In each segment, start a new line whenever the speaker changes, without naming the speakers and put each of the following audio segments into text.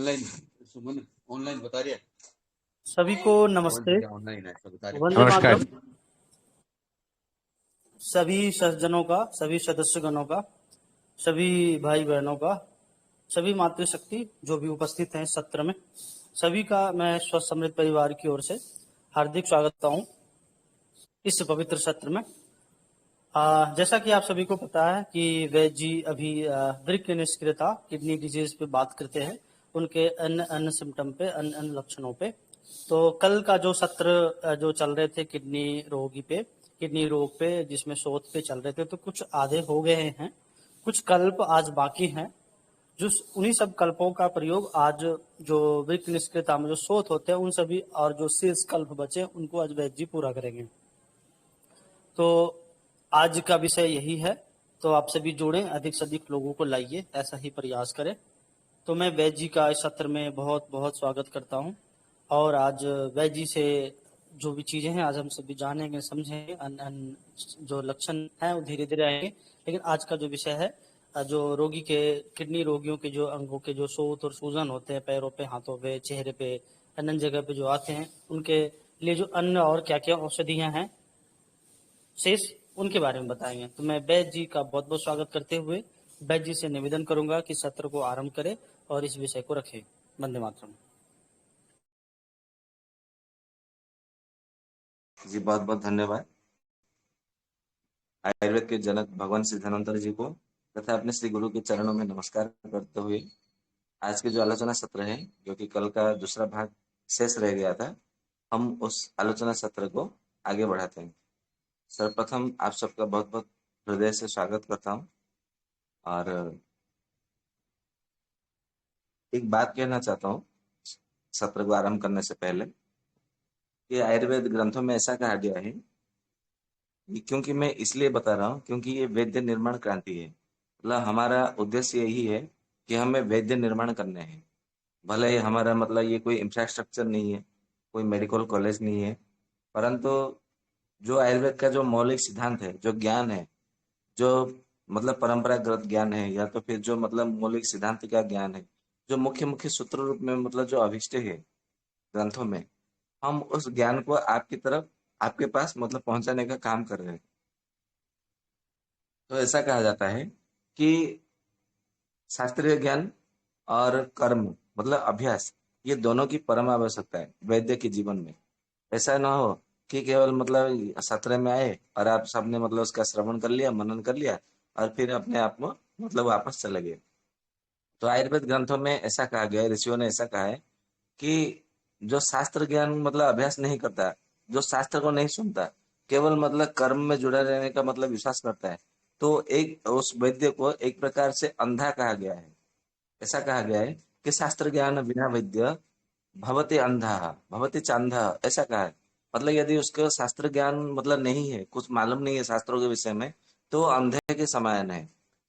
Online सुमन online बता रही है।
सभी को
कौन
नमस्ते।
भैया ऑनलाइन है, सब बता रही
वंदे
नमस्कार।
मातरम। सभी सज्जनों का, सभी सदस्यगणों का, सभी भाई बहनों का, सभी मातृशक्ति जो भी उपस्थित हैं इस सत्र में, सभी का मैं स्वस्थ समृद्ध परिवार की ओर से हार्दिक स्वागत करता हूँ इस पवित्र सत्र में। जैसा कि आप सभी को पता है कि वैद्य जी अभी वृक्क निष्क्रियता, किडनी डिजीज पे बात करते हैं, उनके अन्य अन्य सिम्टम पे, अन्य अन्य लक्षणों पे। तो कल का जो सत्र जो चल रहे थे किडनी रोगी पे, किडनी रोग पे, जिसमें शोध पे चल रहे थे, तो कुछ आधे हो गए हैं, कुछ कल्प आज बाकी हैं। जो उन्हीं सब कल्पों का प्रयोग आज जो वृक्क निष्क्रियता में जो शोध होते हैं उन सभी, और जो शेष कल्प बचे उनको आज वैद्य जी पूरा करेंगे। तो आज का विषय यही है, तो आप सभी जुड़ें, अधिक से अधिक लोगों को लाइए, ऐसा ही प्रयास करें। तो मैं वैद्य जी का इस सत्र में बहुत बहुत स्वागत करता हूं, और आज वैद्य जी से जो भी चीज़ें हैं आज हम सभी जानेंगे, समझेंगे। जो लक्षण हैं वो धीरे धीरे आएंगे, लेकिन आज का जो विषय है, जो रोगी के, किडनी रोगियों के जो अंगों के जो शोथ और सूजन होते हैं, पैरों पे, हाथों पे, चेहरे पे, अन्य जगह पे जो आते हैं, उनके लिए जो अन्य और क्या क्या औषधियाँ हैं शेष, उनके बारे में बताएंगे। तो मैं वैद्य जी का बहुत बहुत स्वागत करते हुए वैद्य जी से निवेदन करूंगा कि सत्र को आरंभ करें और इस विषय को रखें। वंदे मातरम।
जी बहुत बहुत धन्यवाद आयुर्वेद के जनक भगवान श्री धन्वंतरि जी को तथा अपने श्री गुरु के चरणों में नमस्कार करते हुए आज के जो आलोचना सत्र है, जो कि कल का दूसरा भाग शेष रह गया था, हम उस आलोचना सत्र को आगे बढ़ाते हैं। सर्वप्रथम आप सबका बहुत बहुत हृदय से स्वागत करता हूँ और एक बात कहना चाहता हूँ सत्र को आरंभ करने से पहले कि आयुर्वेद ग्रंथों में ऐसा कहा गया है, क्योंकि मैं इसलिए बता रहा हूँ क्योंकि ये वैद्य निर्माण क्रांति है। मतलब हमारा उद्देश्य यही है कि हमें वैद्य निर्माण करने हैं। भले ही हमारा मतलब ये कोई इंफ्रास्ट्रक्चर नहीं है, कोई मेडिकल कॉलेज नहीं है, परंतु जो आयुर्वेद का जो मौलिक सिद्धांत है, जो ज्ञान है, जो मतलब परंपरागत ज्ञान है, या तो फिर जो मतलब मौलिक सिद्धांत का ज्ञान है, जो मुख्य मुख्य सूत्र रूप में मतलब जो अभिष्ट है ग्रंथों में, हम उस ज्ञान को आपकी तरफ, आपके पास मतलब पहुंचाने का काम कर रहे हैं। तो ऐसा कहा जाता है कि शास्त्रीय ज्ञान और कर्म मतलब अभ्यास, ये दोनों की परम आवश्यकता है वैद्य के जीवन में। ऐसा ना हो कि केवल मतलब सत्र में आए और आप सबने मतलब उसका श्रवण कर लिया, मनन कर लिया और फिर अपने आप में मतलब वापस चले गए। तो आयुर्वेद ग्रंथों में ऐसा कहा गया है, ऋषियों ने ऐसा कहा है कि जो शास्त्र ज्ञान मतलब अभ्यास नहीं करता, जो शास्त्र को नहीं सुनता, केवल मतलब कर्म में जुड़ा रहने का मतलब विश्वास करता है, तो एक उस वैद्य को एक प्रकार से अंधा कहा गया है। ऐसा कहा गया है कि शास्त्र ज्ञान बिना वैद्य भवते अंधा भवते चांदा, ऐसा कहा है। मतलब यदि उसका शास्त्र ज्ञान मतलब नहीं है, कुछ मालूम नहीं है शास्त्रों के विषय में, तो वो अंधे के समान है।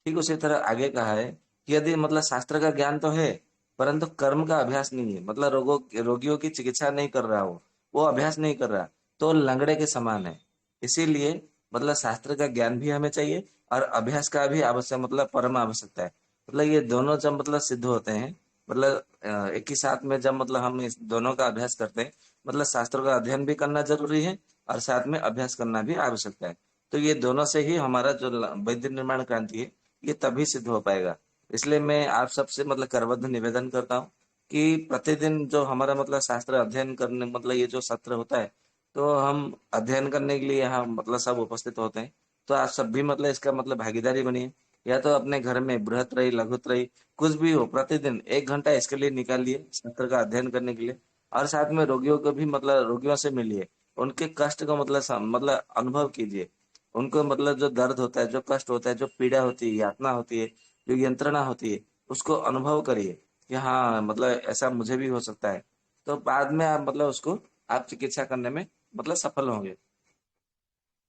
ठीक उसी तरह आगे कहा है कि यदि मतलब शास्त्र का ज्ञान तो है परंतु कर्म का अभ्यास नहीं है, मतलब रोगियों की चिकित्सा नहीं कर रहा, वो अभ्यास नहीं कर रहा, तो लंगड़े के समान है। इसीलिए मतलब शास्त्र का ज्ञान भी हमें चाहिए और अभ्यास का भी आवश्यक मतलब परम आवश्यकता है। मतलब ये दोनों जब मतलब सिद्ध होते हैं, मतलब एक ही साथ में जब मतलब हम इस दोनों का अभ्यास करते हैं, मतलब शास्त्रों का अध्ययन भी करना जरूरी है और साथ में अभ्यास करना भी आवश्यकता है। तो ये दोनों से ही हमारा जो वैद्य निर्माण क्रांति है, ये तभी सिद्ध हो पाएगा। इसलिए मैं आप सबसे मतलब करबद्ध निवेदन करता हूँ कि प्रतिदिन जो हमारा मतलब शास्त्र अध्ययन करने मतलब ये जो सत्र होता है, तो हम अध्ययन करने के लिए यहाँ मतलब सब उपस्थित होते हैं। तो आप सब भी मतलब इसका मतलब भागीदारी बनिए, या तो अपने घर में बृहत रही लघुत रही कुछ भी हो, प्रतिदिन 1 घंटा इसके लिए निकालिए शास्त्र का अध्ययन करने के लिए। और साथ में रोगियों को भी मतलब रोगियों से मिलिए, उनके कष्ट को मतलब मतलब अनुभव कीजिए। उनको मतलब जो दर्द होता है, जो कष्ट होता है, जो पीड़ा होती है, यातना होती है, जो यंत्रणा होती है, उसको अनुभव करिए कि हाँ मतलब ऐसा मुझे भी हो सकता है। तो बाद में आप मतलब उसको आप चिकित्सा करने में मतलब सफल होंगे।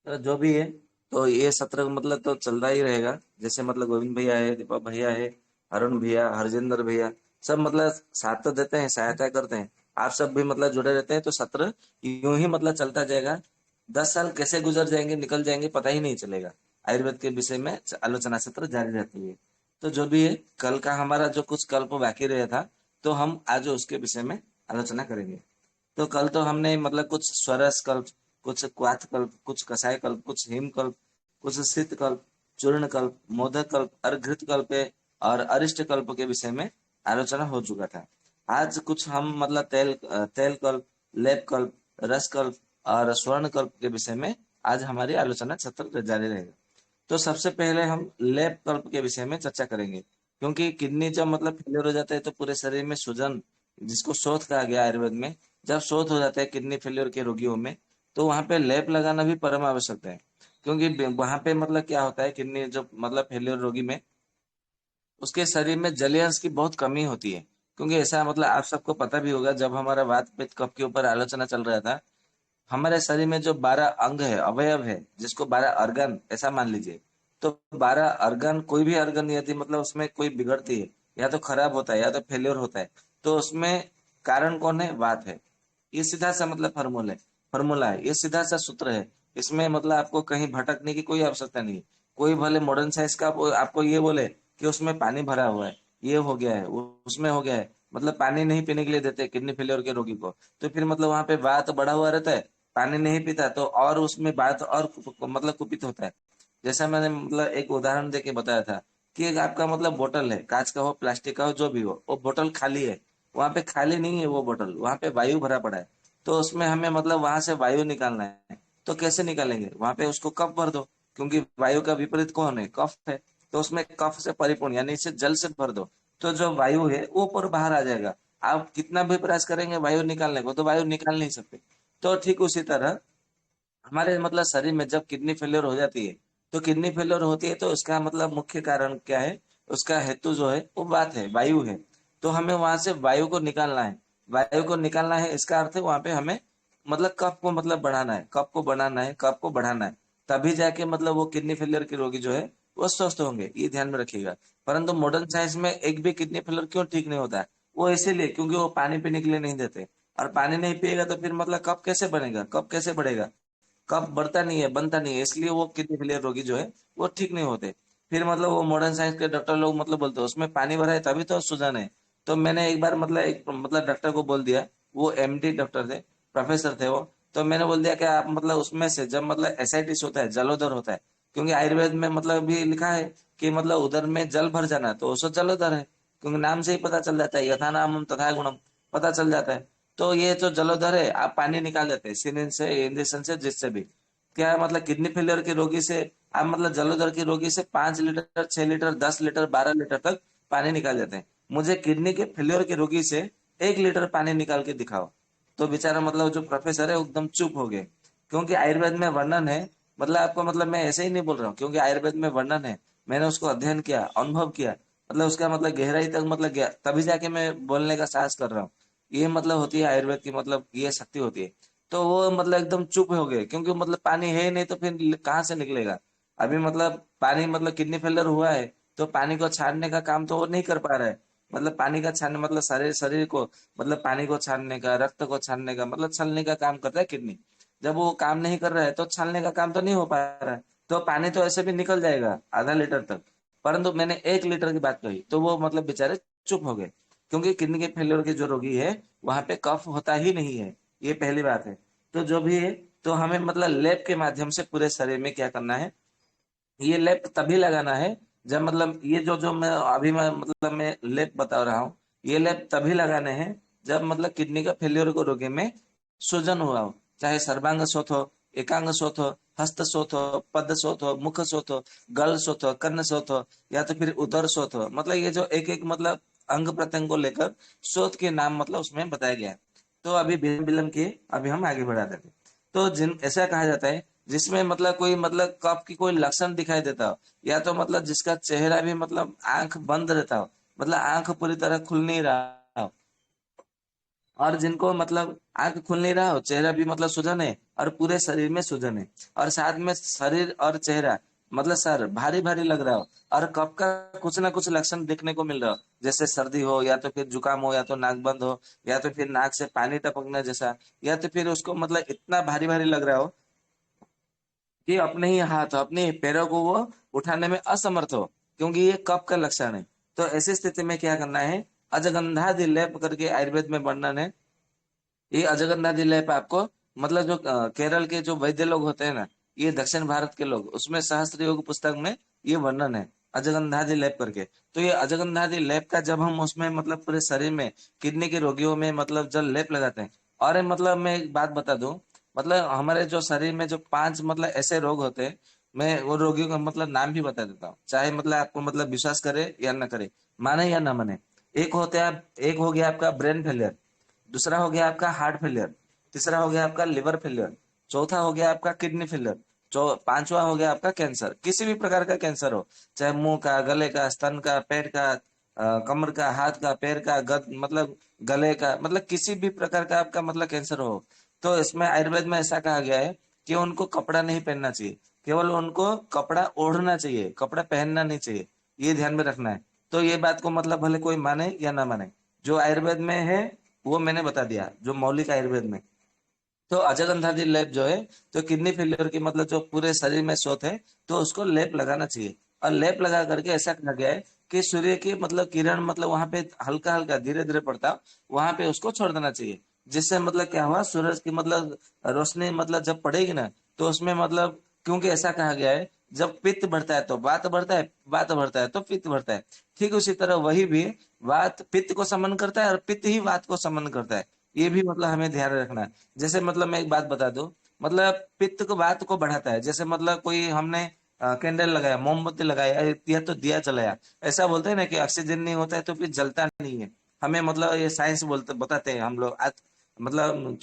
तो जो भी है, तो ये सत्र मतलब तो चलता ही रहेगा। जैसे मतलब गोविंद भैया है, दीपक भैया है, अरुण भैया, हरजिंदर भैया, सब मतलब साथ तो देते हैं, सहायता करते हैं। आप सब भी मतलब जुड़े रहते हैं, तो सत्र यूं ही मतलब चलता जाएगा। 10 साल कैसे गुजर जाएंगे, निकल जाएंगे, पता ही नहीं चलेगा। आयुर्वेद के विषय में आलोचना सत्र जारी रहती है। तो जो भी है, कल का हमारा जो कुछ कल्प बाकी रहा था, तो हम आज उसके विषय में आलोचना करेंगे। तो कल तो हमने मतलब कुछ स्वरस कल्प, कुछ क्वाथ कल्प, कुछ कसाय कल्प, कुछ हिम कल्प, कुछ शीत कल्प, चूर्ण कल्प, मोदक कल्प, अर्घृत कल्प और अरिष्ट कल्प के विषय में आलोचना हो चुका था। आज कुछ हम मतलब तेल कल्प, लेप कल्प, रस कल्प और स्वर्ण कल्प के विषय में आज हमारी आलोचना सत्र जारी रहेगा। तो सबसे पहले हम लेप कल्प के विषय में चर्चा करेंगे, क्योंकि किडनी जब मतलब फेलियर हो जाता है तो पूरे शरीर में सूजन, जिसको शोथ कहा गया आयुर्वेद में, जब शोथ हो जाता है किडनी फेलियर के रोगियों में, तो वहां पे लेप लगाना भी परम आवश्यकता है। क्योंकि वहां पे मतलब क्या होता है, किडनी जो मतलब फेलियर रोगी में उसके शरीर में जलीय अंश की बहुत कमी होती है। क्योंकि ऐसा मतलब आप सबको पता भी होगा, जब हमारा वात पित्त कफ के ऊपर आलोचना चल रहा था, हमारे शरीर में जो 12 अंग है, अवयव है, जिसको 12 अर्गन ऐसा मान लीजिए, तो 12 अर्गन, कोई भी अर्गन यदि मतलब उसमें कोई बिगड़ती है, या तो खराब होता है या तो फेलियर होता है, तो उसमें कारण कौन है? वात है। ये सीधा सा मतलब फॉर्मूला है, ये सीधा सा सूत्र है। इसमें मतलब आपको कहीं भटकने की कोई आवश्यकता नहीं है। कोई भले मॉडर्न साइंस का आपको ये बोले कि उसमें पानी भरा हुआ है, ये हो गया है, उसमें हो गया है, मतलब पानी नहीं पीने के लिए देते किडनी फेलियर के रोगी को, तो फिर मतलब वहां पे वात बढ़ा हुआ रहता है, पानी नहीं पीता तो और उसमें वात और मतलब कुपित होता है। जैसा मैंने मतलब एक उदाहरण देके बताया था कि एक आपका मतलब बोतल है, कांच का हो, प्लास्टिक का हो, जो भी हो, वो बोतल खाली है, वहां पे खाली नहीं है वो बोतल, वहां पे वायु भरा पड़ा है। तो उसमें हमें मतलब वहां से वायु निकालना है, तो कैसे निकालेंगे? वहां पे उसको कफ भर दो, क्योंकि वायु का विपरीत कौन है? कफ है। तो उसमें कफ से परिपूर्ण यानी इसे जल से भर दो, तो जो वायु है वो ऊपर बाहर आ जाएगा। आप कितना भी प्रयास करेंगे वायु निकालने को, तो वायु निकाल नहीं सकते। तो ठीक उसी तरह हमारे मतलब शरीर में जब किडनी फेलियर हो जाती है, तो किडनी फेलियर होती है तो उसका मतलब मुख्य कारण क्या है? उसका हेतु जो है वो बात है, वायु है। तो हमें वहां से वायु को निकालना है। वायु को निकालना है, इसका अर्थ है वहां पे हमें मतलब कफ को मतलब बढ़ाना है, कफ को बनाना है, कफ को बढ़ाना है। तभी जाके मतलब वो किडनी फेलियर के रोगी जो है वो स्वस्थ होंगे, ये ध्यान में रखिएगा। परंतु मॉडर्न साइंस में एक भी किडनी फेलियर क्यों ठीक नहीं होता है? वो इसीलिए क्योंकि वो पानी पीने के लिए नहीं देते, और पानी नहीं पिएगा तो फिर मतलब कफ कैसे बनेगा, कफ कैसे बढ़ेगा? कफ बढ़ता नहीं है, बनता नहीं है, इसलिए वो किडनी फेलियर रोगी जो है वो ठीक नहीं होते। फिर मतलब वो मॉडर्न साइंस के डॉक्टर लोग मतलब बोलते हैं उसमें पानी भरा है तभी तो सूजन है। तो मैंने एक बार मतलब एक मतलब डॉक्टर को बोल दिया, वो एमडी डॉक्टर थे, प्रोफेसर थे वो। तो मैंने बोल दिया कि आप मतलब उसमें से जब मतलब एसाइटिस होता है, जलोदर होता है, क्योंकि आयुर्वेद में मतलब भी लिखा है कि मतलब उदर में जल भर जाना, तो उसको जलोदर है, क्योंकि नाम से ही पता चल जाता है, यथा नामम तथा गुणम, पता चल जाता है। तो ये जो जलोदर है, आप पानी निकाल देते हैं सिरिंज से, इंजेक्शन से, जिससे भी। क्या है मतलब किडनी फेलियर के रोगी से आप मतलब जलोदर के रोगी से 5 लीटर, 6 लीटर, 10 लीटर, 12 लीटर तक पानी निकाल देते हैं। मुझे किडनी के फेलियर के रोगी से 1 लीटर पानी निकाल के दिखाओ। तो बेचारा मतलब जो प्रोफेसर है वो एकदम चुप हो गए, क्योंकि आयुर्वेद में वर्णन है। मतलब आपको मतलब मैं ऐसे ही नहीं बोल रहा हूँ, क्योंकि आयुर्वेद में वर्णन है, मैंने उसको अध्ययन किया, अनुभव किया, मतलब उसका मतलब गहराई तक मतलब गया, तभी जाके मैं बोलने का साहस कर रहा हूँ। ये मतलब होती है आयुर्वेद की मतलब ये शक्ति होती है। तो वो मतलब एकदम चुप हो गए, क्योंकि मतलब पानी है ही नहीं, तो फिर कहाँ से निकलेगा? अभी मतलब पानी मतलब किडनी फेलियर हुआ है, तो पानी को छानने का काम तो वो नहीं कर पा रहा है। मतलब पानी का छानने मतलब शरीर शरीर को मतलब पानी को छानने का, रक्त को छानने का मतलब छलने का काम करता है किडनी। जब वो काम नहीं कर रहा है तो छानने का काम तो नहीं हो पा रहा है, तो पानी तो ऐसे भी निकल जाएगा ½ लीटर तक। परंतु मैंने 1 लीटर की बात कही तो वो मतलब बेचारे चुप हो गए, क्योंकि किडनी के फेलियर के जो रोगी है वहां पे कफ होता ही नहीं है, ये पहली बात है। तो जो भी है, तो हमें मतलब लेप के माध्यम से पूरे शरीर में क्या करना है? ये लेप तभी लगाना है जब मतलब ये जो जो मैं अभी मैं मतलब मैं लेप बता रहा हूँ, ये लेप तभी लगाने हैं जब मतलब किडनी का फेलियर को रोगी में सूजन हुआ हो, चाहे सर्वांग शोथ हो, एकांग शोथ हो, हस्त शोथ हो, पद शोथ हो, मुख शोथ हो, गल शोथ हो, कर्ण शोथ हो, या तो फिर उदर शोथ हो, मतलब ये जो एक एक मतलब अंग प्रत्यंग को लेकर शोथ के नाम मतलब उसमें बताया गया है। तो अभी बिना विलंब किए अभी हम आगे बढ़ा देते हैं। तो जिन ऐसा कहा जाता है जिसमें मतलब कोई मतलब कफ की कोई लक्षण दिखाई देता हो, या तो मतलब जिसका चेहरा भी मतलब आंख बंद रहता हो, मतलब आंख पूरी तरह खुल नहीं रहा हो, और जिनको मतलब आंख खुल नहीं रहा हो, चेहरा भी मतलब सूजन है और पूरे शरीर में सूजन है, और साथ में शरीर और चेहरा मतलब सर भारी भारी लग रहा हो, और कफ का कुछ ना कुछ लक्षण देखने को मिल रहा हो, जैसे सर्दी हो, या तो फिर जुकाम हो, या तो नाक बंद हो, या तो फिर नाक से पानी टपकना जैसा, या तो फिर उसको मतलब इतना भारी भारी लग रहा हो कि अपने ही हाथ अपने पैरों को वो उठाने में असमर्थ हो, क्योंकि ये कफ का लक्षण है। तो ऐसी स्थिति में क्या करना है? अजगंधादि लेप करके आयुर्वेद में वर्णन है। ये अजगंधादि लेप आपको मतलब जो केरल के जो वैद्य लोग होते हैं ना, ये दक्षिण भारत के लोग, उसमें सहस्त्र योग पुस्तक में ये वर्णन है अजगंधादि लेप करके। तो ये अजगंधादि लेप का जब हम उसमें मतलब पूरे शरीर में किडनी के रोगियों में मतलब जब लेप लगाते हैं, और मतलब मैं एक बात बता दूं, मतलब हमारे जो शरीर में जो 5 मतलब ऐसे रोग होते हैं, मैं वो रोगियों का मतलब नाम भी बता देता हूँ, चाहे मतलब आपको मतलब विश्वास करे या ना करे, माने या ना माने। एक हो गया आपका ब्रेन फेलियर, दूसरा हो गया आपका हार्ट फेलियर, तीसरा हो गया आपका लिवर फेलियर, चौथा हो गया आपका किडनी फेलियर, पांचवा हो गया आपका कैंसर, किसी भी प्रकार का कैंसर हो, चाहे मुंह का, गले का, स्तन का, पेट का, कमर का, हाथ का, पैर का, मतलब गले का, मतलब किसी भी प्रकार का आपका मतलब कैंसर हो, तो इसमें आयुर्वेद में ऐसा कहा गया है कि उनको कपड़ा नहीं पहनना चाहिए, केवल उनको कपड़ा ओढ़ना चाहिए, कपड़ा पहनना नहीं चाहिए, ये ध्यान में रखना है। तो ये बात को मतलब भले कोई माने या ना माने, जो आयुर्वेद में है वो मैंने बता दिया, जो मौलिक आयुर्वेद में। तो अजगंधादि लेप जो है, तो किडनी फेलियर की मतलब जो पूरे शरीर में शोथ है, तो उसको लेप लगाना चाहिए। और लेप लगा करके ऐसा कहा गया है कि सूर्य की मतलब किरण मतलब वहां पे हल्का हल्का धीरे धीरे पड़ता, वहां पे उसको छोड़ देना चाहिए। जिससे मतलब क्या हुआ, सूरज की मतलब रोशनी मतलब जब पड़ेगी ना, तो उसमें मतलब, क्योंकि ऐसा कहा गया है, जब पित्त बढ़ता है तो वात बढ़ता है, वात बढ़ता है तो पित्त बढ़ता है। ठीक उसी तरह वही भी वात पित्त को समन करता है और पित्त ही वात को समन करता है। ये भी मतलब हमें ध्यान रखना है। जैसे मतलब मैं एक बात बता दूं, मतलब पित्त को वात को बढ़ाता है। जैसे मतलब कोई हमने कैंडल लगाया, मोमबत्ती लगाया या तो दिया जलाया, ऐसा बोलते हैं ना कि ऑक्सीजन नहीं होता है तो फिर जलता नहीं है। हमें मतलब ये साइंस बोलते बताते हैं हम लोग आज, मतलब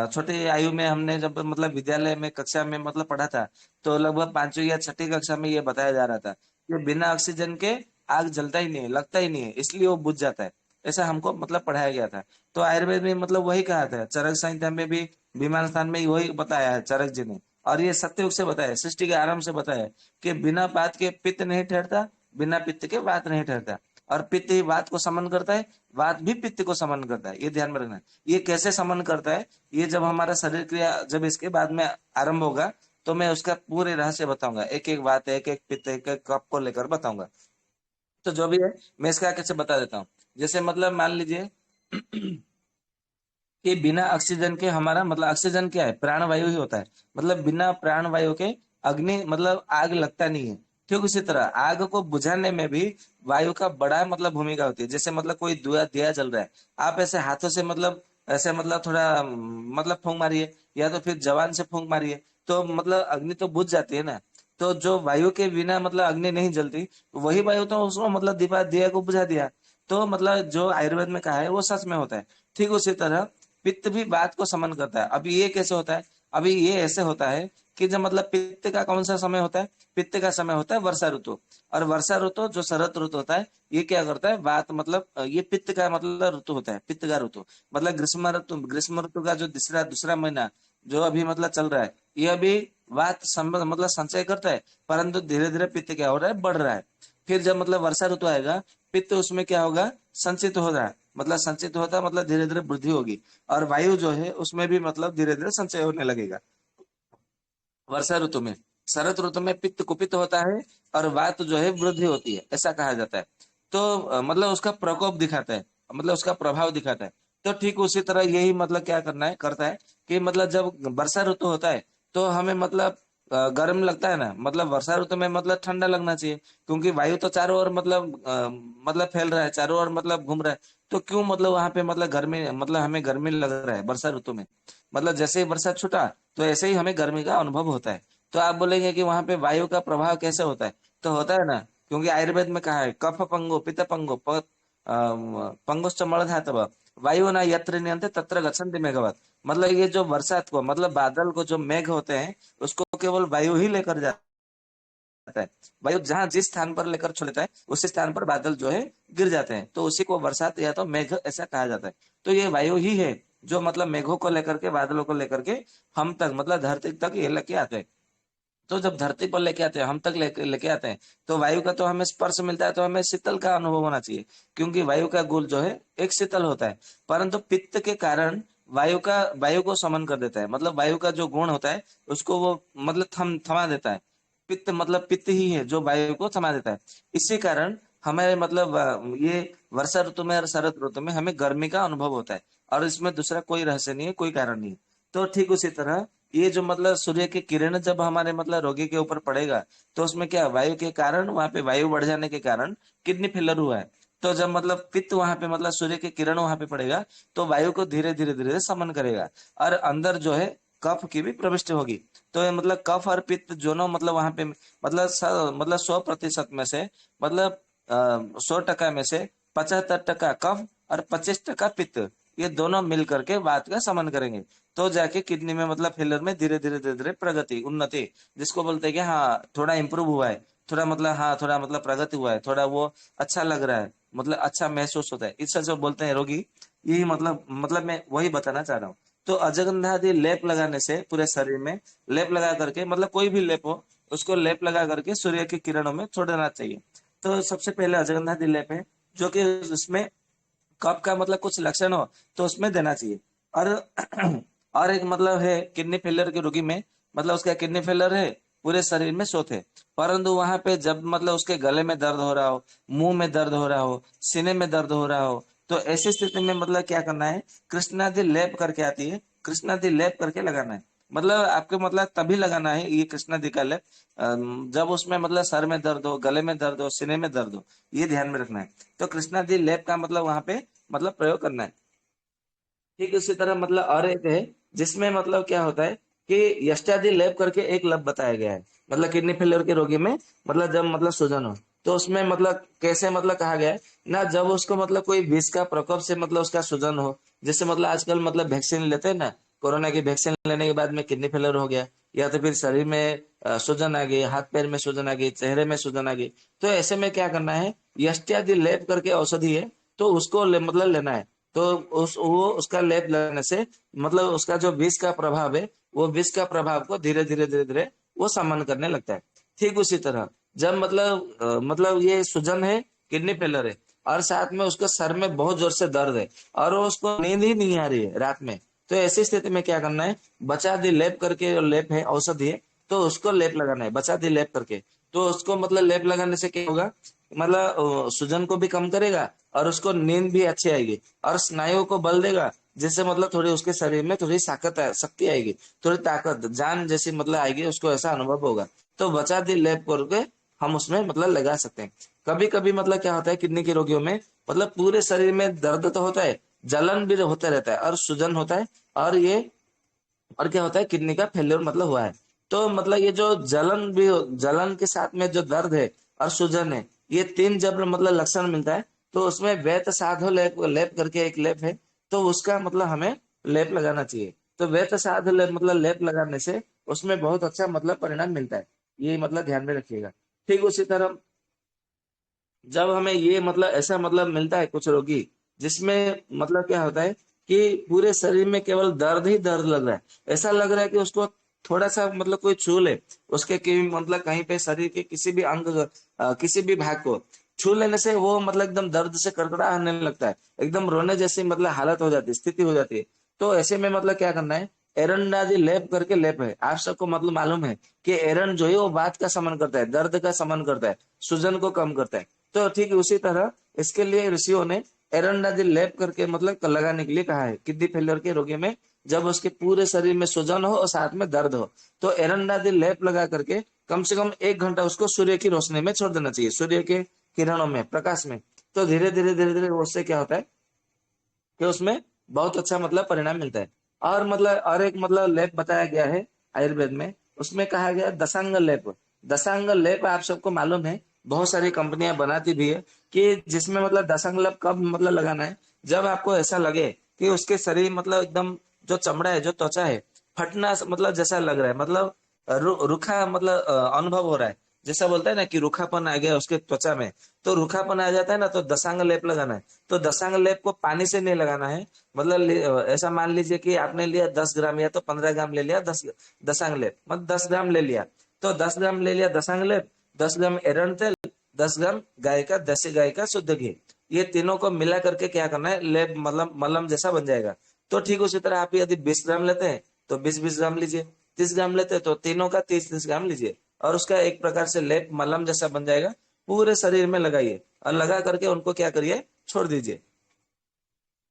छोटी आयु में हमने जब मतलब विद्यालय में कक्षा में मतलब पढ़ा था, तो लगभग 5वीं या 6ठी कक्षा में ये बताया जा रहा था कि बिना ऑक्सीजन के आग जलता ही नहीं है, लगता ही नहीं है, इसलिए वो बुझ जाता है। ऐसा हमको मतलब पढ़ाया गया था। तो आयुर्वेद में मतलब वही कहा था, चरक संहिता में भी विमान स्थान में वही बताया है चरक जी ने। और ये सत्ययुग से बताया, सृष्टि के आरंभ से बताया कि बिना बात के पित्त नहीं ठहरता, बिना पित्त के वात नहीं ठहरता, और पित्त ही वात को समन करता है, वात भी पित्त को समन करता है। ये ध्यान में रखना है। ये कैसे समन करता है, ये जब हमारा शरीर क्रिया जब इसके बाद में आरंभ होगा, तो मैं उसका पूरे रहस्य बताऊंगा, एक एक बात, एक एक पित्त, एक एक कप को लेकर बताऊंगा। तो जो भी है मैं इसका कैसे बता देता हूँ। जैसे मतलब मान लीजिए कि बिना ऑक्सीजन के हमारा मतलब, ऑक्सीजन क्या है, प्राणवायु ही होता है, मतलब बिना प्राणवायु के अग्नि मतलब आग लगता नहीं है। ठीक उसी तरह आग को बुझाने में भी वायु का बड़ा मतलब भूमिका होती है। जैसे मतलब कोई दिया दिया जल रहा है, आप ऐसे हाथों से मतलब ऐसे मतलब थोड़ा मतलब फूंक मारिए, या तो फिर जवान से फूंक मारिए, तो मतलब अग्नि तो बुझ जाती है ना। तो जो वायु के बिना मतलब अग्नि नहीं जलती, वही वायु तो उसको मतलब दीपा दिया को बुझा दिया। तो मतलब जो आयुर्वेद में कहा है वो सच में होता है। ठीक उसी तरह पित्त भी बात को समन करता है। अभी ये कैसे होता है, अभी ये ऐसे होता है कि जब मतलब पित्त का कौन सा समय होता है, पित्त का समय होता है वर्षा ऋतु। और वर्षा ऋतु जो शरद ऋतु होता है, ये क्या करता है, बात मतलब ये पित्त का मतलब ऋतु होता है, पित्त का ऋतु। मतलब ग्रीष्म ऋतु का जो दूसरा दूसरा महीना जो अभी मतलब चल रहा है, ये अभी मतलब संचय करता है, परंतु धीरे धीरे पित्त क्या हो रहा है, बढ़ रहा है। फिर जब मतलब वर्षा ऋतु आएगा, पित्त उसमें क्या होगा, संचित हो रहा है, मतलब संचित होता है, मतलब धीरे धीरे वृद्धि होगी। और वायु जो है उसमें भी मतलब धीरे धीरे संचय होने लगेगा वर्षा ऋतु में। शरद ऋतु में पित्त कुपित होता है और वात जो है वृद्धि होती है, ऐसा कहा जाता है। तो मतलब उसका प्रकोप दिखाता है, मतलब उसका प्रभाव दिखाता है। तो ठीक उसी तरह यही मतलब क्या करना है, करता है कि मतलब जब वर्षा ऋतु होता है, तो हमें मतलब गर्म लगता है ना, मतलब वर्षा ऋतु में मतलब ठंडा लगना चाहिए, क्योंकि वायु तो चारों ओर मतलब फैल रहा है, चारों ओर मतलब घूम रहा है। तो क्यों मतलब वहां पे मतलब गर्मी, मतलब हमें गर्मी लग रहा है वर्षा ऋतु में, मतलब जैसे ही वर्षा छूटा तो ऐसे ही हमें गर्मी का अनुभव होता है। तो आप बोलेंगे कि वहां पे वायु का प्रभाव कैसे होता है, तो होता है ना, क्योंकि आयुर्वेद में कहा है कफ पंगो पित्त पंगो पंगुश्च मलधातव वायु ना यत्र नियंते तत्र गच्छन्ति मेघवत। मतलब ये जो बरसात को मतलब बादल को जो मेघ होते हैं, उसको केवल वायु ही लेकर जाता है। वायु जहां जिस स्थान पर लेकर छोड़ता है, उसी स्थान पर बादल जो है गिर जाते हैं, तो उसी को बरसात या तो मेघ ऐसा कहा जाता है। तो ये वायु ही है जो मतलब मेघों को लेकर के, बादलों को लेकर के हम तक मतलब धरती तक ये लेके आते हैं। तो जब धरती पर लेके आते हैं, हम तक लेके आते हैं, तो वायु का तो हमें स्पर्श मिलता है, तो हमें शीतल का अनुभव होना चाहिए, क्योंकि वायु का गुण जो है एक शीतल होता है। परंतु पित्त के कारण वायु को समन कर देता है, मतलब वायु का जो गुण होता है उसको वो मतलब थमा देता है। पित्त मतलब पित्त ही है जो वायु को थमा देता है। इसी कारण हमारे मतलब ये वर्षा ऋतु में और शरद ऋतु में हमें गर्मी का अनुभव होता है, और इसमें दूसरा कोई रहस्य नहीं है, कोई कारण नहीं है। तो ठीक उसी तरह ये जो मतलब सूर्य की किरण जब हमारे मतलब रोगी के ऊपर पड़ेगा, तो उसमें क्या वायु के कारण, वहां पे वायु बढ़ जाने के कारण किडनी फेलर हुआ है। तो जब मतलब पित्त वहां पे मतलब सूर्य की किरण वहां पे पड़ेगा, तो वायु को धीरे धीरे धीरे समन करेगा, और अंदर जो है कफ की भी प्रविष्टि होगी। तो ये मतलब कफ और पित्त दोनों मतलब वहां पे मतलब मतलब 100% में से मतलब 100% में से 75% कफ और 25% पित्त, ये दोनों मिल करके बात का समन करेंगे। तो जाके किडनी में मतलब फेलर में धीरे धीरे धीरे धीरे प्रगति, उन्नति, जिसको बोलते हैं कि हाँ थोड़ा इंप्रूव हुआ है, थोड़ा मतलब हाँ थोड़ा मतलब प्रगति हुआ है, थोड़ा वो अच्छा लग रहा है, मतलब अच्छा महसूस होता है, इससे जो बोलते हैं रोगी। यही मतलब मैं वही बताना चाह रहा हूँ। तो अजगंधादि लेप लगाने से पूरे शरीर में लेप लगा करके, मतलब कोई भी लेप हो उसको लेप लगा करके सूर्य की किरणों में छोड़ देना चाहिए। तो सबसे पहले अजगंधादि लेप है, जो कि उसमें कफ का मतलब कुछ लक्षण हो तो उसमें देना चाहिए। और और एक मतलब है किडनी फेलियर के रोगी में, मतलब उसका किडनी फेलियर है, पूरे शरीर में शोथ है, परंतु वहां पे जब मतलब उसके गले में दर्द हो रहा हो, मुंह में दर्द हो रहा हो, सीने में दर्द हो रहा हो, तो ऐसी स्थिति में मतलब क्या करना है, कृष्णादि लेप करके आती है, कृष्णादि लेप करके लगाना है। मतलब आपके मतलब तभी लगाना है ये कृष्णादि का लेप जब उसमें मतलब सर में दर्द हो, गले में दर्द हो, सीने में दर्द हो, ये ध्यान में रखना है। तो कृष्णादि लेप का मतलब वहां पे मतलब प्रयोग करना है। ठीक उसी तरह मतलब और एक है, जिसमें मतलब क्या होता है कि यष्टादि लेप करके एक लप बताया गया है, मतलब किडनी फेलियर के रोगी में, मतलब जब मतलब सूजन हो, तो उसमें मतलब कैसे मतलब कहा गया है ना, जब उसको मतलब कोई विष का प्रकोप से मतलब उसका सूजन हो, जैसे मतलब आजकल मतलब वैक्सीन लेते हैं ना, कोरोना की वैक्सीन लेने के बाद में किडनी फेलियर हो गया, या तो फिर शरीर में सूजन आ गई, हाथ पैर में सूजन आ गई, चेहरे में सूजन आ गई, तो ऐसे में क्या करना है, यष्टादि लेप करके औषधि है, तो उसको मतलब लेना है। तो वो उसका लेप लेने से मतलब उसका जो विष का प्रभाव है, वो विष का प्रभाव को धीरे धीरे धीरे धीरे वो शमन करने लगता है। ठीक उसी तरह जब मतलब ये सूजन है, किडनी फेलर है, और साथ में उसको सर में बहुत जोर से दर्द है, और वो उसको नींद ही नहीं आ रही है रात में, तो ऐसी स्थिति में क्या करना है, बचा दी लेप करके, लेप है औषधि है, तो उसको लेप लगाना है, बचा दी लेप करके। तो उसको मतलब लेप लगाने से क्या होगा, मतलब सूजन को भी कम करेगा, और उसको नींद भी अच्छी आएगी, और स्नायुओं को बल देगा, जिससे मतलब थोड़ी उसके शरीर में थोड़ी शक्ति आएगी, थोड़ी ताकत जान जैसी मतलब आएगी, उसको ऐसा अनुभव होगा। तो बचा दी लेप करके हम उसमें मतलब लगा सकते हैं। कभी कभी मतलब क्या होता है किडनी के रोगियों में, मतलब पूरे शरीर में दर्द तो होता है, जलन भी होता रहता है, और सूजन होता है, और ये और क्या होता है, किडनी का फेल्योर मतलब हुआ है। तो मतलब ये जो जलन भी जलन के साथ में जो दर्द है और सूजन है, ये तीन जब मतलब लक्षण मिलता है, तो उसमें वैत साधो लेप लेप करके एक लेप है, तो उसका मतलब हमें लेप लगाना चाहिए। तो वैत साधो लेप मतलब लेप लगाने से उसमें बहुत अच्छा मतलब परिणाम मिलता है, ये मतलब ध्यान में रखिएगा। ठीक उसी तरह जब हमें ये मतलब ऐसा मतलब मिलता है कुछ रोगी, जिसमें मतलब क्या होता है कि पूरे शरीर में केवल दर्द ही दर्द लग रहा है, ऐसा लग रहा है कि उसको थोड़ा सा मतलब कोई छू ले, उसके की मतलब कहीं पे शरीर के किसी भी अंग किसी भी भाग को छू लेने से वो मतलब एकदम दर्द से कड़कड़ाने लगता है, एकदम रोने जैसी मतलब हालत हो जाती है, स्थिति हो जाती है। तो ऐसे में मतलब क्या करना है, एरंडाजी लेप करके लेप है, आप सबको मतलब मालूम है कि एरंड जो है वो बात का समन करता है, दर्द का समन करता है, सूजन को कम करता है। तो ठीक उसी तरह इसके लिए ऋषियों ने एरंडाजी लेप करके मतलब लगाने के लिए कहा है किडनी फेलियर के रोगी में, जब उसके पूरे शरीर में सूजन हो और साथ में दर्द हो, तो एरंडाजी लेप लगा करके कम से कम 1 घंटा उसको सूर्य की रोशनी में छोड़ देना चाहिए, सूर्य के किरणों में, प्रकाश में। तो धीरे धीरे धीरे धीरे उससे क्या होता है कि उसमें बहुत अच्छा मतलब परिणाम मिलता है। और मतलब और एक मतलब लेप बताया गया है आयुर्वेद में, उसमें कहा गया है दशांग लेप। दशांग लेप आप सबको मालूम है, बहुत सारी कंपनियां बनाती भी है, कि जिसमें मतलब दशांग लेप कब मतलब लगाना है, जब आपको ऐसा लगे कि उसके शरीर मतलब एकदम जो चमड़ा है, जो त्वचा है, फटना मतलब जैसा लग रहा है, मतलब रूखा मतलब अनुभव हो रहा है, जैसा बोलता है ना कि रूखापन आ गया उसके त्वचा में, तो रूखापन आ जाता है ना, तो दशांग लेप लगाना है। तो दशांग लेप को पानी से नहीं लगाना है, मतलब ऐसा मान लीजिए कि आपने लिया 10 ग्राम या तो 15 ग्राम ले लिया, 10 दशांग लेप मतलब 10 ग्राम ले लिया, तो 10 ग्राम ले लिया दशांग लेप, 10 ग्राम एरंड तेल, 10 ग्राम गाय का, देसी गाय का शुद्ध घी, ये तीनों को मिला करके क्या करना है, लेप मतलब मलम जैसा बन जाएगा। तो ठीक उसी तरह आप यदि 20 ग्राम लेते हैं तो 20-20 ग्राम लीजिए, 30 ग्राम लेते हैं तो तीनों का 30-30 ग्राम लीजिए, और उसका एक प्रकार से लेप मलम जैसा बन जाएगा, पूरे शरीर में लगाइए और लगा करके उनको क्या करिए, छोड़ दीजिए।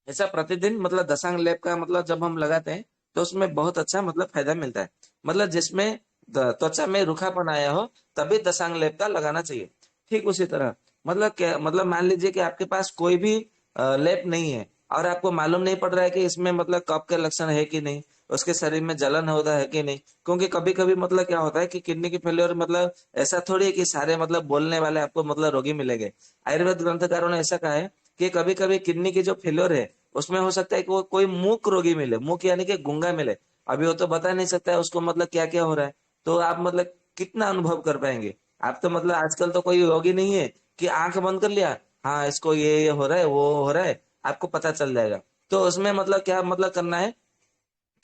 ऐसा प्रतिदिन मतलब दशांग लेप का मतलब जब हम लगाते हैं तो उसमें बहुत अच्छा मतलब फायदा मिलता है। मतलब जिसमें त्वचा में रूखापन आया हो तभी दशांग लेप का लगाना चाहिए। ठीक उसी तरह मतलब क्या, मतलब मान लीजिए कि आपके पास कोई भी लेप नहीं है और आपको मालूम नहीं पड़ रहा है कि इसमें मतलब कफ के लक्षण है कि नहीं, उसके शरीर में जलन होता है कि नहीं। क्योंकि कभी कभी मतलब क्या होता है कि किडनी की फेलियर मतलब ऐसा थोड़ी है कि सारे मतलब बोलने वाले आपको मतलब रोगी मिलेंगे। आयुर्वेद ग्रंथकारों ने ऐसा कहा है कि कभी कभी किडनी की जो फेलियर है उसमें हो सकता है कि वो कोई मूक रोगी मिले, मूक यानी कि गूंगा मिले। अभी वो तो बता नहीं सकता है उसको मतलब क्या क्या हो रहा है। तो आप मतलब कितना अनुभव कर पाएंगे। आप तो मतलब आजकल तो कोई रोगी नहीं है कि आंख बंद कर लिया, हाँ इसको ये हो रहा है वो हो रहा है, आपको पता चल जाएगा। तो उसमें मतलब क्या मतलब करना है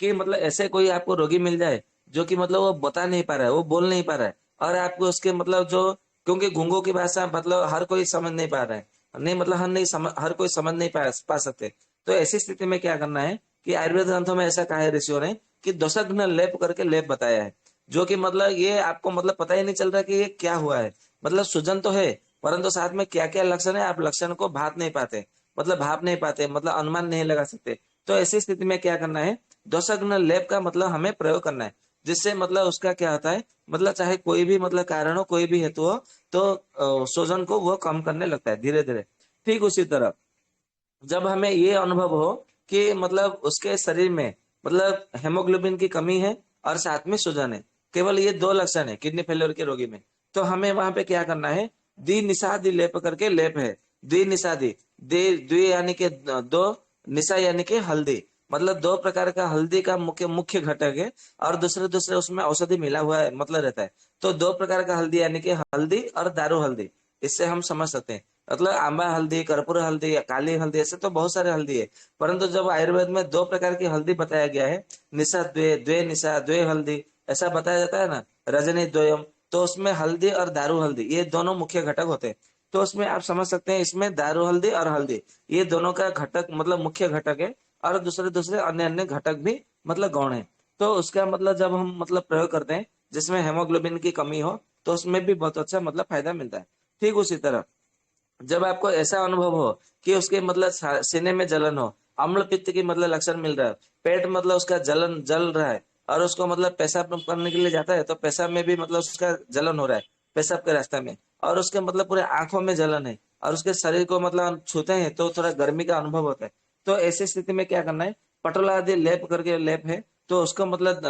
कि मतलब ऐसे कोई आपको रोगी मिल जाए जो कि मतलब वो बता नहीं पा रहा है, वो बोल नहीं पा रहा है, और आपको उसके मतलब जो, क्योंकि गूंगों की भाषा मतलब हर कोई समझ नहीं पा रहा है, नहीं मतलब हर कोई समझ नहीं पा सकते। तो ऐसी स्थिति में क्या करना है कि आयुर्वेद ग्रंथों में ऐसा कहा है ऋषियों ने कि दशग्न लेप करके लेप बताया है, जो कि मतलब ये आपको मतलब पता ही नहीं चल रहा कि ये क्या हुआ है। मतलब सूजन तो है परंतु साथ में क्या क्या लक्षण है आप लक्षण को भाप नहीं पाते मतलब अनुमान नहीं लगा सकते। तो ऐसी स्थिति में क्या करना है, दोषग्न लेप का मतलब हमें प्रयोग करना है, जिससे मतलब उसका क्या होता है, मतलब चाहे कोई भी मतलब कारण हो, कोई भी हेतु हो, तो शोषण को वो कम करने लगता है धीरे धीरे। ठीक उसी तरह जब हमें ये अनुभव हो कि मतलब उसके शरीर में मतलब हेमोग्लोबिन की कमी है और साथ में सूजन है, केवल ये दो लक्षण है किडनी फेलियर के रोगी में, तो हमें वहां पे क्या करना है, द्वि निषादी लेप करके लेप है। द्वि निषादी, द्वि यानी कि दो, निशा यानी कि हल्दी, मतलब दो प्रकार का हल्दी का मुख्य मुख्य घटक है, और दूसरे दूसरे उसमें औषधि मिला हुआ है मतलब रहता है। तो दो प्रकार का हल्दी यानी कि हल्दी और दारू हल्दी, इससे हम समझ सकते हैं। मतलब आंबा हल्दी, कर्पूर हल्दी या काली हल्दी, ऐसे तो बहुत सारे हल्दी है, परंतु जब आयुर्वेद में दो प्रकार की हल्दी बताया गया है, निशा द्वे, द्वे निशा द्वे हल्दी, ऐसा बताया जाता है ना, रजनी द्वयम, तो उसमें हल्दी और दारू हल्दी ये दोनों मुख्य घटक होते हैं। तो उसमें आप समझ सकते हैं इसमें दारू हल्दी और हल्दी ये दोनों का घटक मतलब मुख्य घटक है, और दूसरे दूसरे अन्य अन्य घटक भी मतलब गौण है। तो उसका मतलब जब हम मतलब प्रयोग करते हैं जिसमें हेमोग्लोबिन की कमी हो, तो उसमें भी बहुत अच्छा मतलब फायदा मिलता है। ठीक उसी तरह जब आपको ऐसा अनुभव हो कि उसके मतलब सीने में जलन हो, अम्ल पित्त की मतलब लक्षण मिल रहा है, पेट मतलब उसका जलन जल रहा है, और उसको मतलब पेशाब करने के लिए जाता है तो पेशाब में भी मतलब उसका जलन हो रहा है पेशाब के रास्ते में, और उसके मतलब पूरे आंखों में जलन है, और उसके शरीर को मतलब हम छूते हैं तो थोड़ा गर्मी का अनुभव होता है। तो ऐसी स्थिति में क्या करना है, पटोला आदि लेप करके लेप है, तो उसको मतलब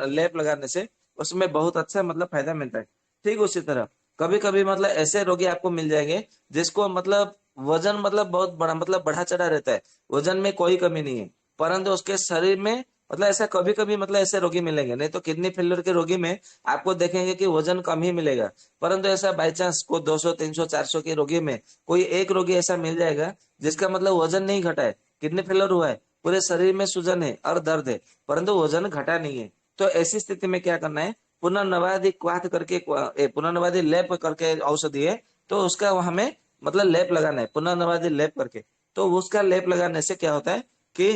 लेप लगाने से उसमें बहुत अच्छा मतलब फायदा मिलता है। ठीक उसी तरह कभी कभी मतलब ऐसे रोगी आपको मिल जाएंगे जिसको मतलब वजन मतलब बहुत बड़ा मतलब बढ़ा चढ़ा रहता है, वजन में कोई कमी नहीं है, परंतु उसके शरीर में मतलब ऐसा कभी कभी मतलब ऐसे रोगी मिलेंगे, नहीं तो किडनी फेलियर के रोगी में आपको देखेंगे कि वजन कम ही मिलेगा। परंतु ऐसा बाई चांस को 200 300 400 के रोगी में कोई एक रोगी ऐसा मिल जाएगा जिसका मतलब वजन नहीं घटा है, किडनी फेलियर हुआ है, पूरे शरीर में सूजन है और दर्द है, परंतु वजन घटा नहीं है। तो ऐसी स्थिति में क्या करना है, पुनर्नवादि क्वाथ करके पुनर्नवादि लेप करके औषधि है, तो उसका हमें मतलब लेप लगाना है पुनर्नवादि लेप करके। तो उसका लेप लगाने से क्या होता है कि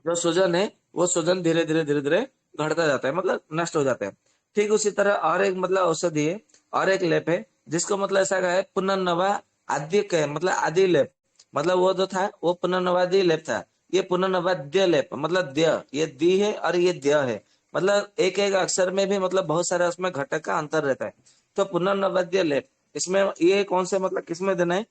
जो सूजन है वो सूजन धीरे धीरे घटता जाता है मतलब नष्ट हो जाता है। ठीक उसी तरह और एक मतलब औषधि है और एक लेप है जिसको मतलब ऐसा कहा है पुनर्नवा आद्य के मतलब आदि लेप, मतलब वो जो था वो पुनर्नवादी लेप था, ये पुनर्नवाद्य लेप मतलब द्य, ये दी है और ये द्य है, मतलब एक एक अक्षर में भी मतलब बहुत सारा उसमें घटक का अंतर रहता है। तो पुनर्नवाद्य लेप इसमें ये कौन से मतलब किसमें देना है,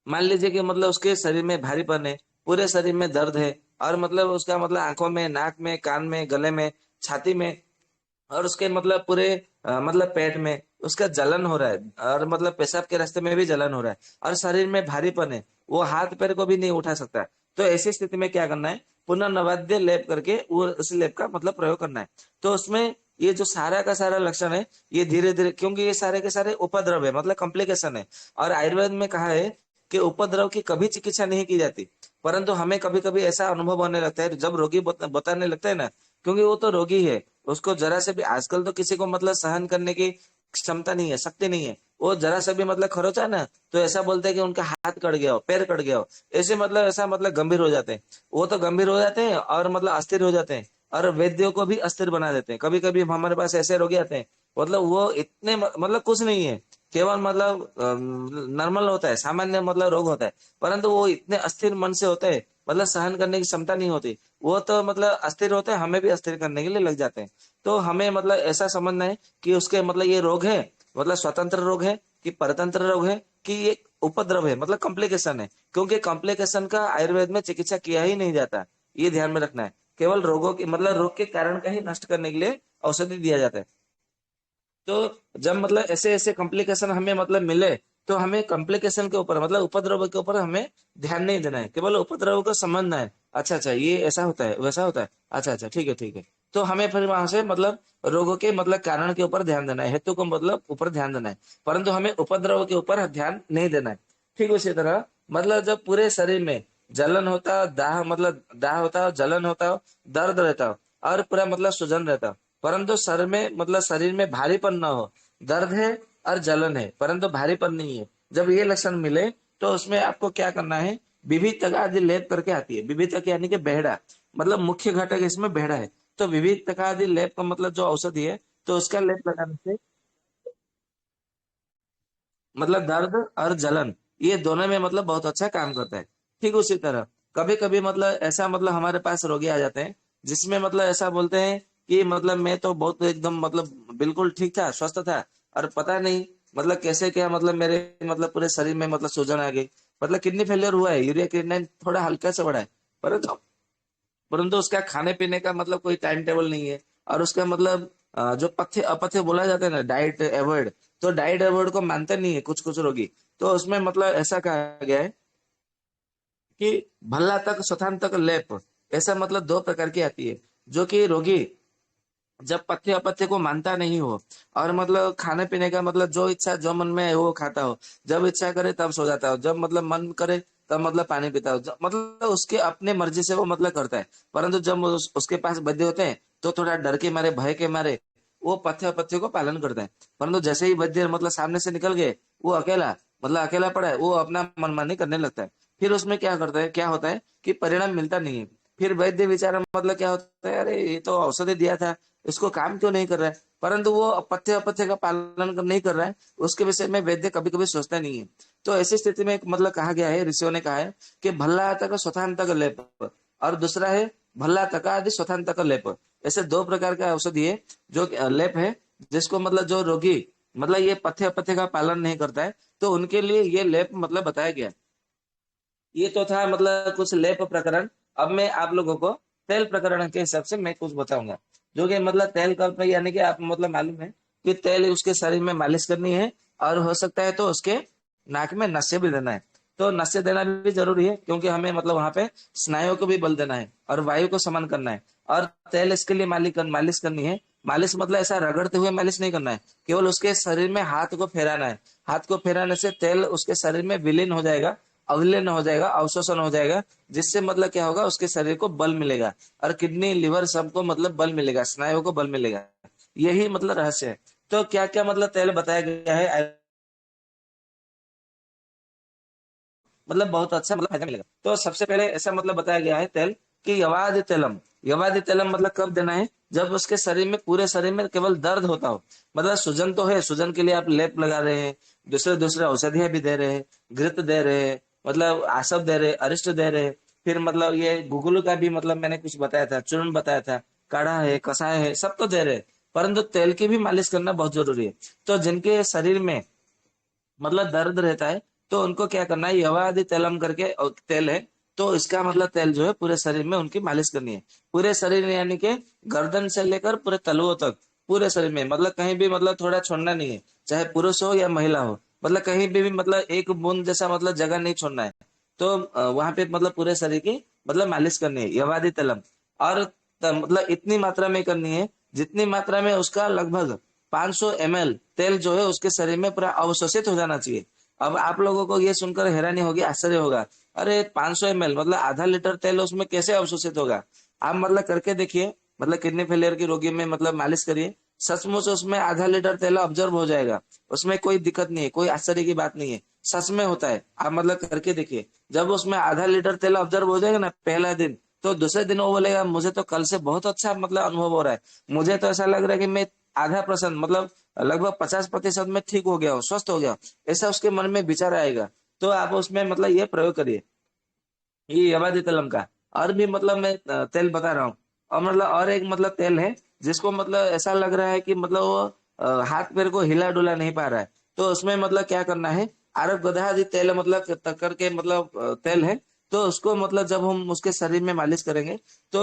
मान लीजिए कि मतलब उसके शरीर में भारीपन है, पूरे शरीर में दर्द है, और मतलब उसका मतलब आंखों में, नाक में, कान में, गले में, छाती में, और उसके मतलब पूरे मतलब पेट में उसका जलन हो रहा है, और मतलब पेशाब के रास्ते में भी जलन हो रहा है, और शरीर में भारीपन है, वो हाथ पैर को भी नहीं उठा सकता। तो ऐसी स्थिति में क्या करना है, पुनर्नवाद्य लेप करके वो उस लेप का मतलब प्रयोग करना है। तो उसमें ये जो सारा का सारा लक्षण है ये धीरे धीरे, क्योंकि ये सारे के सारे उपद्रव है मतलब कॉम्प्लिकेशन है, और आयुर्वेद में कहा है कि उपद्रव की कभी चिकित्सा नहीं की जाती, परंतु हमें कभी कभी ऐसा अनुभव होने लगता है जब रोगी बताने लगता है ना, क्योंकि वो तो रोगी है, उसको जरा से भी आजकल तो किसी को मतलब सहन करने की क्षमता नहीं है, शक्ति नहीं है, वो जरा से भी मतलब खरोचा ना तो ऐसा बोलते हैं कि उनका हाथ कट गया हो, पैर कट गया हो, ऐसे मतलब ऐसा मतलब गंभीर हो जाते हैं। वो तो गंभीर हो जाते हैं और मतलब अस्थिर हो जाते हैं, और वैद्यों को भी अस्थिर बना देते हैं। कभी कभी हमारे पास ऐसे रोगी आते हैं मतलब वो इतने मतलब कुछ नहीं है, केवल मतलब नॉर्मल होता है, सामान्य मतलब रोग होता है, परंतु वो इतने अस्थिर मन से होते हैं, मतलब सहन करने की क्षमता नहीं होती। वो तो मतलब अस्थिर होते हैं, हमें भी अस्थिर करने के लिए लग जाते हैं। तो हमें मतलब ऐसा समझना है कि उसके मतलब ये रोग है, मतलब स्वतंत्र रोग है कि परतंत्र रोग है कि ये उपद्रव है, मतलब कॉम्प्लिकेशन है। क्योंकि कॉम्प्लिकेशन का आयुर्वेद में चिकित्सा किया ही नहीं जाता, ये ध्यान में रखना है। केवल रोगों के मतलब रोग के कारण का ही नष्ट करने के लिए औषधि दिया जाता है। तो जब मतलब ऐसे ऐसे कॉम्प्लिकेशन हमें मतलब मिले, तो हमें कॉम्प्लिकेशन के ऊपर मतलब उपद्रव के ऊपर हमें ध्यान नहीं देना है, केवल उपद्रव को समझना है। अच्छा अच्छा, ये ऐसा होता है, वैसा होता है, अच्छा अच्छा, ठीक है ठीक है। तो हमें फिर वहां से मतलब रोगों के मतलब कारण के ऊपर ध्यान देना है, हेतु को मतलब ऊपर ध्यान देना है, परंतु हमें उपद्रव के ऊपर ध्यान नहीं देना है। ठीक उसी तरह मतलब जब पूरे शरीर में जलन होता हो, दाह मतलब दाह होता हो, जलन होता हो, दर्द रहता हो, और पूरा मतलब सूजन रहता हो, परंतु सर में मतलब शरीर में भारीपन ना हो, दर्द है और जलन है परंतु भारीपन नहीं है, जब ये लक्षण मिले तो उसमें आपको क्या करना है, विविधता आदि लेप करके आती है। विविधता यानी कि बेहड़ा, मतलब मुख्य घटक इसमें बेहड़ा है। तो विविधता आदि लेप का मतलब जो औषधि है, तो उसका लेप लगाने से मतलब दर्द और जलन, ये दोनों में मतलब बहुत अच्छा काम करता है। ठीक उसी तरह कभी कभी मतलब ऐसा मतलब हमारे पास रोगी आ जाते हैं, जिसमें मतलब ऐसा बोलते हैं कि मतलब मैं तो बहुत एकदम मतलब बिल्कुल ठीक था, स्वस्थ था, और पता नहीं मतलब कैसे क्या मतलब मेरे मतलब पूरे शरीर में मतलब सूजन आ गई, मतलब किडनी फेलियर हुआ है, यूरिया क्रिएटिनिन थोड़ा हल्का से बढ़ा है, परंतु परंतु उसका खाने पीने का मतलब कोई टाइम टेबल नहीं है। और उसका मतलब जो पथ्य अपथ्य बोला जाता है ना, डाइट अवॉइड, तो डाइट अवॉइड को मानते नहीं है कुछ कुछ रोगी। तो उसमें मतलब ऐसा कहा गया है कि भल्ला तक स्वथान तक लेप, ऐसा मतलब दो प्रकार की आती है। जो कि रोगी जब पथ्य अपथ्य को मानता नहीं हो, और मतलब खाने पीने का मतलब जो इच्छा जो मन में है वो खाता हो, जब इच्छा करे तब सो जाता हो, जब मतलब मन करे तब मतलब पानी पीता हो, मतलब उसके अपने मर्जी से वो मतलब करता है। परंतु जब उसके पास वैद्य होते हैं, तो थोड़ा डर के मारे, भय के मारे वो पथ्य अपथ्य को पालन करता है। परंतु जैसे ही वैद्य मतलब सामने से निकल गए, वो अकेला मतलब अकेला पड़ा है, वो अपना मनमानी करने लगता है। फिर उसमें क्या करता है, क्या होता है कि परिणाम मिलता नहीं है। फिर वैद्य विचार मतलब क्या होता है, अरे ये तो औषधि दिया था, इसको काम क्यों नहीं कर रहा है, परंतु वो पथ्य अपथ्य का पालन नहीं कर रहा है, उसके विषय में वैद्य कभी कभी सोचता नहीं है। तो ऐसी स्थिति में एक मतलब कहा गया है, ऋषियों ने कहा है कि भल्ला तक स्वथांतक लेप, और दूसरा है भल्ला तक आदि स्वथांतक लेप। ऐसे दो प्रकार का औषधि है, जो लेप है, जिसको मतलब जो रोगी मतलब ये पथ्य अपथ्य का पालन नहीं करता है, तो उनके लिए ये लेप मतलब बताया गया। ये तो था मतलब कुछ लेप प्रकरण। अब मैं आप लोगों को तेल प्रकरण के हिसाब से मैं कुछ बताऊंगा। जो कि मतलब तेल का उपयोग यानी कि आप मतलब मालूम है कि तेल उसके शरीर में मालिश करनी है, और हो सकता है तो उसके नाक में नशे भी देना है। तो नशे देना भी जरूरी है, क्योंकि हमें मतलब वहां पे स्नायुओं को भी बल देना है और वायु को समन करना है। और तेल इसके लिए मालिश करनी है। मालिश मतलब ऐसा रगड़ते हुए मालिश नहीं करना है, केवल उसके शरीर में हाथ को फेराना है। हाथ को फेराने से तेल उसके शरीर में विलीन हो जाएगा, अवलीन हो जाएगा, अवशोषण हो जाएगा, जिससे मतलब क्या होगा, उसके शरीर को बल मिलेगा, और किडनी लिवर सबको मतलब बल मिलेगा, स्नायुओं को बल मिलेगा। यही मतलब रहस्य है। तो क्या क्या मतलब तेल बताया गया है, मतलब बहुत अच्छा मतलब फायदा मिलेगा। तो सबसे पहले ऐसा मतलब बताया गया है तेल कि यवाद तेलम। यवाद तेलम मतलब कब देना है, जब उसके शरीर में पूरे शरीर में केवल दर्द होता हो, मतलब सूजन तो है, सूजन के लिए आप लेप लगा रहे हैं, दूसरे दूसरे औषधियां भी दे रहे हैं, घृत दे रहे हैं, मतलब आसव दे रहे हैं, अरिष्ट दे रहे हैं, फिर मतलब ये गुगुल का भी मतलब मैंने कुछ बताया था, चूर्ण बताया था, काढ़ा है, कषाय है, सब तो दे रहे हैं, परंतु तेल की भी मालिश करना बहुत जरूरी है। तो जिनके शरीर में मतलब दर्द रहता है, तो उनको क्या करना है, यवादि तेलम करके तेल है, तो इसका मतलब तेल जो है पूरे शरीर में उनकी मालिश करनी है। पूरे शरीर में यानी कि गर्दन से लेकर पूरे तलुओं तक, पूरे शरीर में, मतलब कहीं भी मतलब थोड़ा छोड़ना नहीं है, चाहे पुरुष हो या महिला हो, मतलब कहीं भी मतलब एक बूंद जैसा मतलब जगह नहीं छोड़ना है। तो वहां पे मतलब पूरे शरीर की मतलब मालिश करनी है, यवादि तलम। और मतलब इतनी मात्रा में करनी है जितनी मात्रा में उसका लगभग 500 ml तेल जो है उसके शरीर में पूरा अवशोषित हो जाना चाहिए। अब आप लोगों को ये सुनकर हैरानी होगी, आश्चर्य होगा, अरे 500 ml मतलब आधा लीटर तेल उसमें कैसे अवशोषित होगा। आप मतलब करके देखिए, मतलब किडनी फेलियर की रोगी में मतलब मालिश करिए, सचमुच उसमें आधा लीटर तेल ऑब्जर्व हो जाएगा। उसमें कोई दिक्कत नहीं है, कोई आश्चर्य की बात नहीं है, सच में होता है। आप मतलब करके देखिए, जब उसमें आधा लीटर तेल ऑब्जर्व हो जाएगा ना पहला दिन, तो दूसरे दिन वो बोलेगा मुझे तो कल से बहुत अच्छा मतलब अनुभव हो रहा है, मुझे तो ऐसा लग रहा है कि मैं आधा % मतलब लगभग 50% में ठीक हो गया हो, स्वस्थ हो गया हो, ऐसा उसके मन में विचार आएगा। तो आप उसमें मतलब ये प्रयोग करिए, ये यवादी तलम का। और भी मतलब मैं तेल बता रहा हूँ। और मतलब और एक मतलब तेल है जिसको मतलब ऐसा लग रहा है कि मतलब वो हाथ पैर को हिला डुला नहीं पा रहा है, तो उसमें मतलब क्या करना है, आरोग्य गधा आदि तेल मतलब करके मतलब तेल है, तो उसको मतलब जब हम उसके शरीर में मालिश करेंगे तो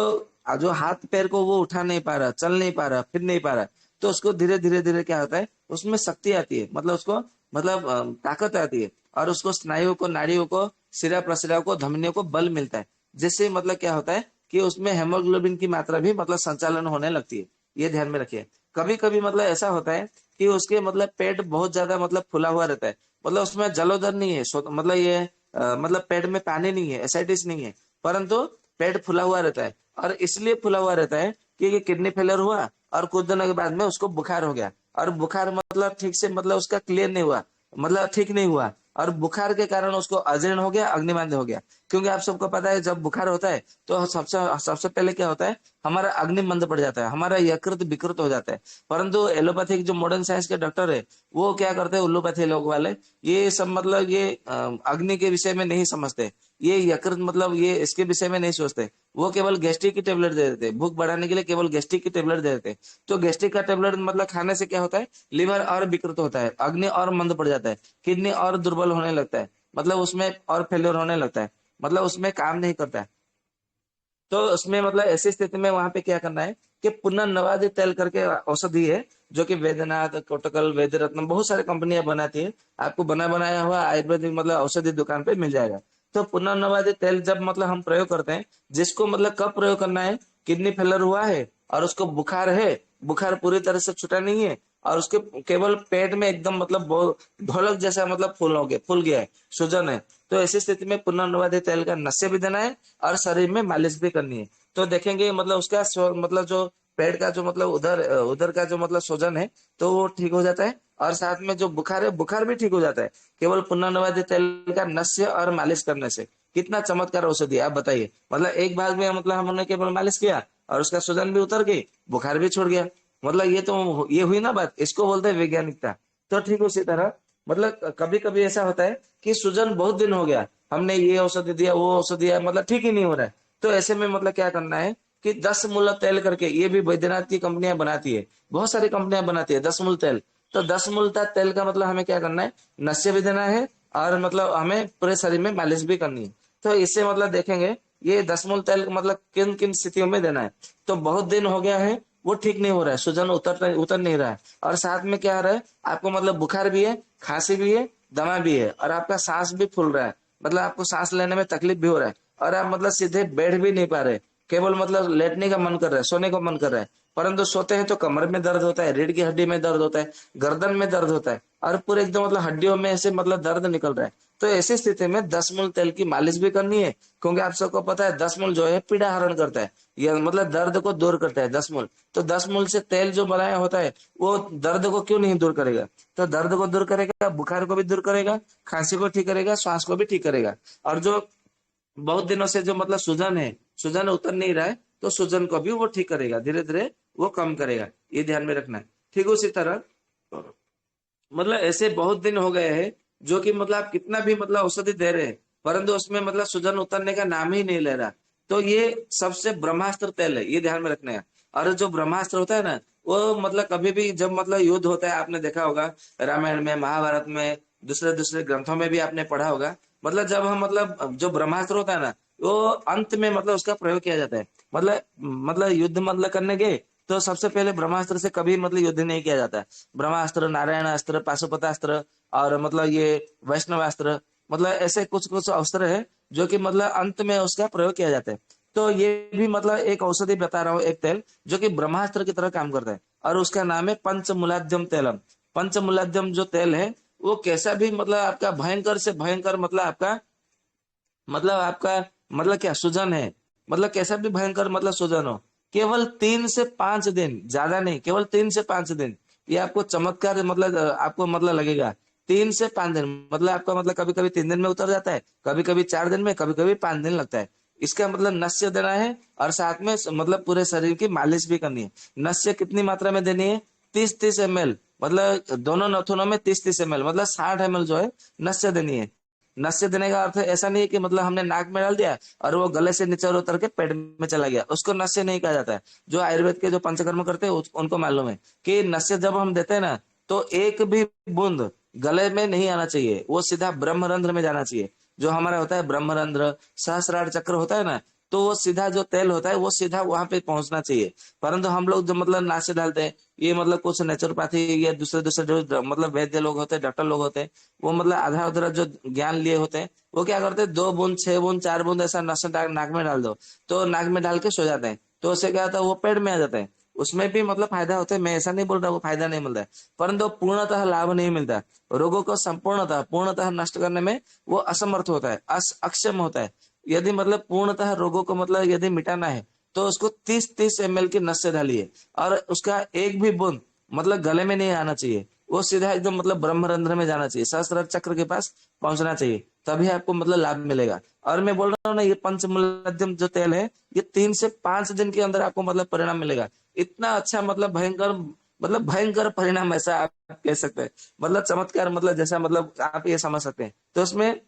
जो हाथ पैर को वो उठा नहीं पा रहा, चल नहीं पा रहा, फिर नहीं पा रहा, तो उसको धीरे धीरे धीरे क्या होता है, उसमें शक्ति आती है, मतलब उसको मतलब ताकत आती है, और उसको स्नायुओं को, नाड़ियों को, सिरा प्रसिरा को, धमनियों को बल मिलता है, जिससे मतलब क्या होता है कि उसमें हेमोग्लोबिन की मात्रा भी मतलब संचालन होने लगती है। ये ध्यान में रखिए। कभी कभी मतलब ऐसा होता है कि उसके मतलब पेट बहुत ज्यादा मतलब फुला हुआ रहता है, मतलब उसमें जलोदर नहीं है, मतलब ये मतलब पेट में पानी नहीं है, एसाइटिस नहीं है, परंतु पेट फुला हुआ रहता है, और इसलिए फुला हुआ रहता है कि ये किडनी फेलियर हुआ और कुछ दिनों के बाद में उसको बुखार हो गया, और बुखार मतलब ठीक से मतलब उसका क्लियर नहीं हुआ, मतलब ठीक नहीं हुआ, और बुखार के कारण उसको अजीर्ण हो गया, अग्निमांद्य हो गया। क्योंकि आप सबको पता है जब बुखार होता है तो सबसे सबसे पहले क्या होता है, हमारा अग्नि मंद पड़ जाता है, हमारा यकृत विकृत हो जाता है। परंतु एलोपैथिक जो मॉडर्न साइंस के डॉक्टर है वो क्या करते हैं, उल्लोपैथी लोग वाले, ये सब मतलब ये अग्नि के विषय में नहीं समझते, ये यकृत मतलब ये इसके विषय में नहीं सोचते, वो केवल गैस्ट्रिक की टेबलेट दे देते, भूख बढ़ाने के लिए केवल गैस्ट्रिक की टेबलेट दे देते। तो गैस्ट्रिक का टेबलेट मतलब खाने से क्या होता है, लिवर और विकृत होता है, अग्नि और मंद पड़ जाता है, किडनी और दुर्बल होने लगता है, मतलब उसमें और फेलियर होने लगता है, मतलब उसमें काम नहीं करता है। तो उसमें मतलब ऐसी स्थिति में वहां पे क्या करना है कि पुनर्नवादी तेल करके औषधि है, जो कि वैद्यनाथ, कोटकल, वैद्य रत्न, बहुत सारी कंपनियां बनाती है, आपको बना बनाया हुआ आयुर्वेदिक मतलब औषधि दुकान पे मिल जाएगा। तो पुनर्नवादी तेल जब मतलब हम प्रयोग करते हैं, जिसको मतलब कब प्रयोग करना है, किडनी फेलर हुआ है और उसको बुखार है, बुखार पूरी तरह से छुटा नहीं है, और उसके केवल पेट में एकदम मतलब बहुत ढोलक जैसा मतलब फूल गया है, सूजन है, तो ऐसी स्थिति में पुनर्नवादी तेल का नशे भी देना है और शरीर में मालिश भी करनी है। तो देखेंगे मतलब उसका मतलब जो पेट का जो मतलब उधर उधर का जो मतलब सूजन है तो वो ठीक हो जाता है, और साथ में जो बुखार है बुखार भी ठीक हो जाता है, केवल पुनर्नवादी तेल का नश्य और मालिश करने से। कितना चमत्कार औषधि है, आप बताइए। मतलब एक भाग में मतलब हमने केवल मालिश किया और उसका सूजन भी उतर गई, बुखार भी छूट गया, मतलब ये तो ये हुई ना बात, इसको बोलते हैं वैज्ञानिकता। तो ठीक उसी तरह मतलब कभी कभी ऐसा होता है कि सूजन बहुत दिन हो गया, हमने ये औषधि दिया, वो औषधि दिया, मतलब ठीक ही नहीं हो रहा है, तो ऐसे में मतलब क्या करना है कि 10 मूल तेल करके, ये भी बैद्यनाथ की कंपनियां बनाती है, बहुत सारी कंपनियां बनाती है 10 मूल तेल। तो 10 मूल तेल का मतलब हमें क्या करना है, नशे भी देना है और मतलब हमें पूरे शरीर में मालिश भी करनी है। तो इससे मतलब देखेंगे ये 10 मूल तेल मतलब किन किन स्थितियों में देना है। तो बहुत दिन हो गया है, वो ठीक नहीं हो रहा है, सूजन उतर नहीं रहा है, और साथ में क्या आ रहा है, आपको मतलब बुखार भी है, खांसी भी है, दमा भी है, और आपका सांस भी फूल रहा है, मतलब आपको सांस लेने में तकलीफ भी हो रहा है, और आप मतलब सीधे बैठ भी नहीं पा रहे, केवल मतलब लेटने का मन कर रहा है, सोने का मन कर रहा है, परंतु सोते हैं तो कमर में दर्द होता है, रीढ़ की हड्डी में दर्द होता है, गर्दन में दर्द होता है, और पूरे एकदम मतलब हड्डियों में ऐसे मतलब दर्द निकल रहा है। तो ऐसी स्थिति में 10 मूल तेल की मालिश भी करनी है, क्योंकि आप सबको पता है 10 मूल जो है पीड़ा हरण करता है, यह मतलब दर्द को दूर करता है 10 मूल। तो 10 मूल से तेल जो बनाया होता है वो दर्द को क्यों नहीं दूर करेगा, तो दर्द को दूर करेगा, बुखार को भी दूर करेगा, खांसी को ठीक करेगा, श्वास को भी ठीक करेगा, और जो बहुत दिनों से जो मतलब सूजन है, सूजन उतर नहीं रहा है, तो सूजन को भी वो ठीक करेगा, धीरे धीरे वो कम करेगा, ये ध्यान में रखना है। ठीक उसी तरह मतलब ऐसे बहुत दिन हो गए हैं जो कि मतलब आप कितना भी मतलब औषधि दे रहे हैं, परंतु उसमें मतलब सूजन उतरने का नाम ही नहीं ले रहा, तो ये सबसे ब्रह्मास्त्र तेल है, ये ध्यान में रखना है। और जो ब्रह्मास्त्र होता है ना, वो मतलब कभी भी जब मतलब युद्ध होता है, आपने देखा होगा रामायण में, महाभारत में, दूसरे दूसरे ग्रंथों में भी आपने पढ़ा होगा, मतलब जब हम मतलब जो ब्रह्मास्त्र होता है ना, वो अंत में मतलब उसका प्रयोग किया जाता है, मतलब युद्ध मतलब करने गए तो सबसे पहले ब्रह्मास्त्र से कभी मतलब युद्ध नहीं किया जाता है। ब्रह्मास्त्र, नारायण अस्त्र, पाशुपतास्त्र, और मतलब ये वैष्णवास्त्र, मतलब ऐसे कुछ कुछ अस्त्र है जो कि मतलब अंत में उसका प्रयोग किया जाता है। तो ये भी मतलब एक औषधि बता रहा हूँ, एक तेल जो कि ब्रह्मास्त्र की तरह काम करता है, और उसका नाम है पंचमूलाद्यम तेलम। पंचमूलाद्यम जो तेल है वो कैसा भी मतलब आपका भयंकर से भयंकर मतलब आपका मतलब क्या सूजन है, मतलब कैसा भी भयंकर मतलब सूजन हो, केवल 3 से 5 दिन, ज्यादा नहीं, केवल 3 से 5 दिन, ये आपको चमत्कार मतलब आपको मतलब लगेगा। 3 से 5 दिन मतलब आपका मतलब कभी कभी 3 दिन में उतर जाता है, कभी कभी 4 दिन में, कभी कभी 5 दिन लगता है। इसका मतलब नश्य देना है, और साथ में मतलब पूरे शरीर की मालिश भी करनी है। नश्य कितनी मात्रा में देनी है, 30-30 ml, मतलब दोनों नथुनों में 30-30 ml, मतलब 60 ml जो है नस्य देनी है। नस्य देने का अर्थ ऐसा नहीं है कि मतलब हमने नाक में डाल दिया और वो गले से नीचे उतर के पेट में चला गया, उसको नस्य नहीं कहा जाता है। जो आयुर्वेद के जो पंचकर्म करते हैं उनको मालूम है कि नस्य जब हम देते हैं ना, तो एक भी बूंद गले में नहीं आना चाहिए, वो सीधा ब्रह्मरंध्र में जाना चाहिए। जो हमारा होता है ब्रह्मरंध्र, सहस्रार चक्र होता है ना, तो वो सीधा जो तेल होता है वो सीधा वहां पे पहुंचना चाहिए। परंतु हम लोग जो मतलब नाक से डालते हैं, ये मतलब कुछ नेचुरोपैथी या दूसरे दूसरे जो मतलब वैद्य लोग होते हैं, डॉक्टर लोग होते हैं, वो मतलब आधा उधरा जो ज्ञान लिए होते हैं, वो क्या करते हैं 2 बूंद 6 बूंद 4 बूंद ऐसा नस नाक में डाल दो, तो नाक में डाल के सो जाते हैं। तो उससे क्या होता है वो पेट में आ जाता है। उसमें भी मतलब फायदा होता है, मैं ऐसा नहीं बोल रहा वो फायदा नहीं मिलता है, परंतु पूर्णतः लाभ नहीं मिलता। रोगों को संपूर्णतः पूर्णतः नष्ट करने में वो असमर्थ होता है, अक्षम होता है। यदि मतलब पूर्णतः रोगों को मतलब यदि मिटाना है, तो उसको 30-30 ml की नस से डालिए, और उसका एक भी बूंद मतलब गले में नहीं आना चाहिए, वो सीधा एकदम मतलब ब्रह्मरंध्र में जाना चाहिए, सहस्रार चक्र के पास पहुंचना चाहिए, तभी आपको मतलब लाभ मिलेगा। और मैं बोल रहा हूँ ना, ये पंचमूलाद्यम जो तेल है, ये 3 से 5 दिन के अंदर आपको मतलब परिणाम मिलेगा। इतना अच्छा मतलब भयंकर परिणाम, ऐसा आप कह सकते हैं। मतलब चमत्कार, मतलब जैसा मतलब आप ये समझ सकते हैं। तो उसमें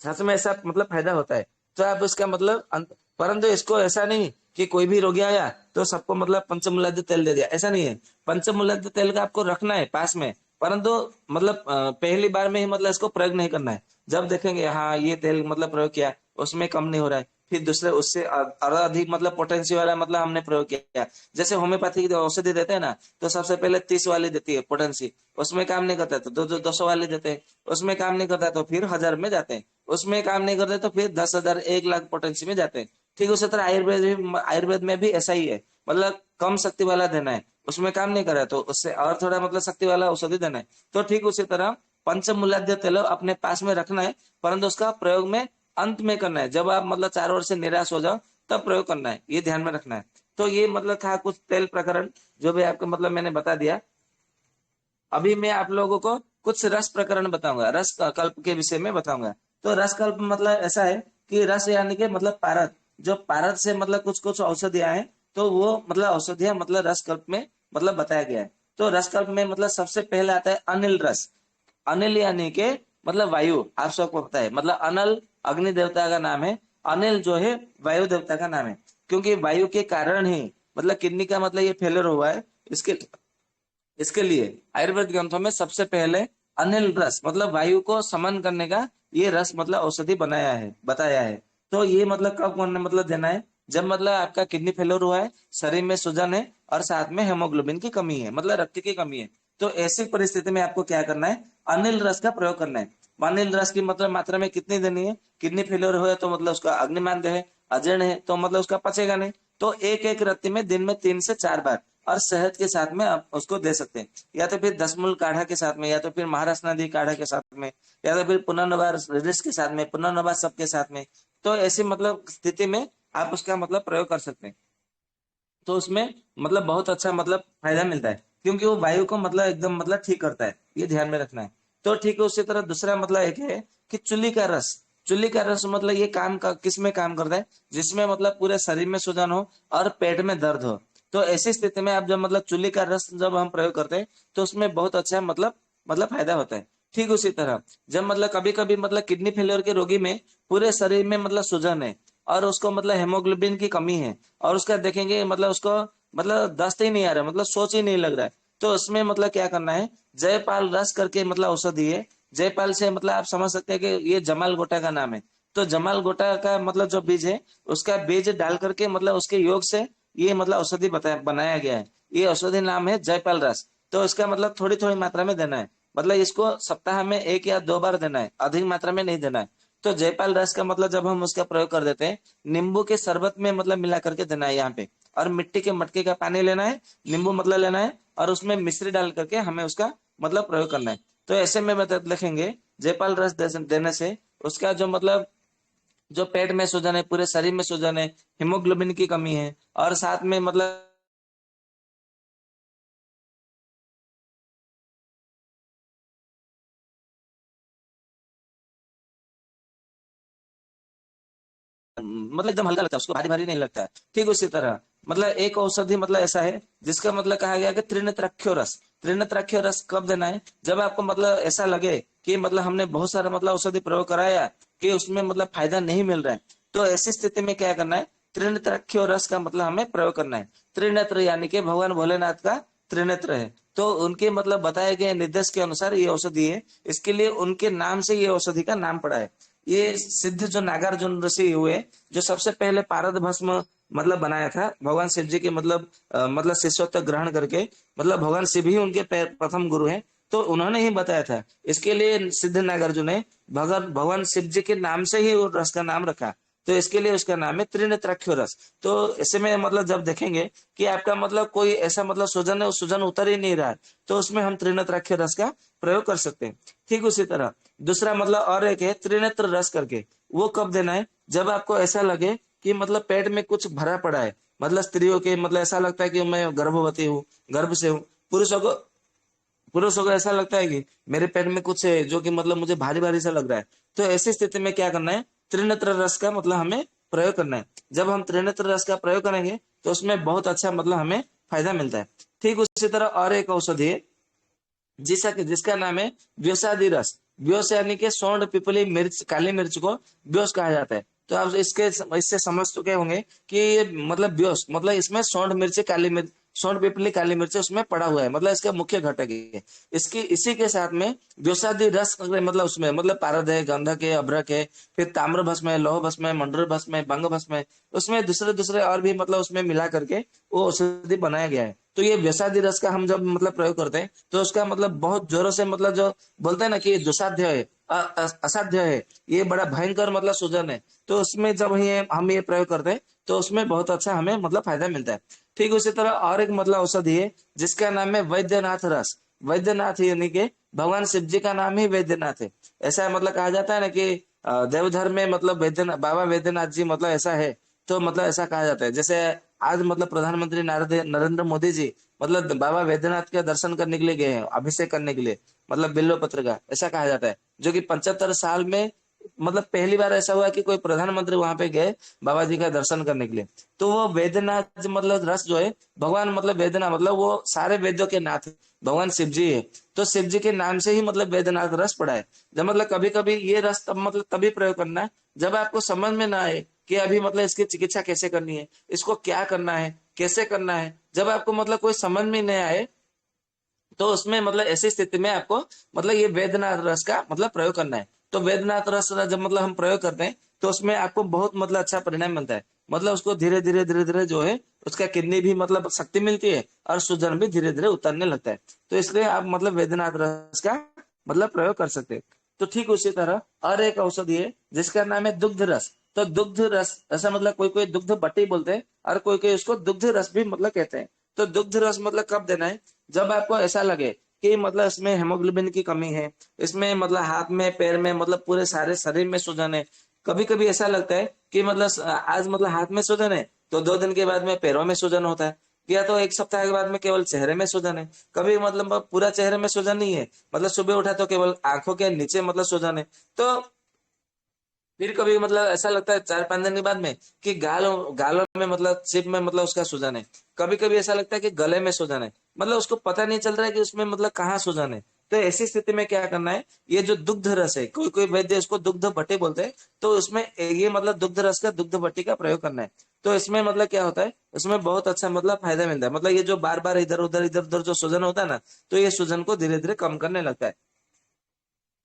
सच में ऐसा मतलब फायदा होता है। तो आप उसका मतलब परंतु इसको ऐसा नहीं कि कोई भी रोगी आया तो सबको मतलब पंचमूलाद्य तेल दे दिया, ऐसा नहीं है। पंचमूलाद्य तेल का आपको रखना है पास में, परंतु मतलब पहली बार में ही मतलब इसको प्रयोग नहीं करना है। जब देखेंगे हाँ ये तेल मतलब प्रयोग किया, उसमें कम नहीं हो रहा है, फिर दूसरे उससे और अधिक मतलब पोटेंसी वाला मतलब हमने प्रयोग किया। जैसे होम्योपैथी की औषधि देते हैं ना, तो सबसे पहले 30 वाली देती है पोटेंसी, उसमें काम नहीं करता है तो 200 वाली देते हैं, उसमें काम नहीं करता है तो फिर 1000 में जाते हैं, उसमें काम नहीं करते तो फिर 10,000 1 लाख पोटेंसी में जाते हैं। ठीक उसी तरह आयुर्वेद में भी ऐसा ही है, मतलब कम शक्ति वाला देना है, उसमें काम नहीं कर रहा है तो उससे और थोड़ा मतलब शक्ति वाला औषधि देना है। तो ठीक उसी तरह पंचमूलाद्य तेल अपने पास में रखना है, परंतु उसका प्रयोग में अंत में करना है, जब आप मतलब 4 वर्ष से निराश हो जाओ तब प्रयोग करना है, ये ध्यान में रखना है। तो ये मतलब था कुछ तेल प्रकरण जो भी आपको मतलब मैंने बता दिया। अभी मैं आप लोगों को कुछ रस प्रकरण बताऊंगा, रस कल्प के विषय में बताऊंगा। तो रस कल्प मतलब ऐसा है कि रस यानी कि मतलब पारद, जो पारद से मतलब कुछ कुछ औषधियां हैं, तो वो मतलब औषधियां मतलब रस कल्प में मतलब बताया गया है। तो रस कल्प में मतलब सबसे पहले आता है अनिल रस। अनिल यानी के मतलब वायु, आप सबको पता है मतलब अनल अग्नि देवता का नाम है, अनिल जो है वायु देवता का नाम है। क्योंकि वायु के कारण ही मतलब किडनी का मतलब ये फेलियर हुआ है, इसके इसके लिए आयुर्वेद ग्रंथों में सबसे पहले अनिल रस मतलब वायु को समन करने का ये रस मतलब औषधि बनाया है, बताया है। तो ये मतलब कब मतलब देना है, जब मतलब आपका किडनी फेलियर हुआ है, शरीर में सूजन है, और साथ में हेमोग्लोबिन की कमी है, मतलब रक्त की कमी है। तो ऐसी परिस्थिति में आपको क्या करना है, अनिल रस का प्रयोग करना है। अनिल रस की मतलब मात्रा में कितनी देनी है, किडनी फेलियर हुआ तो मतलब उसका अग्निमांद है, अजीर्ण है, तो मतलब उसका पचेगा नहीं, तो एक एक रत्ती में दिन में 3 से 4 बार, और शहद के साथ में आप उसको दे सकते हैं, या तो फिर 10 मूल काढ़ा के साथ में, या तो फिर महाराष्ट्र नदी काढ़ा के साथ में, या तो फिर पुनर्नवा रिस के साथ में, पुनर्नवा सब के साथ में। तो ऐसी मतलब स्थिति में आप उसका मतलब प्रयोग कर सकते हैं। तो उसमें मतलब बहुत अच्छा मतलब फायदा मिलता है, क्योंकि वो वायु को मतलब एकदम मतलब ठीक करता है, ये ध्यान में रखना है। तो ठीक है, उसी तरह दूसरा मतलब एक है कि चुल्ली का रस। चुल्ली का रस मतलब ये काम का किस में काम करता है, जिसमें मतलब पूरे शरीर में सूजन हो और पेट में दर्द हो। तो ऐसी स्थिति में आप जब मतलब चुल्ली का रस जब हम प्रयोग करते हैं, तो उसमें बहुत अच्छा मतलब फायदा होता है। ठीक उसी तरह जब मतलब कभी कभी मतलब किडनी फेलियर के रोगी में पूरे शरीर में मतलब सूजन है, और उसको मतलब हेमोग्लोबिन की कमी है, और उसका देखेंगे मतलब उसको मतलब दस्त ही नहीं आ रहा, मतलब सोच ही नहीं लग रहा है, तो उसमें मतलब क्या करना है, जयपाल रस करके मतलब औषधि है। जयपाल से मतलब आप समझ सकते हैं कि ये जमाल गोटा का नाम है। तो जमाल गोटा का मतलब जो बीज है, उसका बीज डाल करके मतलब उसके योग से ये मतलब औषधि बनाया गया है। ये औषधि नाम है जयपाल रस। तो इसका मतलब थोड़ी थोड़ी मात्रा में देना है, मतलब इसको सप्ताह में 1 या 2 बार देना है, अधिक मात्रा में नहीं देना है। तो जयपाल रस का मतलब जब हम उसका प्रयोग कर देते हैं, नींबू के शरबत में मतलब मिला करके देना है यहाँ पे, और मिट्टी के मटके का पानी लेना है, नींबू मतलब लेना है, और उसमें मिश्री डाल करके हमें उसका मतलब प्रयोग करना है। तो ऐसे में मतलब लिखेंगे जयपाल रस देने से उसका जो मतलब जो पेट में सूजन है, पूरे शरीर में सूजन है, हीमोग्लोबिन की कमी है, और साथ में मतलब एकदम हल्का लगता है, उसको भारी भारी नहीं लगता है। ठीक उसी तरह मतलब एक औषधि मतलब ऐसा है जिसका मतलब कहा गया कि त्रिनेत्राख्यो रस। त्रिनेत्राख्य रस कब देना है? जब आपको मतलब ऐसा लगे कि मतलब हमने बहुत सारा मतलब औषधि प्रयोग कराया कि उसमें मतलब फायदा नहीं मिल रहा है, तो ऐसी स्थिति में क्या करना है? त्रिनेत्राख्य रस का मतलब हमें प्रयोग करना है। त्रिनेत्र यानी कि भगवान भोलेनाथ का त्रिनेत्र है, तो उनके मतलब बताए गए निर्देश के अनुसार ये औषधि है, इसके लिए उनके नाम से ये औषधि का नाम पड़ा है। ये सिद्ध जो नागार्जुन ऋषि हुए, जो सबसे पहले पारद भस्म मतलब बनाया था भगवान शिव जी के मतलब शिष्यत्व ग्रहण करके, मतलब भगवान शिव ही उनके प्रथम गुरु हैं, तो उन्होंने ही बताया था। इसके लिए सिद्ध नागार्जुन ने भगवान शिव जी के नाम से ही वो रस का नाम रखा, तो इसके लिए उसका नाम है त्रिनेत्राख्य रस। तो ऐसे में मतलब जब देखेंगे कि आपका मतलब कोई ऐसा मतलब सूजन है, उस सूजन उतर ही नहीं रहा है, तो उसमें हम त्रिनेत्राख्य रस का प्रयोग कर सकते हैं। ठीक उसी तरह दूसरा मतलब और एक है त्रिनेत्र रस करके, वो कब देना है? जब आपको ऐसा लगे कि मतलब पेट में कुछ भरा पड़ा है, मतलब स्त्रियों के मतलब ऐसा लगता है कि मैं गर्भवती हूँ, गर्भ से हूँ। पुरुषों को ऐसा लगता है कि मेरे पेट में कुछ है जो कि मतलब मुझे भारी भारी सा लग रहा है, तो ऐसी स्थिति में क्या करना है? त्रिनेत्र रस का मतलब हमें प्रयोग करना है। जब हम त्रिनेत्र रस का प्रयोग करेंगे तो उसमें बहुत अच्छा मतलब हमें फायदा मिलता है। ठीक उसी तरह और एक औषधि है जिसका नाम है व्योसादी रस। व्योस यानी कि सौंठ, पिपली, मिर्च, काली मिर्च को व्योस कहा जाता है। तो आप इससे समझ चुके होंगे कि ये मतलब व्योस मतलब इसमें सौंठ, मिर्च, काली मिर्च, सौंठ, पिपली, काली मिर्च उसमें पड़ा हुआ है, मतलब इसका मुख्य घटक है। इसकी इसी के साथ में व्योसादी रस मतलब उसमें मतलब पारद है, गंधक है, अभ्रक है, फिर ताम्र भस्म है, लौह भस्म है, मंडल भस्म है, भंग भस्म है, उसमें दूसरे दूसरे और भी मतलब उसमें मिला करके वो औषधि बनाया गया है। तो ये व्यसादी रस का हम जब मतलब प्रयोग करते हैं तो उसका मतलब बहुत जोरों से मतलब जो बोलते हैं ना कि दुसाध्य है, असाध्य है, ये बड़ा भयंकर मतलब सूजन है, तो उसमें जब हम ये प्रयोग करते हैं तो उसमें बहुत अच्छा हमें मतलब फायदा मिलता है। ठीक उसी तरह और एक मतलब औषधि है जिसका नाम है वैद्यनाथ रस। वैद्यनाथ यानी कि भगवान शिव जी का नाम ही वैद्यनाथ है। ऐसा मतलब कहा जाता है ना कि देवधर्म में मतलब वैद्यनाथ, बाबा वैद्यनाथ जी मतलब ऐसा है, तो मतलब ऐसा कहा जाता है। जैसे आज मतलब प्रधानमंत्री नरेंद्र मोदी जी मतलब बाबा वैद्यनाथ के दर्शन करने के लिए गए हैं, अभिषेक करने के लिए, मतलब बिल्व पत्र का, ऐसा कहा जाता है। जो कि 75 साल में मतलब पहली बार ऐसा हुआ कि कोई प्रधानमंत्री वहां पे गए बाबा जी का दर्शन करने के लिए। तो वो वैद्यनाथ मतलब रस जो है, भगवान मतलब वैद्यनाथ मतलब वो सारे वेदों के नाथ भगवान शिव जी है, तो शिव जी के नाम से ही मतलब वैद्यनाथ रस पड़ा है। जब मतलब कभी कभी ये रस तब मतलब तभी प्रयोग करना है जब आपको समझ में ना आए कि अभी मतलब इसकी चिकित्सा कैसे करनी है, इसको क्या करना है, कैसे करना है। जब आपको मतलब कोई समझ में नहीं आए तो उसमें मतलब ऐसी स्थिति में आपको मतलब ये वेदनाथ रस का मतलब प्रयोग करना है। तो वेदनाथ रस जब मतलब हम प्रयोग करते हैं तो उसमें आपको बहुत मतलब अच्छा परिणाम मिलता है। मतलब उसको धीरे धीरे जो है उसका किडनी भी मतलब शक्ति मिलती है और सूजन भी धीरे धीरे उतरने लगता है। तो इसलिए आप मतलब वेदनाथ रस का मतलब प्रयोग कर सकते हैं। तो ठीक उसी तरह और एक औषधि है जिसका नाम है दुग्ध रस। तो दुग्ध रस ऐसा मतलब कोई कोई दुग्ध बट्टी बोलते हैं और कोई कोई उसको दुग्ध रस भी मतलब कहते हैं। तो दुग्ध रस मतलब कब देना है? जब आपको ऐसा लगे कि मतलब इसमें हेमोग्लोबिन की कमी है, इसमें मतलब हाथ में पैर में मतलब पूरे सारे शरीर में सूजन है। कभी कभी ऐसा लगता है कि मतलब आज मतलब हाथ में सूजन है तो 2 दिन के बाद में पैरों में सूजन होता है, या तो 1 सप्ताह के बाद में केवल चेहरे में सूजन है। कभी मतलब पूरा चेहरे में सूजन नहीं है, मतलब सुबह उठा तो केवल आंखों के नीचे मतलब सूजन है। तो फिर कभी मतलब ऐसा लगता है 4-5 दिन के बाद में कि गालों गालों में मतलब सिर में मतलब उसका सूजन है। कभी कभी ऐसा लगता है कि गले में सूजन है, मतलब उसको पता नहीं चल रहा है कि उसमें मतलब कहाँ सूजन है। तो ऐसी स्थिति में क्या करना है? ये जो दुग्ध रस है, कोई कोई वैद्य इसको दुग्ध भट्टी बोलते हैं, तो उसमें ये मतलब दुग्ध रस का दुग्ध भट्टी का प्रयोग करना है। तो इसमें मतलब क्या होता है, उसमें बहुत अच्छा मतलब फायदा मिलता है। मतलब ये जो बार बार इधर उधर जो सूजन होता है ना, तो ये सूजन को धीरे धीरे कम करने लगता है।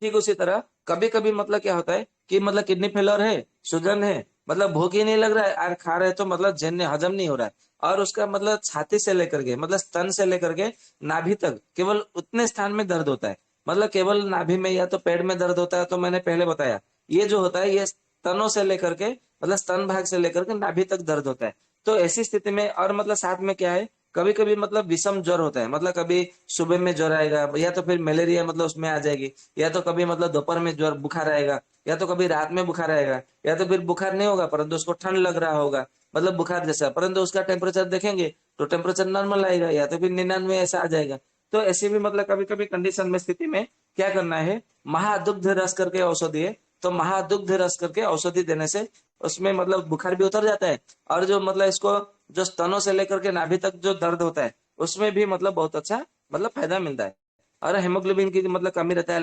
ठीक उसी तरह कभी कभी मतलब क्या होता है कि मतलब किडनी फेलर है, सूजन है, मतलब भूख ही नहीं लग रहा है और खा रहे तो मतलब जन्य हजम नहीं हो रहा है, और उसका मतलब छाती से लेकर के मतलब स्तन से लेकर के नाभि तक केवल उतने स्थान में दर्द होता है। मतलब केवल नाभि में या तो पेट में दर्द होता है, तो मैंने पहले बताया ये जो होता है ये स्तनों से लेकर के मतलब स्तन भाग से लेकर के नाभि तक दर्द होता है। तो ऐसी स्थिति में और मतलब साथ में क्या है, कभी कभी मतलब विषम ज्वर होता है, मतलब कभी सुबह में ज्वर आएगा, या तो फिर मलेरिया मतलब उसमें आ जाएगी, या तो कभी मतलब दोपहर में ज्वर बुखार आएगा, या तो कभी रात में बुखार आएगा, या तो फिर बुखार नहीं होगा परंतु उसको ठंड लग रहा होगा, मतलब बुखार जैसा, परंतु उसका टेम्परेचर देखेंगे तो टेम्परेचर नॉर्मल आएगा, या तो फिर 99 ऐसा आ जाएगा। तो ऐसी भी मतलब कभी कभी कंडीशन में स्थिति में क्या करना है, महादुग्ध रस करके औषधि है, तो महादुग्ध रस करके औषधि देने से उसमें मतलब बुखार भी उतर जाता है, और जो मतलब इसको जो स्तनों से लेकर के नाभि तक जो दर्द होता है उसमें भी मतलब बहुत अच्छा मतलब फायदा मिलता है। और हेमोग्लोबिन की मतलब कमी रहता है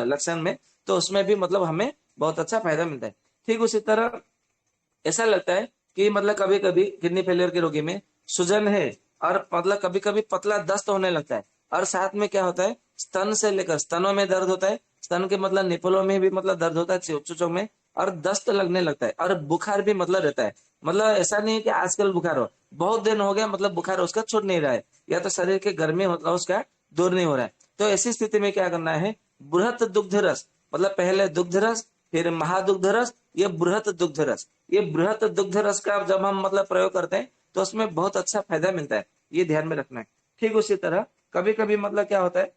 लक्षण में, तो उसमें भी मतलब हमें बहुत अच्छा फायदा मिलता है। ठीक उसी तरह ऐसा लगता है कि मतलब कभी कभी किडनी फेलियर के रोगी में सूजन है, और मतलब कभी कभी पतला दस्त होने लगता है, और साथ में क्या होता है, स्तन से लेकर स्तनों में दर्द होता है, स्तन के मतलब निपलों में भी मतलब दर्द होता है, चूचों में, और दस्त लगने लगता है, और बुखार भी मतलब रहता है। मतलब ऐसा नहीं है कि आजकल बुखार हो, बहुत दिन हो गया मतलब बुखार उसका छूट नहीं रहा है, या तो शरीर के गर्मी मतलब उसका दूर नहीं हो रहा है। तो ऐसी स्थिति में क्या करना है, बृहत दुग्ध रस, मतलब पहले दुग्ध रस, फिर महादुग्ध रस, ये बृहत दुग्ध रस, ये बृहत दुग्ध रस का जब हम मतलब प्रयोग करते हैं तो उसमें बहुत अच्छा फायदा मिलता है, ये ध्यान में रखना है। ठीक उसी तरह कभी कभी मतलब क्या होता है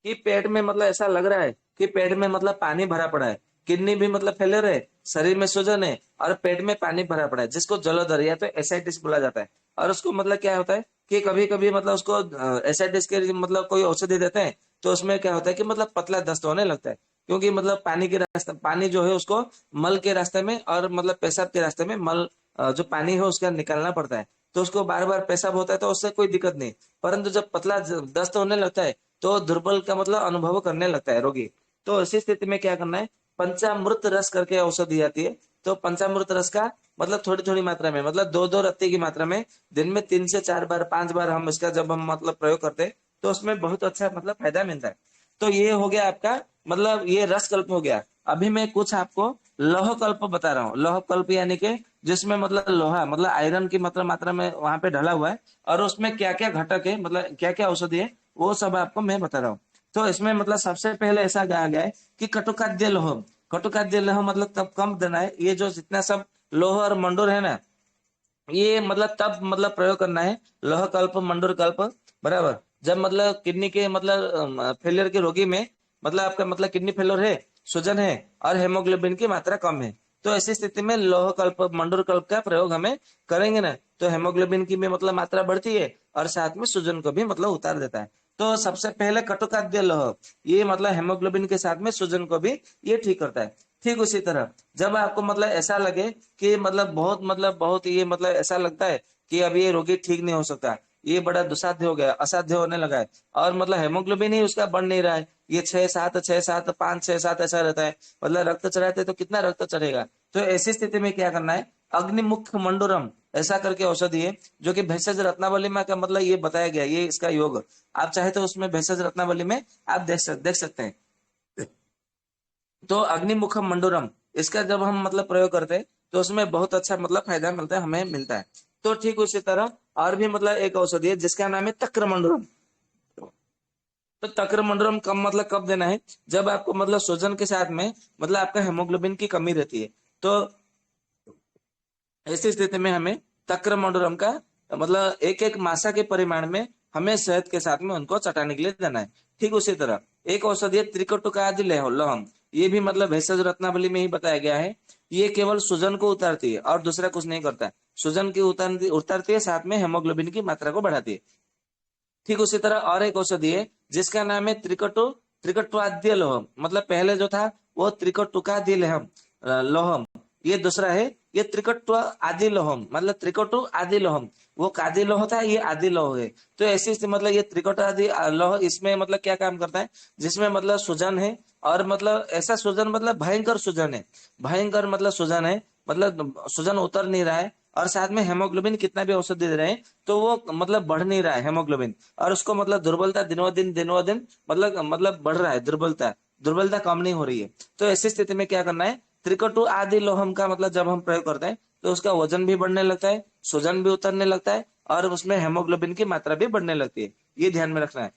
कि पेट में मतलब ऐसा लग रहा है कि पेट में मतलब पानी भरा पड़ा है, किडनी भी मतलब फेलियर है, शरीर में सूजन है, और पेट में पानी भरा पड़ा है, जिसको जलोदर या तो एसाइटिस बोला जाता है। और उसको मतलब क्या होता है कि कभी कभी मतलब उसको एसाइटिस के मतलब कोई औषधि देते हैं, तो उसमें क्या होता है कि मतलब पतला दस्त होने लगता है, क्योंकि मतलब पानी के रास्ते, पानी जो है उसको मल के रास्ते में और मतलब पेशाब के रास्ते में मल जो पानी है उसका निकालना पड़ता है, तो उसको बार बार पेशाब होता है तो उससे कोई दिक्कत नहीं। परंतु जब पतला दस्त होने लगता है तो दुर्बल का मतलब अनुभव करने लगता है रोगी। तो ऐसी स्थिति में क्या करना है, पंचामृत रस करके औषधि दी जाती है। तो पंचामृत रस का मतलब थोड़ी थोड़ी मात्रा में, मतलब दो दो रत्ती की मात्रा में दिन में 3 से 4 बार 5 बार हम इसका जब हम मतलब प्रयोग करते हैं तो उसमें बहुत अच्छा मतलब फायदा मिलता है। तो ये हो गया आपका, मतलब ये रस कल्प हो गया। अभी मैं कुछ आपको लौह कल्प बता रहा हूँ। लौह कल्प यानी कि जिसमें मतलब लोहा मतलब आयरन की मतलब मात्रा में वहां पे ढला हुआ है, और उसमें क्या क्या घटक है, मतलब क्या क्या औषधि है, वो सब आपको मैं बता रहा हूँ। तो इसमें मतलब सबसे पहले ऐसा कहा गया है कि कटुखाद्य लोह, कटुखाद्य लोह मतलब तब कम देना है, ये जो जितना सब लोह और मंडूर है ना, ये मतलब तब मतलब प्रयोग करना है, लोह कल्प मंडूर कल्प, बराबर, जब मतलब किडनी के मतलब फेलियर के रोगी में मतलब आपका मतलब किडनी फेलियर है, सूजन है, और हेमोग्लोबिन की मात्रा कम है। तो ऐसी स्थिति में लोह कल्प मंडूर कल्प का प्रयोग हमें करेंगे ना, तो हेमोग्लोबिन की भी मतलब मात्रा बढ़ती है, और साथ में सूजन को भी मतलब उतार देता है। तो सबसे पहले कटुखाद्य लोह, ये मतलब हेमोग्लोबिन के साथ में सूजन को भी ये ठीक करता है। ठीक उसी तरह जब आपको मतलब ऐसा लगे कि मतलब बहुत ये मतलब ऐसा लगता है कि अब ये रोगी ठीक नहीं हो सकता, ये बड़ा दुसाध्य हो गया, असाध्य होने लगा है, और मतलब हेमोग्लोबिन ही उसका बढ़ नहीं रहा है, ये 6-7 6-7 5-6-7 ऐसा रहता है, मतलब रक्त चढ़ाते तो कितना रक्त चढ़ेगा। तो ऐसी स्थिति में क्या करना है, अग्निमुख मंडूरम ऐसा करके औषधि है, जो कि भेषज रत्नावली में का मतलब ये बताया गया, ये इसका योग, आप चाहे तो उसमें भेषज रत्नावली में आप देख सकते हैं। तो अग्निमुखम मंडूरम, इसका जब हम मतलब प्रयोग करते हैं तो उसमें बहुत अच्छा मतलब फायदा मिलता है, हमें मिलता है। तो ठीक उसी तरह और भी मतलब एक औषधि है जिसका नाम है तक्र मंडूरम। तो तक्र मंडूरम कम मतलब कब देना है, जब आपको मतलब सूजन के साथ में मतलब आपका हेमोग्लोबिन की कमी रहती है, तो ऐसी स्थिति में हमें तक्र मंडूरम का मतलब एक एक मासा के परिमाण में हमें शहद के साथ में उनको चटाने के लिए देना है। ठीक उसी तरह एक औषधि त्रिकटुकादि लहम, ये भी मतलब भेषज रत्नावली में ही बताया गया है। ये केवल सूजन को उतारती है और दूसरा कुछ नहीं करता है, सूजन की उतारती है, साथ में हेमोग्लोबिन की मात्रा को बढ़ाती है। ठीक उसी तरह और एक औषधि है जिसका नाम है त्रिकटवाद्य लोहम, मतलब पहले जो था वो त्रिकटुकादि लोहम, ये दूसरा है, ये त्रिकट्व आदि लोहम, मतलब त्रिकटु आदि लोहम, वो कादि लोह था, ये आदि लोह है। तो ऐसी मतलब ये त्रिकट आदि लोह इसमें मतलब क्या काम करता है, जिसमें मतलब सूजन है, और मतलब ऐसा सूजन मतलब भयंकर सूजन है, भयंकर मतलब सूजन है, मतलब सूजन उतर नहीं रहा है, और साथ में हेमोग्लोबिन कितना भी औषध दे रहे हैं तो वो मतलब बढ़ नहीं रहा है हेमोग्लोबिन, और उसको मतलब दुर्बलता दिनों दिन मतलब बढ़ रहा है, दुर्बलता दुर्बलता कम नहीं हो रही है। तो ऐसी स्थिति में क्या करना है, त्रिकटु आदि लोहम का मतलब जब हम प्रयोग करते हैं तो उसका वजन भी बढ़ने लगता है, सूजन भी उतरने लगता है, और उसमें हेमोग्लोबिन की मात्रा भी बढ़ने लगती है, ये ध्यान में रखना है।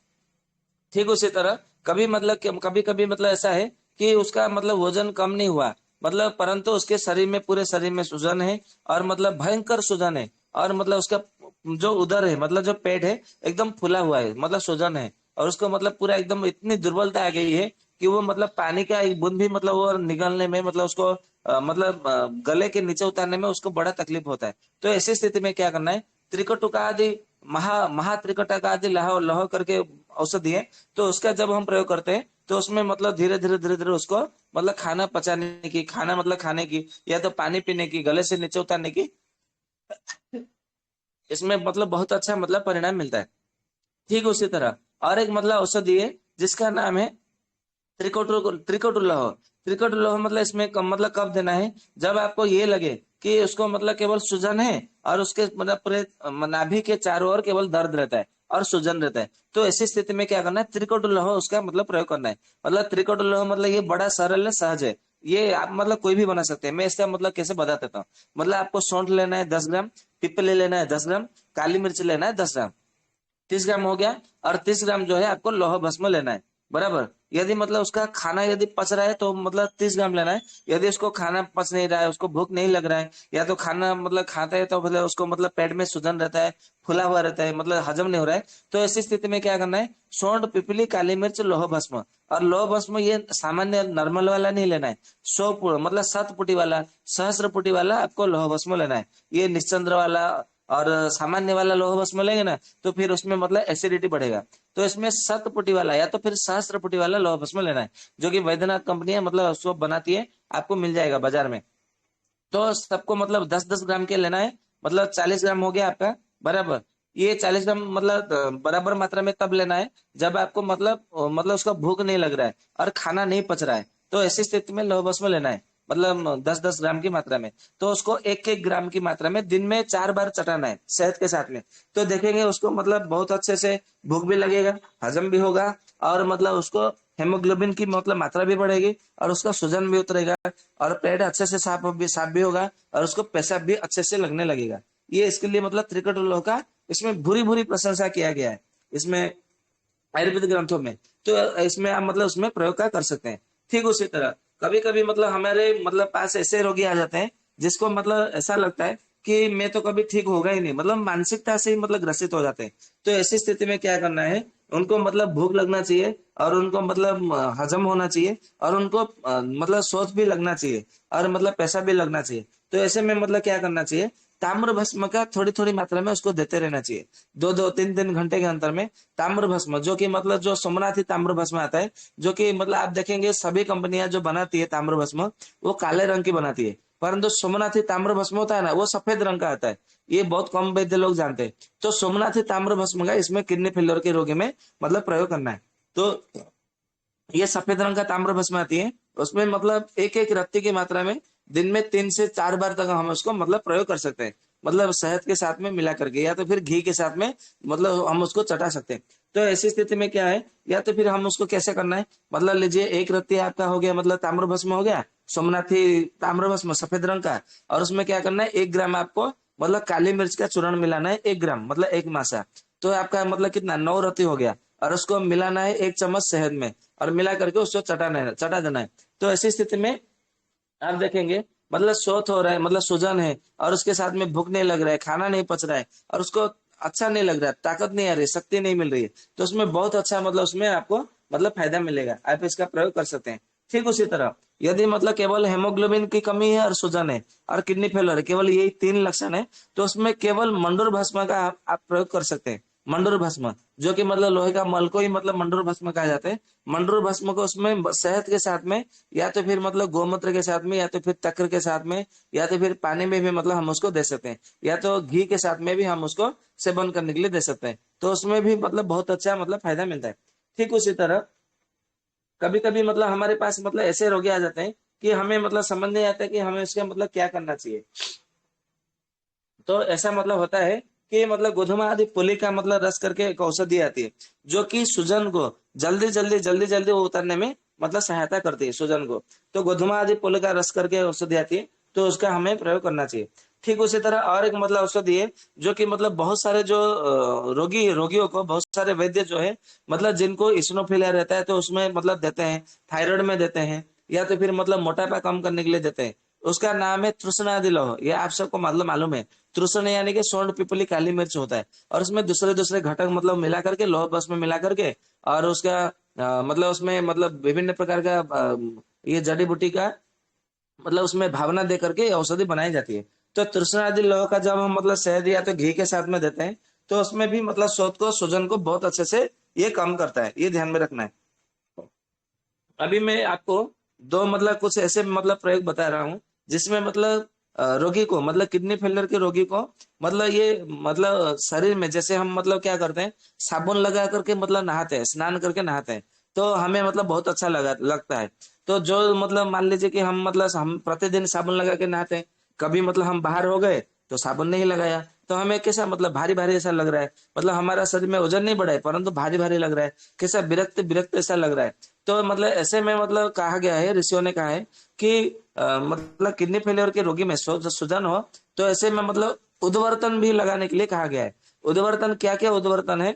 ठीक उसी तरह कभी कभी मतलब ऐसा है कि उसका मतलब वजन कम नहीं हुआ, मतलब परंतु उसके शरीर में पूरे शरीर में सूजन है, और मतलब भयंकर सूजन है, और मतलब उसका जो उदर है मतलब जो पेट है एकदम फूला हुआ है, मतलब सूजन है, और उसको मतलब पूरा एकदम इतनी दुर्बलता आ गई है कि वो मतलब पानी का एक बूंद भी मतलब वो निगलने में मतलब उसको गले के नीचे उतारने में उसको बड़ा तकलीफ होता है। तो ऐसी स्थिति में क्या करना है, त्रिकटुका आदि महात्रिकटा आदि लह लह करके औषधि है, तो उसका जब हम प्रयोग करते हैं तो उसमें मतलब धीरे धीरे उसको मतलब खाना पचाने की, खाना मतलब खाने की, या तो पानी पीने की, गले से नीचे उतारने की, इसमें मतलब बहुत अच्छा मतलब परिणाम मिलता है। ठीक उसी तरह और एक मतलब औषधि है जिसका नाम है त्रिकोटुल लोह। त्रिकोटुल लोह मतलब इसमें मतलब कब देना है, जब आपको ये लगे कि उसको मतलब केवल सूजन है और उसके मतलब पूरे नाभि के चारों ओर केवल दर्द रहता है और सूजन रहता है, तो ऐसी स्थिति में क्या करना है, त्रिकोटुल लोह उसका मतलब प्रयोग करना है। मतलब त्रिकोटुल लोह मतलब ये बड़ा सरल है, सहज है, ये आप मतलब कोई भी बना सकते हैं। मैं इसका मतलब कैसे बता देता हूँ। मतलब आपको सौंठ लेना है 10 ग्राम, पिपली लेना है 10 ग्राम, काली मिर्च लेना है 10 ग्राम, 30 ग्राम हो गया। और 30 ग्राम जो है आपको लौह भस्म लेना है, बराबर। यदि मतलब उसका खाना यदि पच रहा है तो मतलब 30 ग्राम लेना है। यदि उसको खाना पच नहीं रहा है, उसको भूख नहीं लग रहा है, या तो खाना मतलब खाता है तो मतलब उसको मतलब पेट में सूजन रहता है, फूला हुआ रहता है, मतलब हजम नहीं हो रहा है, तो ऐसी स्थिति में क्या करना है, सौंठ पिपली काली मिर्च लौह भस्म। और लौह भस्म ये सामान्य नॉर्मल वाला नहीं लेना है, 100 मतलब 7 पुटी वाला, सहस्र पुटी वाला आपको लौह भस्म लेना है। ये निश्चंद्र वाला और सामान्य वाला लोह भस्म लेंगे ना तो फिर उसमें मतलब एसिडिटी बढ़ेगा। तो इसमें 7 पुटी वाला या तो फिर सहस्त्र पुटी वाला लोह भस्म लेना है, जो कि वैद्यनाथ कंपनी है मतलब उसको बनाती है, आपको मिल जाएगा बाजार में। तो सबको मतलब 10-10 ग्राम के लेना है, मतलब 40 ग्राम हो गया आपका, बराबर। ये 40 ग्राम मतलब बराबर मात्रा में तब लेना है जब आपको मतलब उसका भूख नहीं लग रहा है और खाना नहीं पच रहा है, तो ऐसी स्थिति में लौह भस्म लेना है, मतलब 10-10 ग्राम की मात्रा में। तो उसको 1-1 ग्राम की मात्रा में दिन में 4 बार चटाना है शहद के साथ में। तो देखेंगे उसको मतलब बहुत अच्छे से भूख भी लगेगा, हजम भी होगा, और मतलब उसको हेमोग्लोबिन की मतलब मात्रा भी बढ़ेगी, और उसका सूजन भी उतरेगा, और पेट अच्छे से साफ भी होगा, और उसको पेशाब भी अच्छे से लगने लगेगा। ये इसके लिए मतलब त्रिकटुल लोह का इसमें भूरी भूरी प्रशंसा किया गया है इसमें आयुर्वेदिक ग्रंथों में। तो इसमें आप मतलब उसमें प्रयोग कर सकते हैं। ठीक उसी तरह कभी कभी मतलब हमारे मतलब पास ऐसे रोगी आ जाते हैं जिसको मतलब ऐसा लगता है कि मैं तो कभी ठीक होगा ही नहीं, मतलब मानसिकता से ही मतलब ग्रसित हो जाते हैं। तो ऐसी स्थिति में क्या करना है, उनको मतलब भूख लगना चाहिए, और उनको मतलब हजम होना चाहिए, और उनको मतलब सोच भी लगना चाहिए, और मतलब पैसा भी लगना चाहिए। तो ऐसे में मतलब क्या करना चाहिए, ताम्र भस्म का थोड़ी थोड़ी मात्रा में उसको देते रहना चाहिए, 2-2 3-3 घंटे के अंतर में। ताम्र भस्म जो कि मतलब जो सोमनाथी ताम्र भस्म आता है, जो कि मतलब आप देखेंगे सभी कंपनियां जो बनाती है ताम्र भस्म वो काले रंग की बनाती है, परंतु सोमनाथी ताम्र भस्म होता है ना वो सफेद रंग का आता है। ये बहुत कम वैद्य लोग जानते हैं। तो सोमनाथी ताम्र भस्म का इसमें किडनी फेलियर के रोगी में मतलब प्रयोग करना है। तो ये सफेद रंग का ताम्र भस्म आती है, उसमें मतलब 1-1 रत्ती की मात्रा में दिन में 3 से 4 बार तक हम उसको मतलब प्रयोग कर सकते हैं, मतलब शहद के साथ में मिला करके, या तो फिर घी के साथ में मतलब हम उसको चटा सकते हैं। तो ऐसी स्थिति में क्या है, या तो फिर हम उसको कैसे करना है, मतलब लीजिए 1 रत्ती आपका हो गया मतलब ताम्र भस्म हो गया, सोमनाथी ताम्र भस्म सफेद रंग का, और उसमें क्या करना है 1 ग्राम आपको मतलब काली मिर्च का चूर्ण मिलाना है, 1 ग्राम मतलब 1 मासा। तो आपका मतलब कितना 9 रत्ती हो गया, और उसको मिलाना है 1 चम्मच शहद में, और मिला करके उसको चटा देना है। तो ऐसी स्थिति में आप देखेंगे मतलब शोथ हो रहा है, मतलब सूजन है, और उसके साथ में भूख नहीं लग रहा है, खाना नहीं पच रहा है, और उसको अच्छा नहीं लग रहा है, ताकत नहीं आ रही, शक्ति नहीं मिल रही है, तो उसमें बहुत अच्छा मतलब उसमें आपको मतलब फायदा मिलेगा, आप इसका प्रयोग कर सकते हैं। ठीक उसी तरह यदि मतलब केवल हेमोग्लोबिन की कमी है और सूजन है और किडनी फेलर है, केवल यही 3 लक्षण है, तो उसमें केवल मंडूर भस्म का आप प्रयोग कर सकते हैं। मंडूर भस्म जो कि मतलब लोहे का मल को ही मतलब मंडूर भस्म कहा जाता है। मंडूर भस्म को उसमें शहद के साथ में, या तो फिर मतलब गोमूत्र के साथ में, या तो फिर तक्र के साथ में, या तो फिर पानी में भी मतलब हम उसको दे सकते हैं, या तो घी के साथ में भी हम उसको सेवन करने के लिए दे सकते हैं। तो उसमें भी मतलब बहुत अच्छा मतलब फायदा मिलता है। ठीक उसी तरह कभी कभी मतलब हमारे पास मतलब ऐसे रोगी आ जाते हैं कि हमें मतलब समझ नहीं आता कि हमें उसका मतलब क्या करना चाहिए। तो ऐसा मतलब होता है कि मतलब गोधुमा आदि पुली का मतलब रस करके एक औषधि आती है, जो कि सूजन को जल्दी जल्दी वो उतरने में मतलब सहायता करती है सूजन को। तो गोधुमा आदि पुली का रस करके औषधि आती है, तो उसका हमें प्रयोग करना चाहिए। ठीक उसी तरह और एक मतलब औषधि है, जो कि मतलब बहुत सारे जो रोगियों को बहुत सारे वैद्य जो है मतलब जिनको इस्नोफिलिया रहता है तो उसमें मतलब देते हैं, थायराइड में देते हैं, या तो फिर मतलब मोटापा कम करने के लिए देते हैं। उसका नाम है तृष्णादि लौह, ये आप सबको मतलब मालूम है। तृष्ण यानी कि सौंठ पिपली काली मिर्च होता है, और उसमें दूसरे दूसरे घटक मतलब मिला करके लौह बस में मिला करके, और उसका मतलब उसमें मतलब विभिन्न प्रकार का ये जड़ी बूटी का मतलब उसमें भावना दे करके औषधि बनाई जाती है। तो तृष्ण आदि लौह का जब हम मतलब शहद या तो घी के साथ में देते हैं, तो उसमें भी मतलब शोथ को सूजन को बहुत अच्छे से ये कम करता है, ये ध्यान में रखना है। अभी मैं आपको दो मतलब कुछ ऐसे मतलब प्रयोग बता रहा हूँ जिसमें मतलब रोगी को, मतलब किडनी फेलियर के रोगी को, मतलब ये मतलब शरीर में जैसे हम मतलब क्या करते हैं, साबुन लगा करके मतलब नहाते हैं, स्नान करके नहाते हैं, तो हमें मतलब बहुत अच्छा लगता है। तो जो मतलब मान लीजिए कि हम प्रतिदिन साबुन लगा के नहाते हैं, कभी मतलब हम बाहर हो गए तो साबुन नहीं लगाया, तो हमें कैसा मतलब भारी भारी ऐसा लग रहा है, मतलब हमारा शरीर में वजन नहीं बढ़ा है परंतु भारी भारी लग रहा है, कैसा विरक्त विरक्त ऐसा लग रहा है। तो मतलब ऐसे में मतलब कहा गया है, ऋषियों ने कहा है कि मतलब किडनी फेलियर के रोगी में सूजन हो तो ऐसे में मतलब उद्वर्तन भी लगाने के लिए कहा गया है। उद्वर्तन क्या क्या उद्वर्तन है,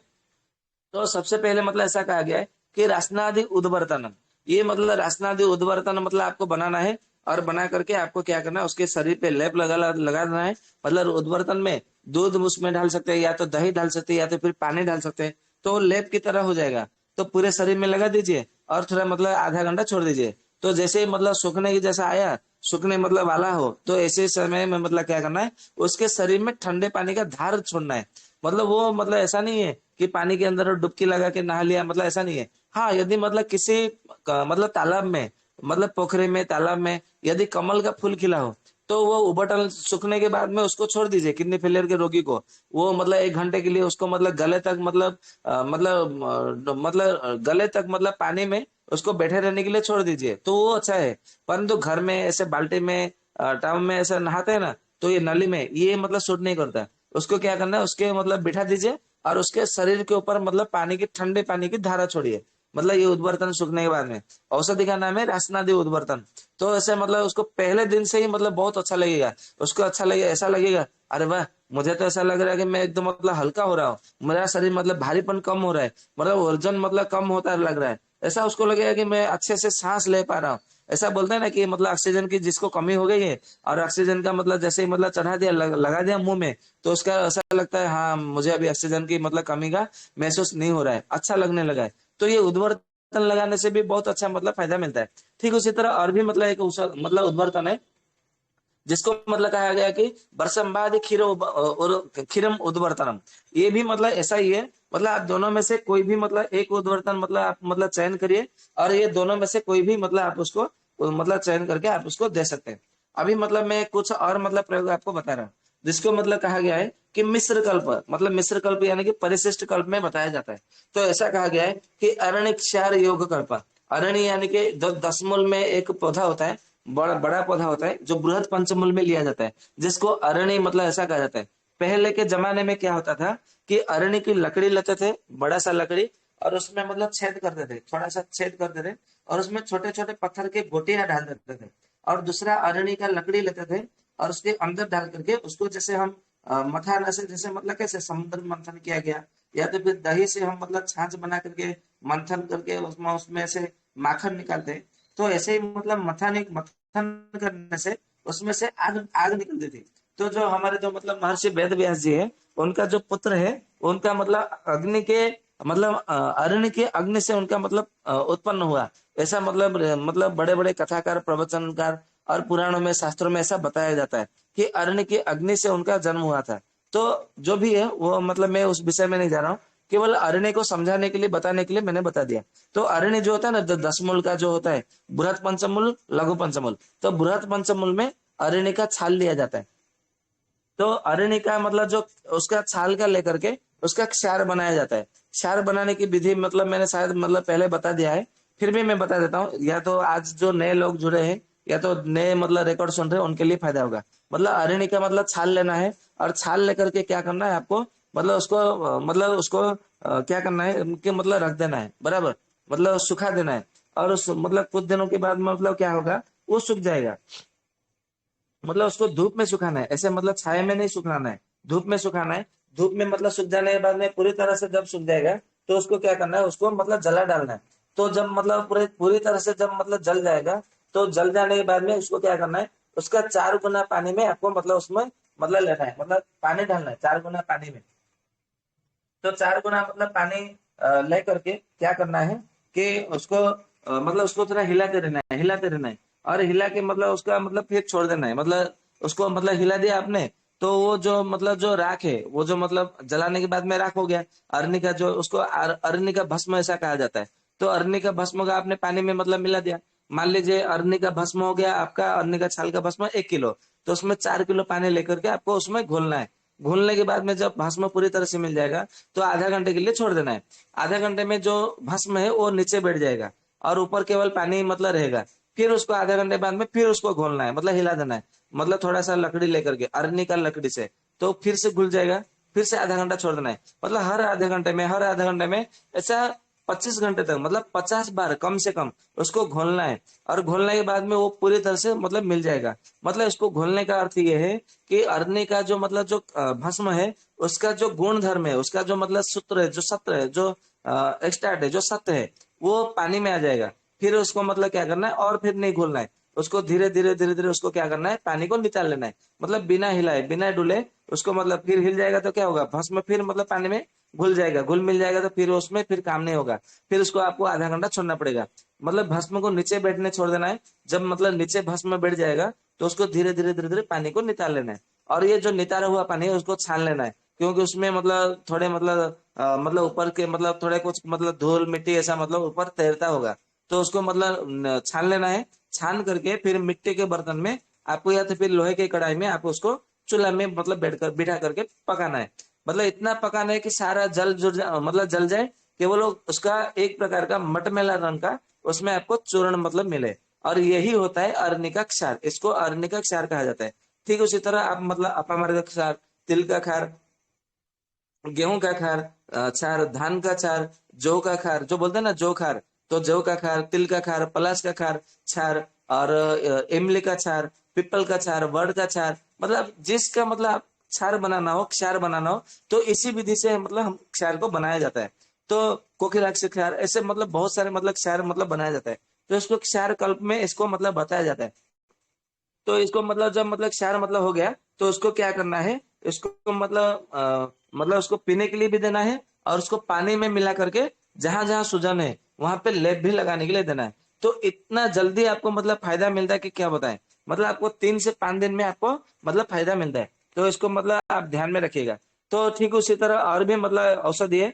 तो सबसे पहले मतलब ऐसा कहा गया है कि रासनादि उद्वर्तन, ये मतलब रासनादि उद्वर्तन मतलब आपको बनाना है, और बना करके आपको क्या करना है, उसके शरीर पे लेप लगा देना है। मतलब उद्वर्तन में दूध उसमें डाल सकते हैं, या तो दही डाल सकते हैं, या तो फिर पानी डाल सकते हैं, तो लेप की तरह हो जाएगा। तो पूरे शरीर में लगा दीजिए और थोड़ा मतलब आधा घंटा छोड़ दीजिए। तो जैसे ही मतलब सूखने की जैसा आया, सूखने मतलब वाला हो, तो ऐसे समय में मतलब क्या करना है, उसके शरीर में ठंडे पानी का धार छोड़ना है। मतलब वो मतलब ऐसा नहीं है कि पानी के अंदर डुबकी लगा के नहा लिया, मतलब ऐसा नहीं है। हाँ, यदि मतलब किसी मतलब तालाब में, मतलब पोखरे में, तालाब में यदि कमल का फूल खिला हो, तो वो उबटन सूखने के बाद में उसको छोड़ दीजिए किडनी फेलियर के रोगी को। वो मतलब 1 घंटे के लिए उसको मतलब गले तक मतलब गले तक मतलब पानी में उसको बैठे रहने के लिए छोड़ दीजिए, तो वो अच्छा है। परंतु घर में ऐसे बाल्टी में टब में ऐसा नहाते हैं ना, तो ये नली में ये मतलब सूट नहीं करता। उसको क्या करना है, उसके मतलब बिठा दीजिए और उसके शरीर के ऊपर मतलब पानी की, ठंडे पानी की धारा छोड़िए। मतलब ये उद्वर्तन सूखने के बाद में, औषधि का नाम है रासनादि उद्वर्तन। तो ऐसे मतलब उसको पहले दिन से ही मतलब बहुत अच्छा लगेगा, उसको अच्छा लगेगा, ऐसा लगेगा अरे वाह, मुझे तो ऐसा लग रहा है कि मैं एकदम मतलब हल्का हो रहा हूँ, मेरा शरीर मतलब भारीपन कम हो रहा है, मतलब वजन मतलब कम होता लग रहा है। ऐसा उसको लगेगा कि मैं अच्छे से सांस ले पा रहा हूँ। ऐसा बोलते हैं ना कि मतलब ऑक्सीजन की जिसको कमी हो गई है, और ऑक्सीजन का मतलब जैसे ही मतलब चढ़ा दिया, लगा दिया मुंह में, तो उसका ऐसा लगता है हाँ मुझे अभी ऑक्सीजन की मतलब कमी का महसूस नहीं हो रहा है, अच्छा लगने लगा है। तो ये उद्वर्तन लगाने से भी बहुत अच्छा मतलब फायदा मिलता है। ठीक उसी तरह और भी मतलब एक मतलब उद्वर्तन है, जिसको मतलब कहा गया कि बरसंबादि खीरम उद्वर्तनम। ये भी मतलब ऐसा ही है, मतलब आप दोनों में से कोई भी मतलब एक उद्वर्तन मतलब आप मतलब चयन करिए, और ये दोनों में से कोई भी मतलब आप उसको मतलब चयन करके आप उसको दे सकते हैं। अभी मतलब मैं कुछ और मतलब प्रयोग आपको बता रहा हूँ, जिसको मतलब कहा गया है कि मिश्र कल्प, मतलब मिश्र कल्प यानी कि परिशिष्ट कल्प में बताया जाता है। तो ऐसा कहा गया है कि अरण्य क्षार योग कल्प। अरण्य यानी कि 10 मूल में एक पौधा होता है, बड़ा बड़ा पौधा होता है जो बृहद पंचमूल में लिया जाता है, जिसको अरण्य मतलब ऐसा कहा जाता है। पहले के जमाने में क्या होता था कि अरण्य की लकड़ी लेते थे, बड़ा सा लकड़ी, और उसमें मतलब छेद करते थे, थोड़ा सा छेद करते थे, और उसमें छोटे छोटे पत्थर के गोटियां डाल देते थे, और दूसरा अरण्य का लकड़ी लेते थे, और उसके अंदर डाल करके उसको जैसे हम मथाना से, जैसे मतलब कैसे समुद्र मंथन किया गया, या तो फिर दही से हम मतलब छाछ बना करके मंथन करके उसमें उसमें से माखन निकालते हैं। तो ऐसे ही मतलब मथन करने से उसमें से आग आग निकलती थी। तो जो हमारे जो मतलब महर्षि वेद व्यास जी है, उनका जो पुत्र है, उनका मतलब अग्नि के मतलब अरण्य के अग्नि से उनका मतलब उत्पन्न हुआ। ऐसा मतलब बड़े बड़े कथाकार, प्रवचनकार और पुराणों में, शास्त्रों में ऐसा बताया जाता है कि अरण्य की अग्नि से उनका जन्म हुआ था। तो जो भी है वो मतलब मैं उस विषय में नहीं जा रहा हूँ, केवल अरण्य को समझाने के लिए, बताने के लिए मैंने बता दिया। तो अरण्य जो होता है ना, 10 मूल का जो होता है, बृहत पंचमूल, लघु पंचमूल, तो बृहत पंचमूल में अरण्य का छाल लिया जाता है। तो अरण्य का मतलब जो उसका छाल का लेकर के उसका क्षार बनाया जाता है। क्षार बनाने की विधि मतलब मैंने शायद मतलब पहले बता दिया है, फिर भी मैं बता देता हूँ, या तो आज जो नए लोग जुड़े हैं या तो नए मतलब रिकॉर्ड सुन रहे हैं उनके लिए फायदा होगा। मतलब अरण्य का मतलब छाल लेना है, और छाल लेकर के क्या करना है आपको, मतलब उसको क्या करना है कि मतलब रख देना है बराबर, मतलब सुखा देना है। और उस मतलब कुछ दिनों के बाद मतलब क्या होगा, वो सूख जाएगा। मतलब उसको धूप में सुखाना है, ऐसे मतलब छाया में नहीं सुखाना है, धूप में सुखाना है। धूप में मतलब सूख जाने के बाद में पूरी तरह से जब सूख जाएगा, तो उसको क्या करना है, उसको मतलब जला डालना है। तो जब मतलब पूरे पूरी तरह से जब मतलब जल जाएगा, तो जल जाने के बाद में उसको क्या करना है, उसका 4 गुना पानी में आपको मतलब उसमें मतलब लेना है, मतलब पानी डालना है 4 गुना पानी में। तो 4 गुना मतलब पानी ले करके क्या करना है कि उसको मतलब उसको थोड़ा हिलाते रहना है, हिलाते रहना है, और हिला के मतलब उसका मतलब फिर छोड़ देना है। मतलब उसको मतलब हिला दिया आपने, तो वो जो मतलब जो राख है, वो जो मतलब जलाने के बाद में राख हो गया, अरनी का जो उसको अरनी का भस्म ऐसा कहा जाता है। तो अरनी का भस्म का आपने पानी में मतलब मिला दिया। मान लीजिए अरनी का भस्म हो गया आपका, अरनी का छाल का भस्म 1 किलो, तो उसमें 4 किलो पानी लेकर के आपको उसमें घोलना है। घोलने के बाद में जब भस्म पूरी तरह से मिल जाएगा तो आधा घंटे के लिए छोड़ देना है। आधा घंटे में जो भस्म है वो नीचे बैठ जाएगा और ऊपर केवल पानी मतलब रहेगा। फिर उसको आधा घंटे बाद में फिर उसको घोलना है, मतलब हिला देना है, मतलब थोड़ा सा लकड़ी लेकर के अरनी का लकड़ी से, तो फिर से घुल जाएगा। फिर से आधा घंटा छोड़ देना है, मतलब हर आधे घंटे में ऐसा 25 घंटे तक, मतलब 50 बार कम से कम उसको घोलना है। और घोलने के बाद में वो पूरी तरह से मतलब मिल जाएगा। मतलब इसको घोलने का अर्थ ये है कि अरनी का जो मतलब जो भस्म है उसका जो गुण धर्म है, उसका जो मतलब सूत्र है, जो सत्र है, जो एक्सट्रैक्ट है, जो सत्य है, वो पानी में आ जाएगा। फिर उसको मतलब क्या करना है, और फिर नहीं घोलना है उसको, धीरे धीरे उसको क्या करना है, पानी को निकाल लेना है, मतलब बिना हिलाए बिना डुले उसको, मतलब फिर हिल जाएगा तो क्या होगा, भस्म फिर मतलब पानी में घुल जाएगा, घुल मिल जाएगा तो फिर उसमें फिर काम नहीं होगा। फिर उसको आपको आधा घंटा छोड़ना पड़ेगा। मतलब भस्म को नीचे बैठने छोड़ देना है। जब मतलब नीचे भस्म बैठ जाएगा तो उसको धीरे धीरे पानी को निकाल लेना है। और ये जो नितारा हुआ पानी है उसको छान लेना है, क्योंकि उसमें मतलब थोड़े मतलब मतलब ऊपर के मतलब थोड़े कुछ मतलब धूल मिट्टी ऐसा मतलब ऊपर तैरता होगा, तो उसको मतलब छान लेना है। छान करके फिर मिट्टी के बर्तन में आपको, या तो फिर लोहे के कढ़ाई में आपको उसको चूल्हा में मतलब बिठा करके पकाना है। मतलब इतना पकाना है कि सारा जल मतलब जल जाए, केवल उसका एक प्रकार का मटमैला रंग का उसमें आपको चूर्ण मतलब मिले। और यही होता है अर्निका क्षार, इसको अर्निका क्षार कहा जाता है। ठीक उसी तरह आप मतलब अपामार्ग क्षार, तिल का खार, गेहूं का खार, क्षार, धान का क्षार, जौ का खार, जो बोलते हैं ना जौ खार, तो जौ का खार, तिल का खार, पलाश का खार क्षार, और इमली का क्षार, पिपल का क्षार, वड का क्षार, मतलब जिसका मतलब आप क्षार बनाना हो, क्षार बनाना हो, तो इसी विधि से मतलब हम क्षार को बनाया जाता है। तो कोकिलाक्ष क्षार, ऐसे मतलब बहुत सारे मतलब क्षार मतलब बनाया जाता है। तो इसको क्षार कल्प में इसको मतलब बताया जाता है। तो इसको मतलब जब मतलब क्षार मतलब हो गया तो उसको क्या करना है, इसको मतलब मतलब उसको पीने के लिए भी देना है, और उसको पानी में मिला करके जहां जहां सूजन है वहां पे लेप भी लगाने के लिए देना है। तो इतना जल्दी आपको मतलब फायदा मिलता है कि क्या बताएं। मतलब आपको 3 से 5 दिन में आपको मतलब फायदा मिलता है। तो इसको मतलब आप ध्यान में रखिएगा। तो ठीक उसी तरह और भी मतलब औषधि है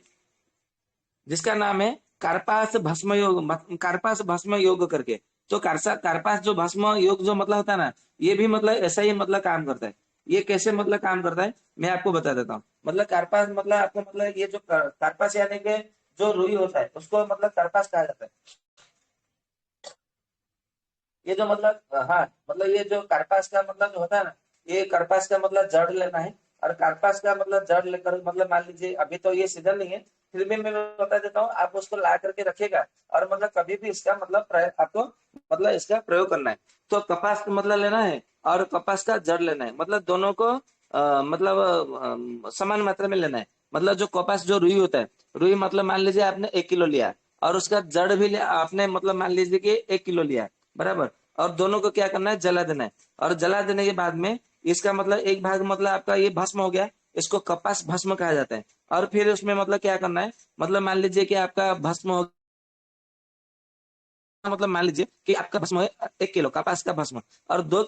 जिसका नाम है कार्पास भस्म योग, कार्पास भस्म योग करके। तो कार्पास जो भस्म योग जो मतलब होता है ना, ये भी मतलब ऐसा ही मतलब काम करता है। ये कैसे मतलब काम करता है मैं आपको बता देता हूँ। मतलब कार्पास मतलब आपको मतलब ये जो कार्पास यानी कि जो रुई होता है उसको मतलब कार्पास कहा जाता है। ये जो मतलब हाँ, मतलब ये जो कार्पास का मतलब जो होता है ना, ये कार्पास का मतलब जड़ लेना है। और कार्पास का मतलब जड़ लेकर मतलब मान लीजिए अभी तो ये सीजन नहीं है, फिर भी मैं बता देता हूँ, आप उसको ला करके रखिएगा। और मतलब कभी भी इसका मतलब आपको मतलब इसका प्रयोग करना है। तो कपास का मतलब लेना है और कपास का जड़ लेना है, मतलब दोनों को मतलब समान मात्रा में लेना है। मतलब जो कपास जो रुई होता है, रुई मतलब मान लीजिए आपने 1 किलो लिया, और उसका जड़ भी लिया आपने, मतलब मान लीजिए कि 1 किलो लिया, बराबर। और दोनों को क्या करना है, जला देना है। और जला देने के बाद में इसका मतलब एक भाग मतलब आपका ये भस्म हो गया, इसको कपास भस्म कहा जाता है। और फिर उसमें मतलब क्या करना है, मतलब मान लीजिए कि आपका भस्म हो, मतलब मान लीजिए कि आपका भस्म है 1 किलो कपास का भस्म, और 2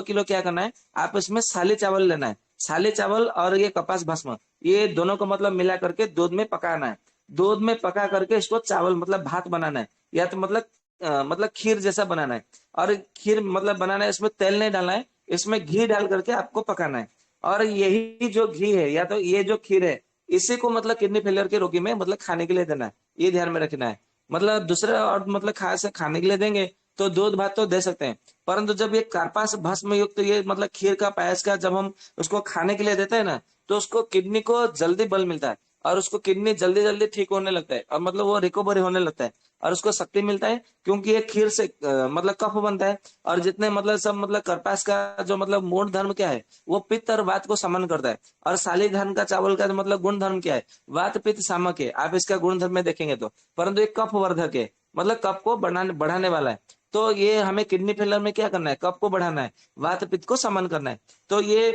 किलो क्या करना है, आप इसमें साले चावल लेना है। साले चावल और ये कपास भस्म, ये दोनों को मतलब मिला करके दूध में पकाना है। दूध में पका करके इसको चावल मतलब भात बनाना है, या तो मतलब मतलब खीर जैसा बनाना है। और खीर मतलब बनाना है, इसमें तेल नहीं डालना है, इसमें घी डाल करके आपको पकाना है। और यही जो घी है या तो ये जो खीर है, इसी को मतलब किडनी फेलियर के रोगी में मतलब खाने के लिए देना है, ये ध्यान में रखना है। मतलब दूसरे और मतलब खाने के लिए देंगे तो दूध भात तो दे सकते हैं, परंतु जब ये कार्पास भस्म युक्त ये मतलब खीर का पायस का जब हम उसको खाने के लिए देते हैं ना, तो उसको किडनी को जल्दी बल मिलता है, और उसको किडनी जल्दी जल्दी ठीक होने लगता है, और मतलब वो रिकवरी होने लगता है, और उसको शक्ति मिलता है। क्योंकि ये खीर से मतलब कफ बनता है। और जितने मतलब सब मतलब कार्पास का जो मतलब मूल धर्म क्या है, वो पित्त और वात को समन करता है। और साली धान का चावल का जो मतलब गुण धर्म क्या है, वात पित्त सामक है, आप इसका गुण धर्म में देखेंगे तो। परंतु ये कफ वर्धक है, मतलब कफ को बढ़ाने वाला है। तो ये हमें किडनी फेलर में क्या करना है, कफ को बढ़ाना है, वात पित्त को समन करना है। तो ये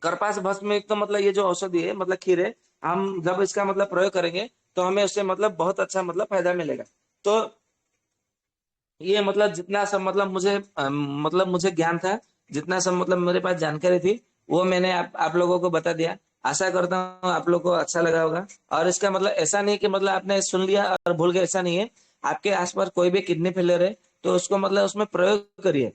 कर्पास भस्म में तो मतलब ये जो औषधि है मतलब खीर है, हम जब इसका मतलब प्रयोग करेंगे तो हमें उससे मतलब बहुत अच्छा मतलब फायदा मिलेगा। तो ये मतलब जितना सब मतलब मुझे मतलब मुझे ज्ञान था, जितना सब मतलब मेरे पास जानकारी थी, वो मैंने आप लोगों को बता दिया। आशा करता हूँ आप लोगों को अच्छा लगा होगा। और इसका मतलब ऐसा नहीं कि मतलब आपने सुन लिया और भूल गए, ऐसा नहीं है। आपके आसपास कोई भी किडनी फेलियर है तो उसको मतलब उसमें प्रयोग करिए।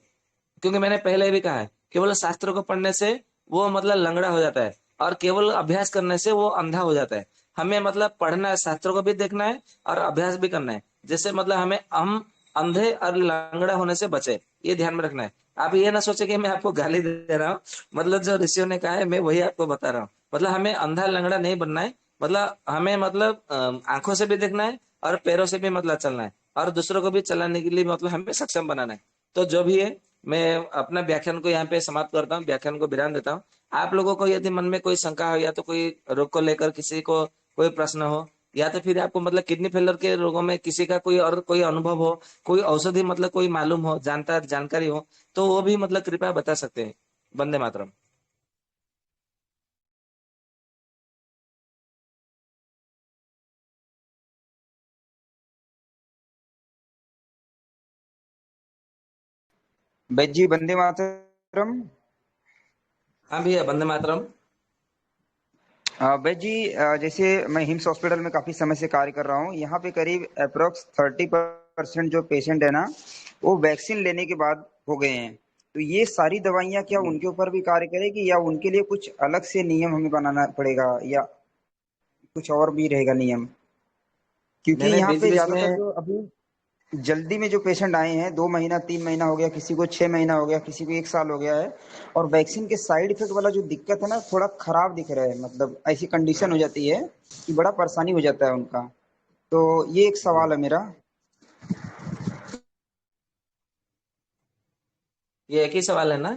क्योंकि मैंने पहले भी कहा है केवल शास्त्रों को पढ़ने से वो मतलब लंगड़ा हो जाता है, और केवल अभ्यास करने से वो अंधा हो जाता है। हमें मतलब पढ़ना है, शास्त्रों को भी देखना है और अभ्यास भी करना है, जैसे मतलब हमें हम अंधे और लंगड़ा होने से बचे, ये ध्यान में रखना है। आप ये ना सोचे कि मैं आपको गाली दे रहा हूँ, मतलब जो ऋषियों ने कहा है मैं वही आपको बता रहा हूँ। मतलब हमें अंधा लंगड़ा नहीं बनना है, मतलब हमें मतलब आंखों से भी देखना है और पैरों से भी मतलब चलना है, और दूसरों को भी चलाने के लिए मतलब हमें सक्षम बनाना है। तो जो भी है, मैं अपना व्याख्यान को यहाँ पे समाप्त करता हूँ, व्याख्यान को विराम देता हूँ। आप लोगों को यदि मन में कोई शंका हो, या तो कोई रोग को लेकर किसी को कोई प्रश्न हो, या तो फिर आपको मतलब किडनी फेलर के रोगों में किसी का कोई और कोई अनुभव हो, कोई औषधि मतलब कोई मालूम हो, जानकारी हो, तो वो भी मतलब कृपया बता सकते हैं। वंदे मातरम।
बैद जी, वंदे मातरम।
हाँ भैया, वंदे मातरम।
बैद जी, जैसे मैं हिम्स हॉस्पिटल में काफी समय से कार्य कर रहा हूँ। यहाँ पे करीब अप्रोक्स 30% जो पेशेंट है ना, वो वैक्सीन लेने के बाद हो गए हैं। तो ये सारी दवाइयाँ क्या उनके ऊपर भी कार्य करेगी, या उनके लिए कुछ अलग से नियम हमें बनाना पड़ेगा, या कुछ और भी रहेगा नियम? क्योंकि
मैंने
यहाँ
बीच
पे
बीच
ज्यादातर
में
जो अभी जल्दी में जो पेशेंट आए हैं, 2 महीना 3 महीना हो गया, किसी को 6 महीना हो गया, किसी को 1 साल हो गया है, और वैक्सीन के साइड इफेक्ट वाला जो दिक्कत है ना, थोड़ा खराब दिख रहा है। मतलब ऐसी कंडीशन हो जाती है कि बड़ा परेशानी हो जाता है उनका। तो ये एक सवाल है मेरा।
ये एक ही सवाल है ना,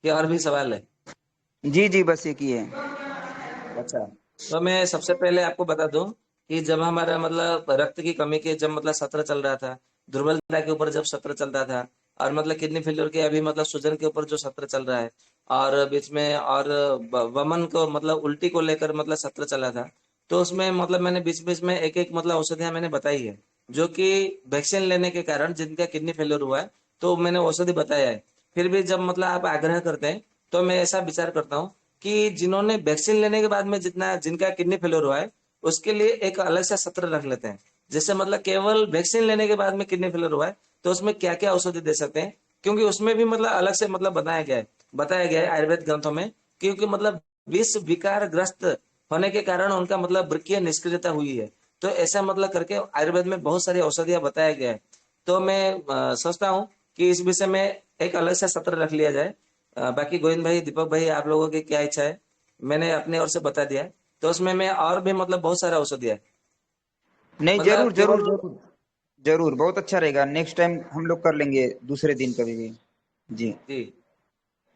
कि और भी सवाल है?
जी जी, बस एक ही है।
अच्छा, तो मैं सबसे पहले आपको बता दूं कि जब हमारा मतलब रक्त की कमी के जब मतलब सत्र चल रहा था, दुर्बलता के ऊपर जब सत्र चल रहा था, और मतलब किडनी फेलियर के अभी मतलब सूजन के ऊपर जो सत्र चल रहा है, और बीच में और वमन को मतलब उल्टी को लेकर मतलब सत्र चला था, तो उसमें मतलब मैंने बीच बीच में एक एक मतलब औषधियां मैंने बताई है, जो कि वैक्सीन लेने के कारण जिनका किडनी फेलियर हुआ है, तो मैंने औषधि बताया है। फिर भी जब मतलब आप आग्रह करते हैं, तो मैं ऐसा विचार करता हूँ कि जिन्होंने वैक्सीन लेने के बाद में जितना जिनका किडनी फेलियर हुआ है, उसके लिए एक अलग से सत्र रख लेते हैं। जैसे मतलब केवल वैक्सीन लेने के बाद में किडनी फेलियर हुआ है, तो उसमें क्या क्या औषधि दे सकते हैं, क्योंकि उसमें भी मतलब अलग से मतलब बताया गया है आयुर्वेद ग्रंथों में, क्योंकि मतलब विष विकार ग्रस्त होने के कारण उनका मतलब वृक्कीय निष्क्रियता हुई है। तो ऐसा मतलब करके आयुर्वेद में बहुत सारी औषधियां बताया गया है। तो मैं सोचता हूँ कि इस विषय में एक अलग से सत्र रख लिया जाए। बाकी गोविंद भाई, दीपक भाई, आप लोगों की क्या इच्छा है? मैंने अपने ओर से बता दिया है, तो उसमें मैं और भी मतलब बहुत सारा औषधि है,
नहीं, जरूर
मतलब
जरूर
केवल।
जरूर। जरूर, बहुत अच्छा रहेगा। नेक्स्ट टाइम हम लोग कर लेंगे दूसरे दिन कभी भी। जी।
जी,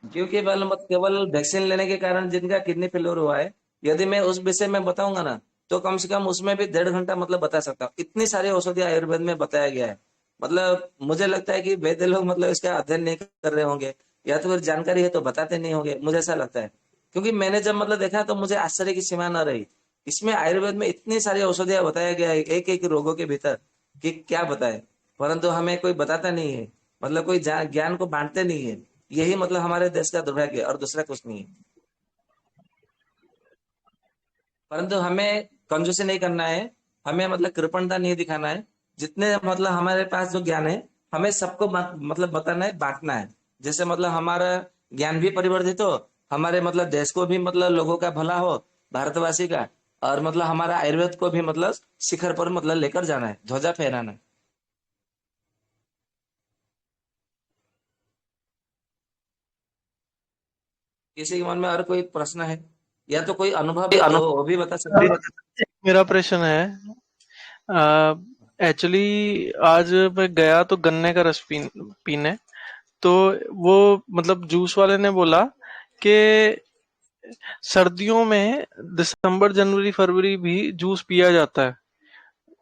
क्योंकि केवल वैक्सीन लेने के कारण जिनका किडनी फेलियर हुआ है, यदि मैं उस विषय में बताऊंगा ना, तो कम से कम उसमें भी 1.5 घंटा मतलब बता सकता हूँ। इतनी सारी औषधि आयुर्वेद में बताया गया है। मतलब मुझे लगता है कि वैद्य लोग मतलब इसका अध्ययन नहीं कर रहे होंगे, या तो फिर जानकारी है तो बताते नहीं होंगे, मुझे ऐसा लगता है। क्योंकि मैंने जब मतलब देखा, तो मुझे आश्चर्य की सीमा न रही। इसमें आयुर्वेद में इतनी सारी औषधियां बताया गया है एक एक रोगों के भीतर, कि क्या बताए, परंतु हमें कोई बताता नहीं है, मतलब कोई ज्ञान को बांटते नहीं है। यही मतलब हमारे देश का दुर्भाग्य है, और दूसरा कुछ नहीं है। परंतु हमें कंजूसी नहीं करना है, हमें मतलब कृपणता नहीं दिखाना है। जितने मतलब हमारे पास जो ज्ञान है, हमें सबको मतलब बताना है, बांटना है। जैसे मतलब हमारा ज्ञान भी परिवर्धित हो, हमारे मतलब देश को भी मतलब लोगों का भला हो, भारतवासी का, और मतलब हमारा आयुर्वेद को भी मतलब शिखर पर मतलब लेकर जाना है, ध्वजा फहराना है। किसी के मन में और कोई प्रश्न है, या तो कोई अनुभव है तो वो भी बता सकते हैं।
एक मेरा प्रश्न है। एक्चुअली आज मैं गया तो गन्ने का रस पीने, तो वो मतलब जूस वाले ने बोला कि सर्दियों में दिसंबर जनवरी फरवरी भी जूस पिया जाता है,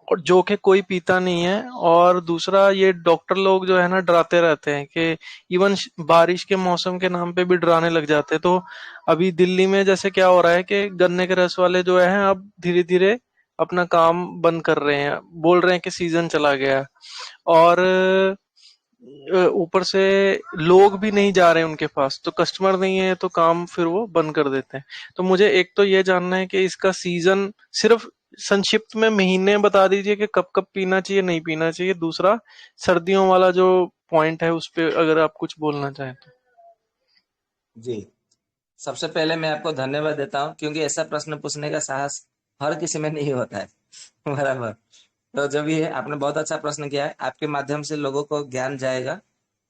और जो कि कोई पीता नहीं है। और दूसरा, ये डॉक्टर लोग जो है ना डराते रहते हैं कि इवन बारिश के मौसम के नाम पे भी डराने लग जाते हैं। तो अभी दिल्ली में जैसे क्या हो रहा है कि गन्ने के रस वाले जो है अब धीरे धीरे अपना काम बंद कर रहे हैं, बोल रहे हैं कि सीजन चला गया है। और ऊपर से लोग भी नहीं जा रहे हैं उनके पास, तो कस्टमर नहीं है तो काम फिर वो बंद कर देते हैं। तो मुझे एक तो ये जानना है कि इसका सीजन सिर्फ संक्षिप्त में महीने बता दीजिए कि कब कब पीना चाहिए नहीं पीना चाहिए। दूसरा, सर्दियों वाला जो पॉइंट है उस पे अगर आप कुछ बोलना चाहें तो।
जी, सबसे पहले मैं आपको धन्यवाद देता हूँ, क्योंकि ऐसा प्रश्न पूछने का साहस हर किसी में नहीं होता है। बराबर। तो जब ये आपने बहुत अच्छा प्रश्न किया है, आपके माध्यम से लोगों को ज्ञान जाएगा।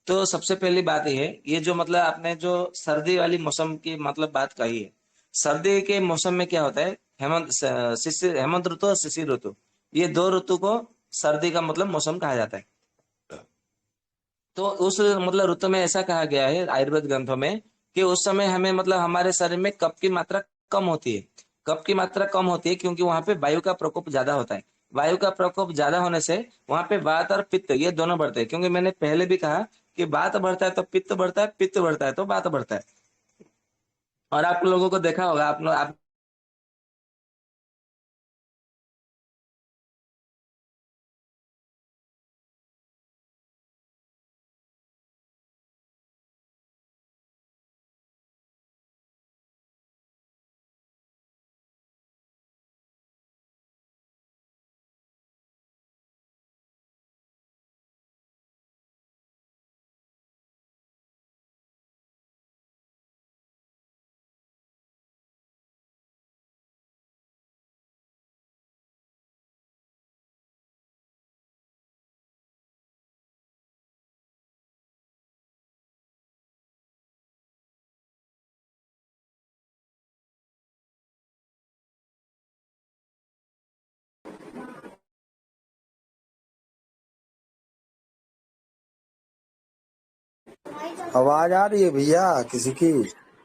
तो सबसे पहली बात ये जो मतलब आपने जो सर्दी वाली मौसम की मतलब बात कही है, सर्दी के मौसम में क्या होता है, हेमंत ऋतु और शिशिर ऋतु, ये दो ऋतु को सर्दी का मतलब मौसम कहा जाता है। तो उस मतलब ऋतु में ऐसा कहा गया है आयुर्वेद ग्रंथों में कि उस समय हमें मतलब हमारे शरीर में कफ की मात्रा कम होती है। कफ की मात्रा कम होती है क्योंकि वहां पे वायु का प्रकोप ज्यादा होता है। वायु का प्रकोप ज्यादा होने से वहां पे वात और पित्त ये दोनों बढ़ते हैं, क्योंकि मैंने पहले भी कहा कि वात बढ़ता है तो पित्त बढ़ता है, पित्त बढ़ता है तो वात बढ़ता है। और आप लोगों को देखा होगा, आप
आवाज आ रही है भैया किसी की?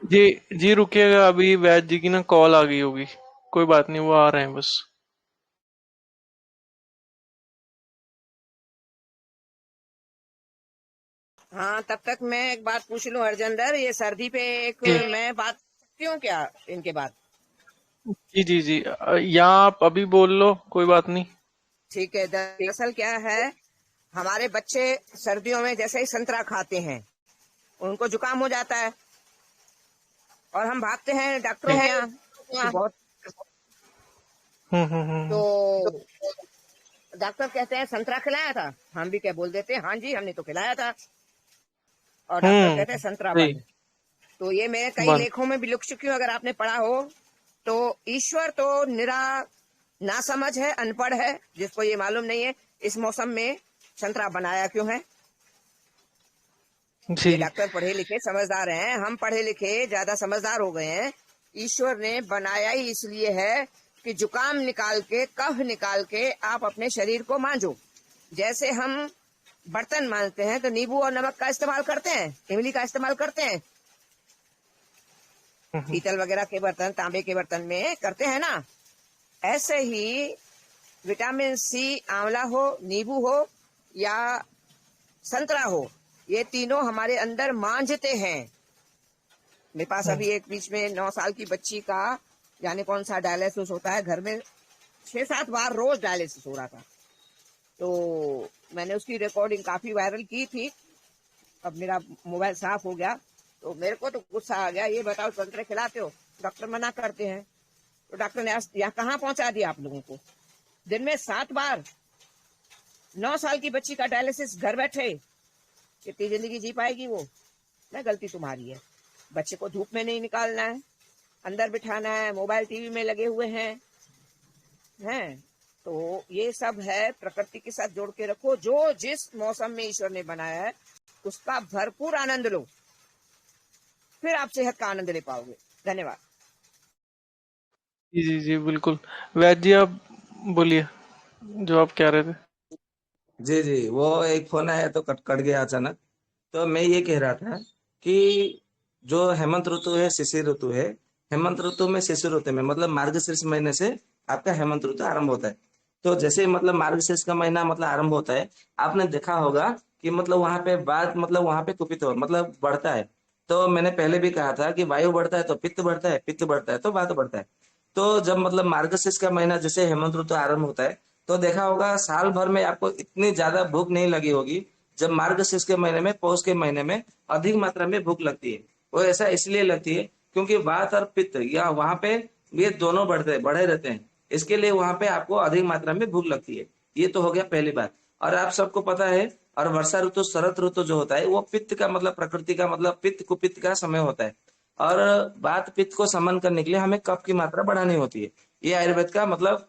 जी जी, रुकिएगा, अभी वैद्य जी की ना कॉल आ गई होगी। कोई बात नहीं, वो आ रहे हैं बस।
हाँ, तब तक मैं एक बात पूछ लूं हरजंदर, ये सर्दी पे एक
जी
मैं बात करती हूँ क्या इनके बाद?
जी जी जी, यहाँ आप अभी बोल लो, कोई बात नहीं।
ठीक है। दरअसल क्या है, हमारे बच्चे सर्दियों में जैसे ही संतरा खाते हैं उनको जुकाम हो जाता है और हम भागते हैं डॉक्टरों के यहाँ कि बहुत,
हम्म।
तो डॉक्टर कहते हैं संतरा खिलाया था। हम भी क्या बोल देते हैं, हाँ जी हमने तो खिलाया था। और डॉक्टर कहते हैं संतरा
सही।
बंद। तो ये मैं कई
बंद।
लेखों में भी लिख चुकी हूँ, अगर आपने पढ़ा हो तो। ईश्वर तो निरा नासमझ है, अनपढ़ है, जिसको ये मालूम नहीं है इस मौसम में संतरा बनाया क्यों है।
जी
ये डॉक्टर पढ़े लिखे समझदार हैं, हम पढ़े लिखे ज्यादा समझदार हो गए हैं। ईश्वर ने बनाया ही इसलिए है कि जुकाम निकाल के, कफ निकाल के आप अपने शरीर को मांजो। जैसे हम बर्तन मांजते हैं तो नींबू और नमक का इस्तेमाल करते हैं, इमली का इस्तेमाल करते हैं, पीतल वगैरह के बर्तन, तांबे के बर्तन में करते हैं ना। ऐसे ही विटामिन सी, आंवला हो, नींबू हो या संतरा हो, ये तीनों हमारे अंदर मांझते हैं। मेरे पास अभी एक बीच में 9 साल की बच्ची का जाने कौन सा डायलिसिस होता है, घर में 6-7 बार रोज डायलिसिस हो रहा था। तो मैंने उसकी रिकॉर्डिंग काफी वायरल की थी। अब मेरा मोबाइल साफ हो गया तो मेरे को तो गुस्सा आ गया, ये बताओ संतरे खिलाते हो, डॉक्टर मना करते हैं। तो डॉक्टर ने यहाँ कहाँ पहुंचा दिया आप लोगों को, दिन में 7 बार। 9 साल की बच्ची का डायलिसिस घर बैठे, कितनी जिंदगी जी पाएगी वो? ना, गलती तुम्हारी है। बच्चे को धूप में नहीं निकालना है, अंदर बिठाना है, मोबाइल टीवी में लगे हुए हैं। तो ये सब है, प्रकृति के साथ जोड़ के रखो। जो जिस मौसम में ईश्वर ने बनाया है उसका भरपूर आनंद लो, फिर आप सेहत का आनंद ले पाओगे। धन्यवाद।
जी जी जी, बिल्कुल। वैद्य जी, आप बोलिए जो आप कह रहे थे।
जी जी, वो एक फोन आया तो कट कट गया अचानक। तो मैं ये कह रहा था कि जो हेमंत ऋतु है, शिशिर ऋतु है, हेमंत ऋतु में, शिशिर ऋतु में मतलब मार्गशीर्ष महीने से आपका हेमंत ऋतु आरंभ होता है। तो जैसे मतलब मार्गशीर्ष का महीना मतलब आरंभ होता है, आपने देखा होगा कि मतलब वहां पे बात मतलब वहां पे कुपित हो मतलब बढ़ता है। तो मैंने पहले भी कहा था कि वायु बढ़ता है तो पित्त बढ़ता है, पित्त बढ़ता है तो वात बढ़ता है। तो जब मतलब मार्गशीर्ष का महीना जैसे हेमंत ऋतु आरंभ होता है, तो देखा होगा साल भर में आपको इतनी ज्यादा भूख नहीं लगी होगी। जब मार्गशीर्ष के महीने में, पौष के महीने में अधिक मात्रा में भूख लगती है। वो ऐसा इसलिए लगती है क्योंकि वात और पित्त या वहां पे ये दोनों बढ़े रहते हैं। इसके लिए वहां पे आपको अधिक मात्रा में भूख लगती है। ये तो हो गया पहली बात। और आप सबको पता है, और वर्षा ऋतु, शरद ऋतु जो होता है वो पित्त का मतलब, प्रकृति का मतलब पित्त कुपित्त का समय होता है। और वात पित्त को समन करने के लिए हमें कफ की मात्रा बढ़ानी होती है। ये आयुर्वेद का मतलब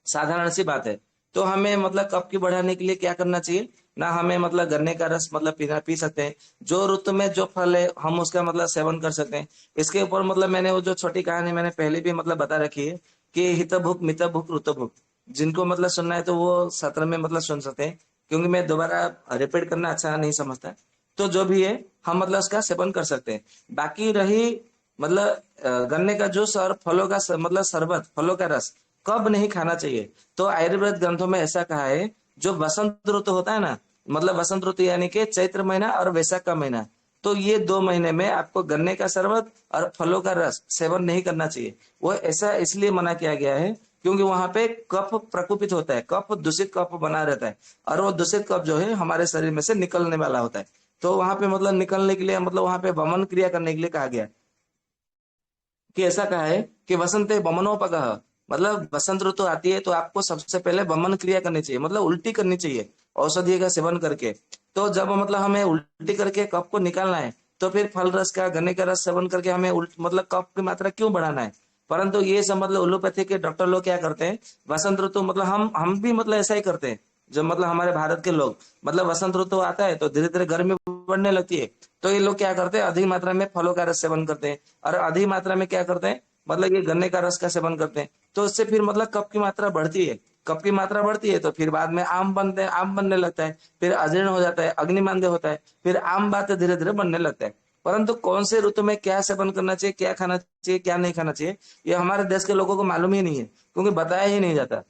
साधारण सी बात है। तो हमें मतलब कफ की बढ़ाने के लिए क्या करना चाहिए ना, हमें मतलब गन्ने का रस मतलब पी सकते हैं। जो ऋतु में जो फल है हम उसका मतलब सेवन कर सकते हैं। इसके ऊपर मतलब मैंने वो जो छोटी कहानी मैंने पहले भी मतलब बता रखी है कि हित भुक मित भुक ऋत भुक, जिनको मतलब सुनना है तो वो सत्र में मतलब सुन सकते हैं, क्योंकि मैं दोबारा रिपीट करना अच्छा नहीं समझता। तो जो भी है हम मतलब उसका सेवन कर सकते हैं। बाकी रही मतलब गन्ने का जूस और फलों का मतलब शरबत, फलों का रस कब नहीं खाना चाहिए, तो आयुर्वेद ग्रंथों में ऐसा कहा है, जो बसंत ऋतु होता है ना, मतलब बसंत ऋतु यानी कि चैत्र महीना और वैशाख का महीना, तो ये 2 महीने में आपको गन्ने का शरबत और फलों का रस सेवन नहीं करना चाहिए। वो ऐसा इसलिए मना किया गया है क्योंकि वहां पे कफ प्रकोपित होता है, कफ दूषित कफ बना रहता है, और वो दूषित कफ जो है हमारे शरीर में से निकलने वाला होता है। तो वहां पे मतलब निकलने के लिए मतलब वहां पे वमन क्रिया करने के लिए कहा गया, कि ऐसा कहा है कि वसंते वमनोपगः, मतलब बसंत ऋतु आती है तो आपको सबसे पहले वमन क्रिया करनी चाहिए, मतलब उल्टी करनी चाहिए औषधि का सेवन करके। तो जब मतलब हमें उल्टी करके कफ को निकालना है, तो फिर फल रस का गन्ने का रस सेवन करके हमें मतलब कफ की मात्रा क्यों बढ़ाना है। परंतु ये सब मतलब एलोपैथी के डॉक्टर लोग क्या करते हैं, वसंत ऋतु मतलब हम भी मतलब ऐसा ही करते हैं। जो मतलब हमारे भारत के लोग मतलब वसंत ऋतु आता है तो धीरे धीरे गर्मी बढ़ने लगती है, तो ये लोग क्या करते हैं, अधिक मात्रा में फलों का रस सेवन करते हैं, और अधिक मात्रा में क्या करते हैं, मतलब ये गन्ने का रस का सेवन करते हैं। तो इससे फिर मतलब कफ की मात्रा बढ़ती है, कफ की मात्रा बढ़ती है तो फिर बाद में आम बनने लगता है, फिर अजीर्ण हो जाता है, अग्निमांद्य होता है, फिर आम बातें धीरे धीरे बनने लगता है। परंतु कौन से ऋतु में क्या सेवन करना चाहिए, क्या खाना चाहिए, क्या नहीं खाना चाहिए, ये हमारे देश के लोगों को मालूम ही नहीं है, क्योंकि बताया ही नहीं जाता।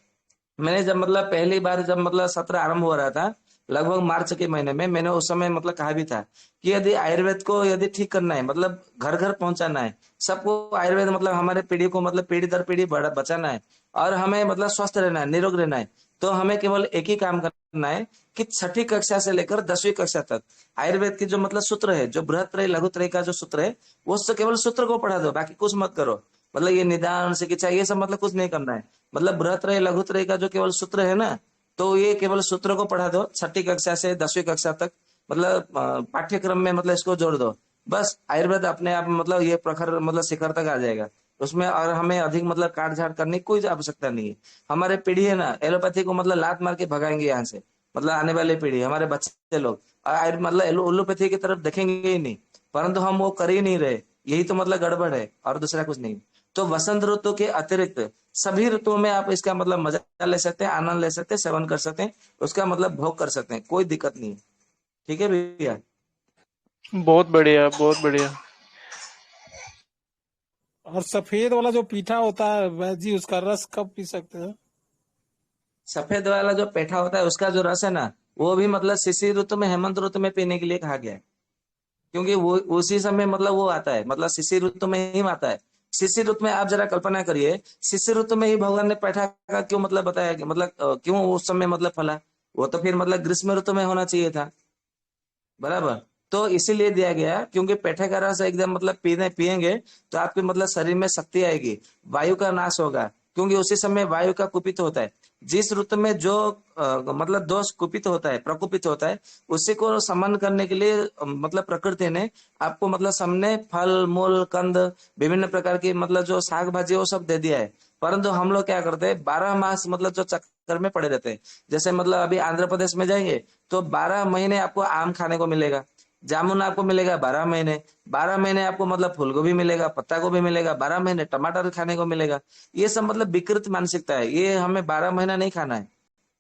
मैंने जब मतलब पहली बार जब मतलब सत्र आरंभ हो रहा था, लगभग मार्च के महीने में, मैंने उस समय मतलब कहा भी था कि यदि आयुर्वेद को यदि ठीक करना है, मतलब घर घर पहुंचाना है सबको, आयुर्वेद मतलब हमारे पीढ़ी को मतलब पीढ़ी दर पीढ़ी बचाना है, और हमें मतलब स्वस्थ रहना है, निरोग रहना है, तो हमें केवल एक ही काम करना है कि 6ठी कक्षा से लेकर 10वीं कक्षा तक आयुर्वेद की जो मतलब सूत्र है, जो बृहत्त्रयी लघुत्रयी का जो सूत्र है, वो केवल सूत्र को पढ़ा दो, बाकी कुछ मत करो। मतलब ये निदान चिकित्सा ये सब मतलब कुछ नहीं करना है। मतलब बृहत्त्रयी लघुत्रयी का जो केवल सूत्र है ना, तो ये केवल सूत्र को पढ़ा दो 6ठी कक्षा से 10वीं कक्षा तक, मतलब पाठ्यक्रम में मतलब इसको जोड़ दो। बस आयुर्वेद अपने आप मतलब ये प्रखर मतलब शिखर तक आ जाएगा उसमें, और हमें अधिक मतलब काट झाड़ करने की कोई आवश्यकता नहीं है। हमारे पीढ़ी है ना, एलोपैथी को मतलब लात मार के भगाएंगे यहाँ से, मतलब आने वाली पीढ़ी हमारे बच्चे लोग मतलब एलोपैथी की तरफ देखेंगे ही नहीं, परंतु हम वो कर ही नहीं रहे। यही तो मतलब गड़बड़ है और दूसरा कुछ नहीं। तो वसंत ऋतु के अतिरिक्त सभी ऋतुओं में आप इसका मतलब मजा ले सकते हैं, आनंद ले सकते हैं, सेवन कर सकते हैं, उसका मतलब भोग कर सकते हैं, कोई दिक्कत नहीं है। ठीक है भैया।
बहुत बढ़िया, बहुत बढ़िया।
और सफेद वाला जो पीठा होता है वैद जी, उसका रस कब पी सकते हैं?
सफेद वाला जो पेठा होता है उसका जो रस है ना, वो भी मतलब शिशिर ऋतु में, हेमंत ऋतु में पीने के लिए कहा गया है, क्योंकि वो उसी समय मतलब वो आता है, मतलब शिशिर ऋतु में ही आता है। शिशिर ऋतु में आप जरा कल्पना करिए, शिशिर ऋतु में ही भगवान ने पेठा का क्यों मतलब बताया कि मतलब क्यों उस समय मतलब फला, वो तो फिर मतलब ग्रीष्म ऋतु में होना चाहिए था, बराबर। तो इसीलिए दिया गया क्योंकि पेठे का रस एकदम मतलब पीने पिएंगे तो आपके मतलब शरीर में शक्ति आएगी, वायु का नाश होगा, क्योंकि उसी समय वायु का कुपित होता है। जिस ऋतु में जो मतलब दोष कुपित होता है, प्रकुपित होता है, उसी को समन करने के लिए मतलब प्रकृति ने आपको मतलब सामने फल मूल कंद विभिन्न प्रकार की मतलब जो साग भाजी वो सब दे दिया है। परंतु हम लोग क्या करते हैं, 12 मास मतलब जो चक्कर में पड़े रहते हैं। जैसे मतलब अभी आंध्र प्रदेश में जाएंगे तो 12 महीने आपको आम खाने को मिलेगा, जामुन आपको मिलेगा 12 महीने, 12 महीने आपको मतलब फूलगोभी मिलेगा, पत्ता गोभी मिलेगा, 12 महीने टमाटर खाने को मिलेगा। ये सब मतलब विकृत मानसिकता है, ये हमें 12 महीना नहीं खाना है।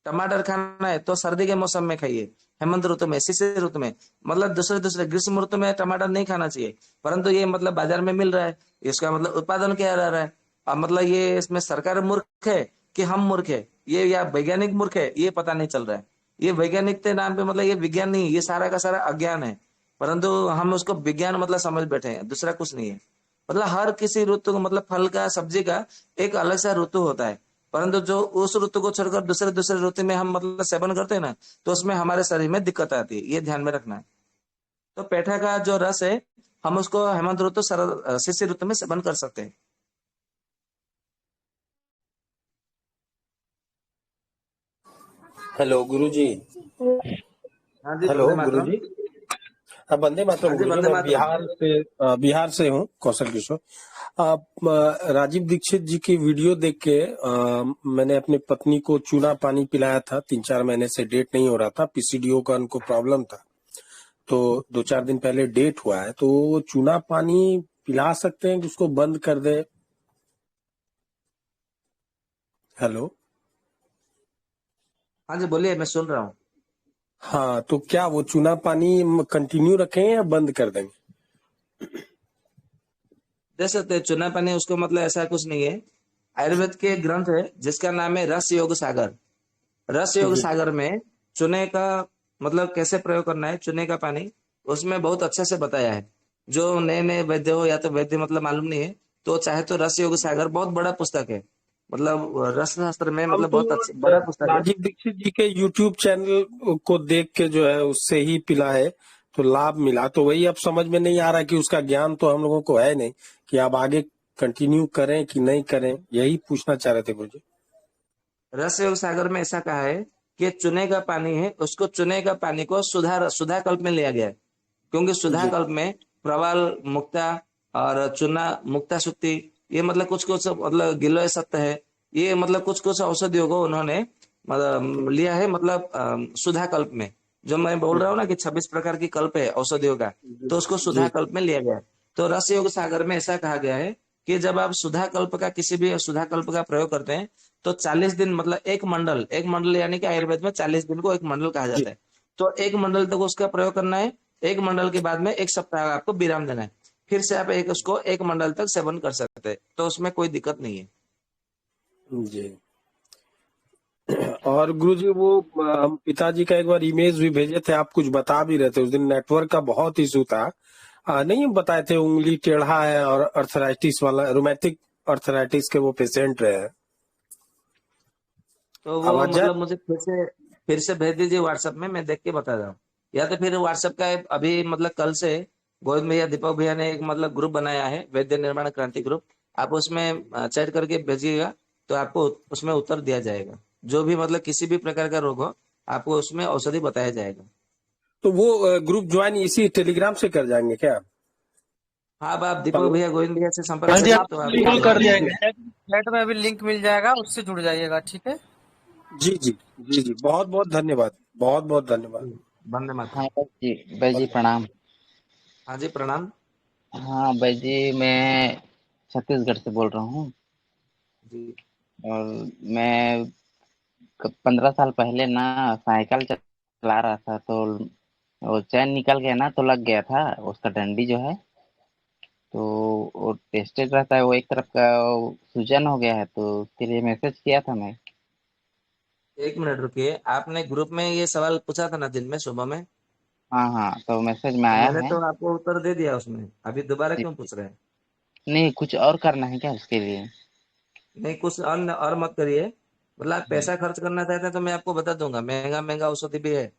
टमाटर खाना है तो सर्दी के मौसम में खाइए, हेमंत ऋतु में, शिशिर ऋतु में, मतलब दूसरे दूसरे ग्रीष्म ऋतु में टमाटर नहीं खाना चाहिए। परंतु ये मतलब बाजार में मिल रहा है, इसका मतलब उत्पादन किया जा रहा है। अब मतलब ये इसमें सरकार मूर्ख है कि हम मूर्ख है, ये या वैज्ञानिक मूर्ख है, ये पता नहीं चल रहा है। ये वैज्ञानिक के नाम पे मतलब ये विज्ञान नहीं, ये सारा का सारा अज्ञान है। परंतु हम उसको विज्ञान मतलब समझ बैठे हैं, दूसरा कुछ नहीं है। मतलब हर किसी ऋतु को मतलब फल का सब्जी का एक अलग सा ऋतु होता है, परंतु जो उस ऋतु को छोड़कर दूसरे दूसरे ऋतु में हम मतलब सेवन करते हैं ना, तो उसमें हमारे शरीर में दिक्कत आती है, ये ध्यान में रखना है। तो पेठा का जो रस है हम उसको हेमंत ऋतु शिशिर ऋतु में सेवन कर सकते हैं।
हेलो गुरुजी।
हाँ जी,
हेलो
वंदे मातरम।
गुरुजी। वंदे मातरम
हाँ जी,
गुरुजी।
वंदे
मैं
मातरम।
बिहार से हूँ, कौशल किशोर। राजीव दीक्षित जी की वीडियो देख के मैंने अपनी पत्नी को चूना पानी पिलाया था। 3-4 महीने से डेट नहीं हो रहा था, पीसीडीओ का उनको प्रॉब्लम था। तो 2-4 दिन पहले डेट हुआ है, तो वो चूना पानी पिला सकते हैं कि उसको बंद कर दे? हेलो।
हाँ जी, बोलिए, मैं सुन रहा हूँ।
हाँ, तो क्या वो चूना पानी कंटिन्यू रखें या बंद कर देंगे?
दे सकते हैं चूना पानी उसको, मतलब ऐसा कुछ नहीं है। आयुर्वेद के ग्रंथ है जिसका नाम है रस योग सागर। रस योग
जी
सागर में चूने का मतलब कैसे प्रयोग करना है, चूने का पानी, उसमें बहुत अच्छे से बताया है। जो नए नए वैद्य हो या तो वैद्य मतलब मालूम नहीं है, तो चाहे तो रस योग सागर बहुत बड़ा पुस्तक है। मतलब रस शास्त्र में
हम
मतलब
तो
बहुत अच्छा बड़ा पुस्तक है।
राजीव दीक्षित जी के यूट्यूब चैनल को देख के जो है उससे ही पिला है, तो लाभ मिला। तो वही अब समझ में नहीं आ रहा कि उसका ज्ञान तो हम लोगों को है नहीं कि अब आगे कंटिन्यू करें कि नहीं करें, यही पूछना चाह रहे थे मुझे।
रस योग सागर में ऐसा कहा है कि चूने का पानी है, उसको चूने का पानी को सुधा सुधा कल्प में लिया गया है। क्योंकि सुधा
जी
कल्प में प्रवाल मुक्ता और चूना मुक्ता सुक्ति, ये मतलब कुछ कुछ मतलब गिलोय सत्य है, ये मतलब कुछ कुछ औषधियों को उन्होंने मतलब लिया है, मतलब सुधा कल्प में। जो मैं बोल रहा हूँ ना कि 26 प्रकार की कल्प है औषधियों का, तो उसको सुधा
जी
कल्प में लिया गया है। तो रस योग सागर में ऐसा कहा गया है कि जब आप सुधा कल्प का किसी भी सुधा कल्प का प्रयोग करते हैं, तो 40 दिन मतलब एक मंडल यानी कि आयुर्वेद में 40 दिन को एक मंडल कहा
जी
जाता है। तो एक मंडल तक उसका प्रयोग करना है। एक मंडल के बाद में 1 सप्ताह आपको विराम देना है। फिर से आप उसको 1 मंडल तक सेवन कर सकते हैं, तो उसमें कोई दिक्कत नहीं है।
जी। और गुरुजी वो हम पिताजी का एक बार इमेज भी भेजे थे, आप कुछ बता भी रहे थे उस दिन, नेटवर्क का बहुत इशू था। नहीं बताए थे, उंगली टेढ़ा है और अर्थराइटिस वाला, रोमैटिक अर्थराइटिस के वो पेशेंट रहे हैं।
तो वो
आवाज
मतलब मुझे फिर से भेज दीजिए व्हाट्सएप में, मैं देख के बता रहा हूँ। या तो फिर व्हाट्सएप का अभी मतलब कल से गोविंद भैया दीपक भैया ने एक मतलब ग्रुप बनाया है, वैद्य निर्माण क्रांति ग्रुप। आप उसमें चैट करके भेजिएगा, तो आपको उसमें उत्तर दिया जाएगा। जो भी मतलब किसी भी प्रकार का रोग हो, आपको उसमें औषधि बताया जाएगा।
तो वो ग्रुप ज्वाइन इसी टेलीग्राम से कर जाएंगे क्या?
हाँ, अब आप दीपक
हेलो।
भैया गोविंद भैया से संपर्क
हाँ जी,
करिए
आप
तो आपको
बिल्कुल
मिल
कर
जाएगा।
दिया।
चैट में अभी लिंक मिल जाएगा, उससे जुड़ जाइएगा, ठीक है।
जी जी जी जी, बहुत बहुत धन्यवाद, बहुत बहुत धन्यवाद।
वंदे
हाँ
मातरम।
भाई जी प्रणाम।
हाँ जी, प्रणाम।
हाँ भाई जी, मैं छत्तीसगढ़ से बोल रहा हूँ।
जी
और मैं 15 साल पहले ना साइकिल चला रहा था, तो वो चैन निकल गया ना, तो लग गया था उसका डंडी जो है। तो वो टेस्टेड रहता है, वो एक तरफ का वो सूजन हो गया है, तो उसके लिए मैसेज किया था मैं।
1 मिनट रुकिए, आपने ग्रुप में ये सवाल पूछा था ना दिन में सुबह में?
हाँ हाँ, तो मैसेज में
तो
आया
मैंने
है।
तो आपको उत्तर दे दिया उसमें, अभी दोबारा
जी,
क्यों पूछ रहे हैं?
नहीं कुछ और करना है क्या उसके लिए?
नहीं, कुछ अन्य और मत करिए। मतलब आप पैसा खर्च करना चाहते हैं तो मैं आपको बता दूंगा, महंगा महंगा औषधि भी है।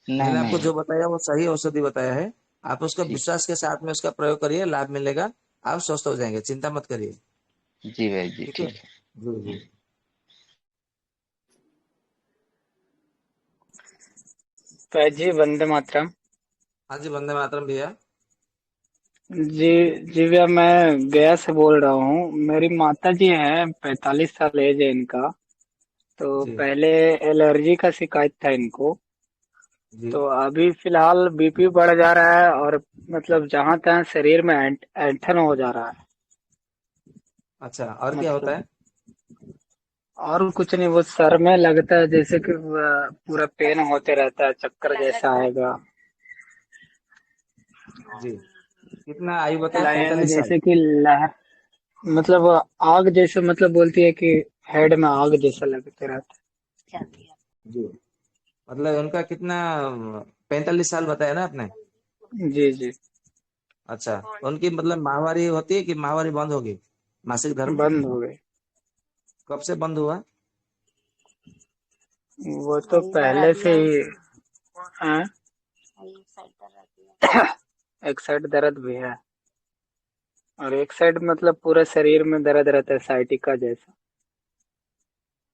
नहीं
मैंने आपको
नहीं।
जो बताया वो सही औषधि बताया है। आप उसका
ठीक।
विश्वास के साथ में उसका प्रयोग करिए, लाभ मिलेगा। आप स्वस्थ हो जाएंगे, चिंता मत करिए।
जी भाई जी,
ठीक है।
ठीक है।
जी जी।
जी वंदे मातरम।
हाँ जी, वंदे मातरम भैया।
जी जी भैया, मैं गया से बोल रहा हूँ। मेरी माता जी हैं, 45 साल एज है इनका। तो
जी
पहले एलर्जी का शिकायत था इनको।
जी।
तो अभी फिलहाल बीपी बढ़ जा रहा है, और मतलब जहां तहां शरीर में ऐंठन हो जा रहा है।
अच्छा, और क्या होता
मतलब
है?
और कुछ नहीं, वो सर में लगता है जैसे कि पूरा पेन होते रहता है, चक्कर जैसा आएगा।
जी। कितना आयु बताया,
लाइन
45 साल?
जैसे कि लहर, मतलब आग जैसे, मतलब बोलती है कि हेड में आग जैसा लगते रहता
जी। मतलब उनका कितना, 45 साल बताया ना आपने?
है। जी जी।
अच्छा। उनकी मतलब माहवारी होती है कि माहवारी बंद होगी, मासिक धर्म?
बंद हो गए।
कब से बंद हुआ?
वो तो पहले से ही है। एक साइड दर्द भी है, और एक साइड मतलब पूरे शरीर में दर्द रहता है, साइटिका जैसा।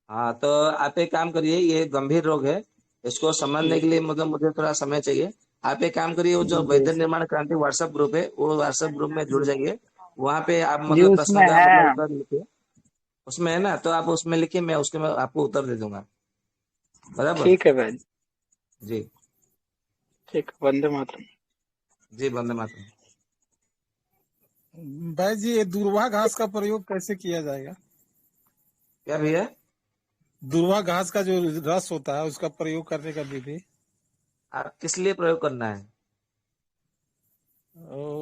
हाँ, तो आप एक काम करिए, ये गंभीर रोग है। इसको समझने के लिए मतलब मुझे थोड़ा समय चाहिए। आप एक काम करिए, वो जो
जी
वैद्य
सर।
निर्माण क्रांति व्हाट्सएप ग्रुप है, वो व्हाट्सएप ग्रुप में जुड़ जाइए। वहां पे आप
जी
मतलब
उसमें
प्रश्न का
है।
मतलब उत्तर लिखिए। उसमें है ना, तो आप उसमें लिखिए, मैं उसके में आपको उत्तर दे दूंगा। बराबर।
ठीक है भाई।
जी।
ठीक, वंदे मातरम।
जी, वंदे मातरम।
भाई जी, ये दूर्वा घास का प्रयोग कैसे किया जाएगा?
क्या भैया?
दूर्वा घास का जो रस होता है उसका प्रयोग करने का विधि।
आप किस लिए प्रयोग करना है?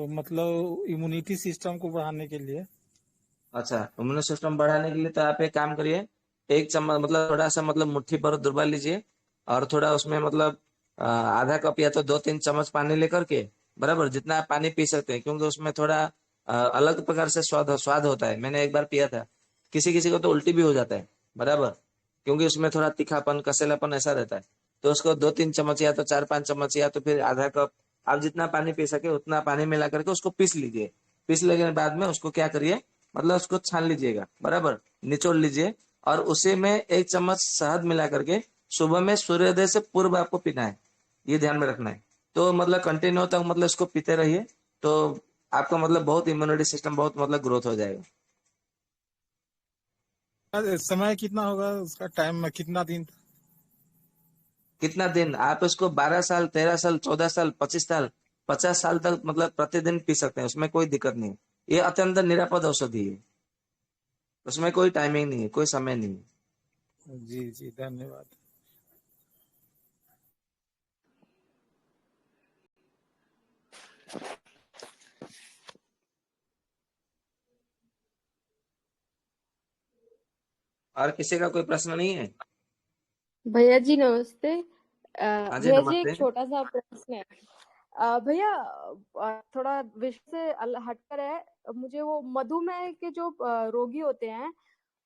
मतलब इम्यूनिटी सिस्टम को बढ़ाने के लिए।
अच्छा, इम्यून सिस्टम बढ़ाने के लिए तो आप एक काम करिए, एक चम्मच मतलब थोड़ा सा मतलब मुट्ठी भर दुर्वा लीजिए, और थोड़ा उसमें मतलब आधा कप या तो 2-3 चम्मच पानी लेकर के, बराबर, जितना आप पानी पी सकते हैं, क्योंकि उसमें थोड़ा अलग प्रकार से स्वाद स्वाद होता है। मैंने एक बार पिया था, किसी किसी को तो उल्टी भी हो जाता है, बराबर, क्योंकि उसमें थोड़ा तीखापन कसैलापन ऐसा रहता है। तो उसको 2-3 चम्मच या तो 4-5 चम्मच या तो फिर आधा कप, आप जितना पानी पी सके उतना पानी मिला करके उसको पीस लीजिए। पीस लेने के बाद में उसको क्या करिए, मतलब उसको छान लीजिएगा, बराबर, निचोड़ लीजिए, और उसी में 1 चम्मच शहद मिला करके सुबह में सूर्योदय से पूर्व आपको पीना है। ये ध्यान में रखना है। तो मतलब कंटिन्यू तक मतलब इसको पीते रहिए, तो आपका मतलब बहुत इम्यूनिटी सिस्टम बहुत मतलब ग्रोथ हो जाएगा।
समय कितना होगा उसका, टाइम में कितना दिन?
कितना दिन? आप इसको 12 साल, 13 साल, 14 साल, 25 साल, 50 साल तक मतलब प्रतिदिन पी सकते हैं, उसमें कोई दिक्कत नहीं है। ये अत्यंत निरापद औषधि है, उसमें कोई टाइमिंग नहीं है, कोई समय नहीं है।
जी जी, धन्यवाद।
और किसी का कोई प्रश्न नहीं है?
भैया जी नमस्ते।
हाँ जी,
भैया जी
नमस्ते।
एक छोटा सा प्रश्न है। भैया थोड़ा विषय से हटकर है। मुझे वो मधुमेह के जो रोगी होते हैं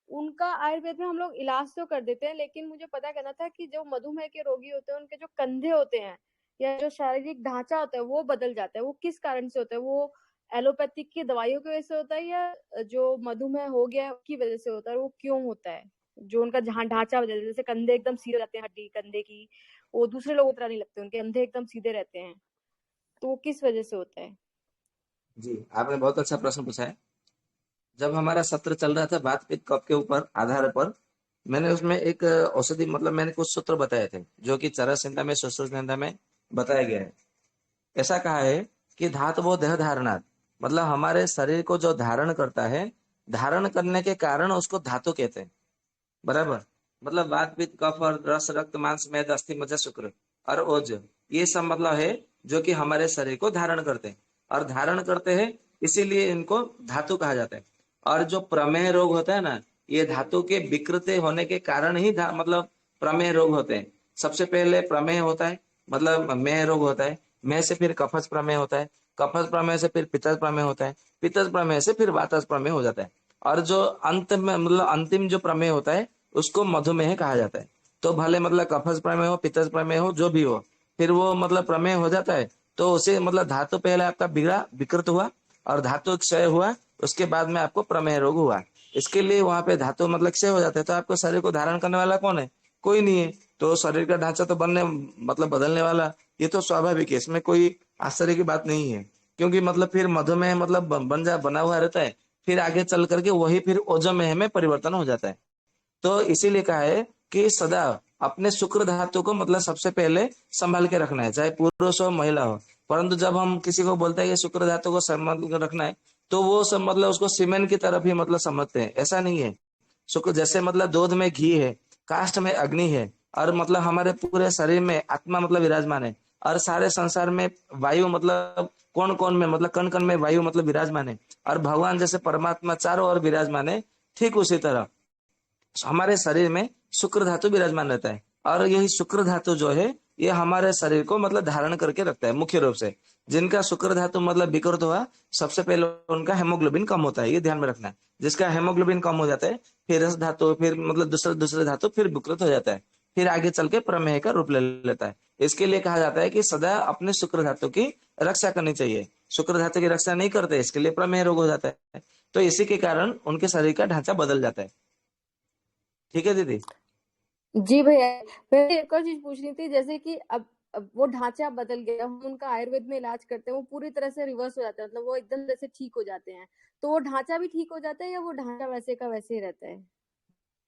उनका आयुर्वेद में हम लोग इलाज तो कर देते हैं, लेकिन मुझे पता करना था कि जो मधुमेह के रोगी होते हैं उनके जो कंधे होते हैं या जो शारीरिक ढांचा होता है वो बदल जाता है, वो किस कारण से होता है? वो एलोपैथिक की दवाइयों की वजह से होता है या जो मधुमेह हो गया है उसकी वजह से होता है? वो क्यों होता है? जो उनका जहाँ ढांचा बदल, जैसे कंधे एकदम सीधे रहते हैं, हड्डी कंधे की वो दूसरे लोगों की तरह नहीं लगते, उनके कंधे एकदम सीधे रहते हैं, तो वो किस वजह से होता है?
जी, आपने बहुत अच्छा प्रश्न पूछा है। जब हमारा सत्र चल रहा था बात पित्त कफ के ऊपर आधार पर, मैंने उसमें एक औषधि मतलब मैंने कुछ सूत्र बताए थे, जो कि चरक संहिता में, सुश्रुत संहिता में बताया गया है। ऐसा कहा है कि धातवो देह धारणात्, मतलब हमारे शरीर को जो धारण करता है, धारण करने के कारण उसको धातु कहते हैं, बराबर। मतलब वात पित्त कफ और रस रक्त मांस मेद अस्थि मज्जा शुक्र और ओज, ये सब मतलब है जो कि हमारे शरीर को धारण करते हैं, और धारण करते हैं इसीलिए इनको धातु कहा जाता है। और जो प्रमेह रोग होता है ना, ये धातु के विकृत होने के कारण ही मतलब प्रमेह रोग होते हैं। सबसे पहले प्रमेह होता है, मतलब मेह रोग होता है, मेह से फिर कफज प्रमेह होता है, कफज प्रमेह से फिर पित्तज प्रमेह होता है, पित्तज प्रमेह से फिर वातज प्रमेह हो जाता है, और जो अंत में मतलब अंतिम जो प्रमेह होता है उसको मधुमेह कहा जाता है। तो भले मतलब कफज प्रमेह हो, पित्तज प्रमेह हो, जो भी हो, फिर वो मतलब प्रमेह हो जाता है। तो उसे मतलब धातु पहले आपका बिगड़ा, विकृत हुआ, और धातु क्षय हुआ, उसके बाद में आपको प्रमेह रोग हुआ। इसके लिए वहां पे धातु मतलब क्षय हो जाता है, तो आपको शरीर को धारण करने वाला कौन है? कोई नहीं है। तो शरीर का ढांचा तो बनने मतलब बदलने वाला, ये तो स्वाभाविक है, इसमें कोई आश्चर्य की बात नहीं है। क्योंकि मतलब फिर मधुमेह मतलब बना हुआ रहता है, फिर आगे चल करके वही फिर ओजोमेह में परिवर्तन हो जाता है। तो इसीलिए कहा है कि सदा अपने शुक्र धातु को मतलब सबसे पहले संभाल के रखना है, चाहे पुरुष हो महिला हो। परंतु जब हम किसी को बोलते हैं कि शुक्र धातु को संभाल के रखना है, तो वो सब मतलब उसको सीमेंट की तरफ ही मतलब समझते हैं। ऐसा नहीं है। शुक्र जैसे मतलब दूध में घी है, काष्ठ में अग्नि है, और मतलब हमारे पूरे शरीर में आत्मा मतलब विराजमान है, और सारे संसार में वायु मतलब कौन कौन में मतलब कण कण में वायु मतलब विराजमान है, और भगवान जैसे परमात्मा चारों ओर विराजमान है, ठीक उसी तरह हमारे शरीर में शुक्र धातु विराजमान रहता है। और यही शुक्र धातु जो है, ये हमारे शरीर को मतलब धारण करके रखता है मुख्य रूप से। जिनका शुक्र धातु मतलब विकृत हुआ, सबसे पहले उनका हेमोग्लोबिन कम होता है, ये ध्यान में रखना है। जिसका हेमोग्लोबिन कम हो जाता है, फिर रस धातु, फिर मतलब दूसरे दूसरे धातु फिर विकृत हो जाता है, फिर आगे चल के प्रमेह का रूप ले लेता है। इसके लिए कहा जाता है कि सदा अपने शुक्र धातु की रक्षा करनी चाहिए। शुक्र धातु की रक्षा नहीं करते, इसके लिए प्रमेह रोग हो जाता है। तो इसी के कारण उनके शरीर का ढांचा बदल जाता है। ठीक है दीदी?
जी भैया, भैया एक और चीज पूछनी थी, जैसे कि अब वो ढांचा बदल गया, हम उनका आयुर्वेद में इलाज करते हैं, वो पूरी तरह से रिवर्स हो जाता है, मतलब वो एकदम जैसे ठीक हो जाते हैं, तो वो ढांचा भी ठीक हो जाता है या वो ढांचा वैसे का वैसे ही रहता है?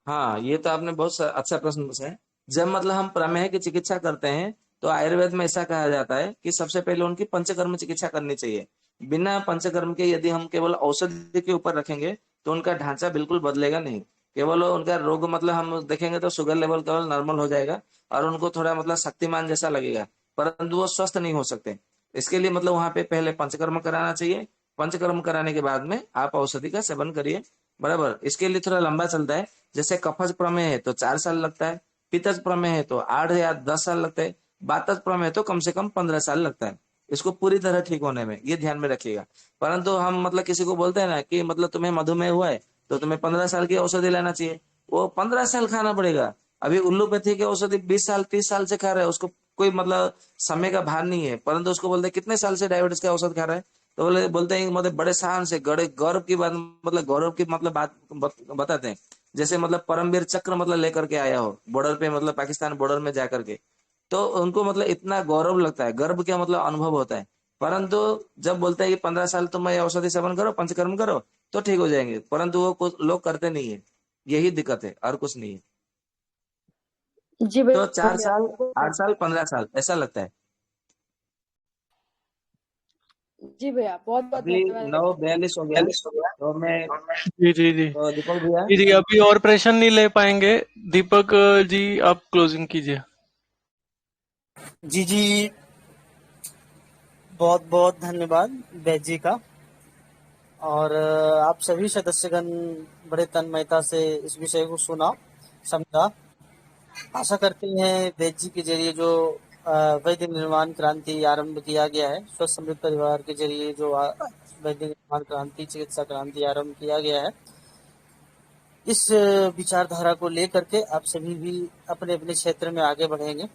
हाँ, ये तो आपने बहुत अच्छा प्रश्न पूछा है। जब मतलब हम प्रमेह की चिकित्सा करते हैं तो आयुर्वेद में ऐसा कहा जाता है कि सबसे पहले उनकी पंचकर्म चिकित्सा करनी चाहिए। बिना पंचकर्म के यदि हम केवल औषधि के ऊपर रखेंगे तो उनका ढांचा बिल्कुल बदलेगा नहीं। केवल उनका रोग मतलब हम देखेंगे तो शुगर लेवल केवल नॉर्मल हो जाएगा और उनको थोड़ा मतलब शक्तिमान जैसा लगेगा, परंतु वो स्वस्थ नहीं हो सकते। इसके लिए मतलब वहां पे पहले पंचकर्म कराना चाहिए। पंचकर्म कराने के बाद में आप औषधि का सेवन करिए। बराबर, इसके लिए थोड़ा लंबा चलता है। जैसे कफज प्रमेह है तो 4 साल लगता है, पित्तज प्रमेह है तो 8 या 10 साल लगते हैं, वातज प्रमेह है तो कम से कम 15 साल लगता है इसको पूरी तरह ठीक होने में, ये ध्यान में रखिएगा। परंतु हम मतलब किसी को बोलते हैं ना कि मतलब तुम्हें मधुमेह हुआ है तो तुम्हें 15 साल की औषधि लेना चाहिए, वो 15 साल खाना पड़ेगा। अभी उल्लोपैथी की औषधि 20 साल 30 साल से खा रहा है, उसको कोई मतलब समय का भार नहीं है, परंतु उसको बोलते हैं कितने साल से डायबिटीज का औषध खा रहा है, तो बोलते हैं मतलब बड़े शान से गौरव की बात, मतलब गौरव की मतलब बात बताते हैं। जैसे मतलब परमवीर चक्र मतलब लेकर के आया हो बॉर्डर पे, मतलब पाकिस्तान बॉर्डर में जाकर के, तो उनको मतलब इतना गौरव लगता है, गर्व क्या मतलब अनुभव होता है। परंतु जब बोलते हैं कि 15 साल तुम औषधि सेवन करो, पंचकर्म करो तो ठीक हो जाएंगे, परंतु वो कुछ लोग करते नहीं है। यही दिक्कत है और कुछ नहीं है।
जी
तो
भैया,
4 साल, 8 साल, 15 साल ऐसा लगता है।
जी भैया, बहुत बहुत
अभी
धन्यवाद।
9:42 हो गया तो मैं,
जी जी जी
तो दीपक भैया,
जी जी, अभी और प्रश्न नहीं ले पाएंगे। दीपक जी आप क्लोजिंग कीजिए।
जी जी, बहुत बहुत धन्यवाद वैद्य जी का। और आप सभी सदस्यगण बड़े तन्मयता से इस विषय को सुना, समझा। आशा करते हैं वैद्य जी के जरिए जो वैद्य निर्माण क्रांति आरंभ किया गया है, स्वस्थ समृद्ध परिवार के जरिए जो वैद्य निर्माण क्रांति, चिकित्सा क्रांति आरंभ किया गया है, इस विचारधारा को लेकर के आप सभी भी अपने अपने क्षेत्र में आगे बढ़ेंगे।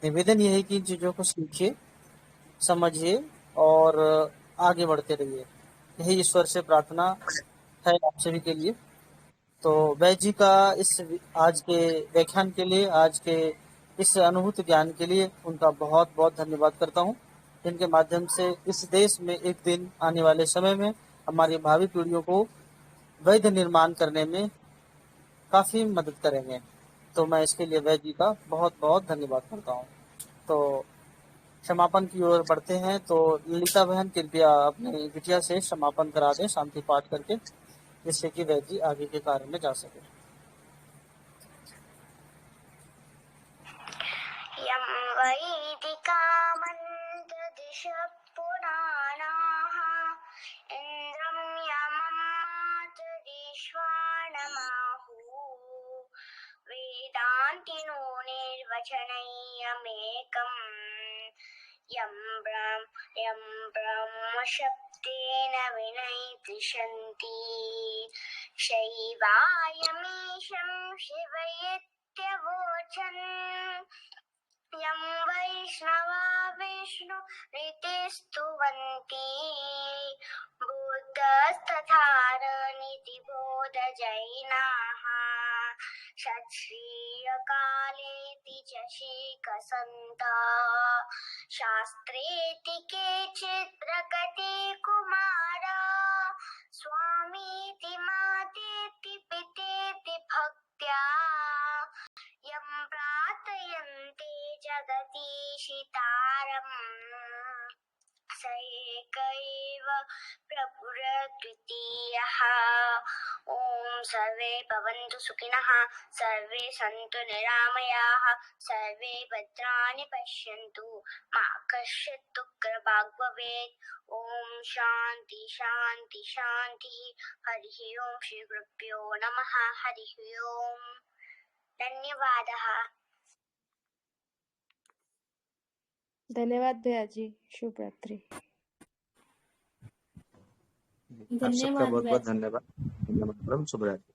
निवेदन यही कि इन चीज़ों को सीखिए, समझिए और आगे बढ़ते रहिए। यही ईश्वर से प्रार्थना है आप सभी के लिए। तो वैद्य जी का इस आज के व्याख्यान के लिए, आज के इस अनुभूत ज्ञान के लिए उनका बहुत बहुत धन्यवाद करता हूँ, जिनके माध्यम से इस देश में एक दिन आने वाले समय में हमारी भावी पीढ़ियों को वैद्य निर्माण करने में काफ़ी मदद करेंगे। तो मैं इसके लिए वैद्य जी का बहुत बहुत धन्यवाद करता हूँ। तो समापन की ओर बढ़ते हैं, तो ललिता बहन कृपया अपनी बिटिया से समापन करा दें शांति पाठ करके, जिससे कि वैद्य जी आगे के कार्य में जा सके।
यं वैदिका मन्त्रदिशः पुराणाः इन्द्रं यमं मातरिश्वाणमाहुः वेदान्तिनो निर्वचनैयमेकम् यं ब्रह्मशब्देन विनैतिशन्ति शैवायमीशं शिवयत्यवोचन् यं वैष्णवा विष्णुरितिस्तुवन्ति बुद्धस्तथारनिति बोधजैनाः षट्श्रीयकालेति च शीकसन्ताः शास्त्रेति केचित् प्रकटे कुमारा स्वामीति मातेति पितेति भक्त्या यं प्रार्थयन्ते जगदीशितारम् स एक एव प्रभुरद्वितीयः। ॐ सर्वे भवन्तु सुखिनः, सर्वे सन्तु निरामयाः, सर्वे भद्राणि पश्यन्तु, मा कश्चित् दुःखभाग् भवेत्। ॐ शान्ति शान्ति शान्तिः। हरिः ओं श्री गुरुभ्यो नमः। हरिः ओं। धन्यवादः।
धन्यवाद भैया जी, शुभ रात्रि।
आप सबका बहुत बहुत धन्यवाद। शुभ रात्रि।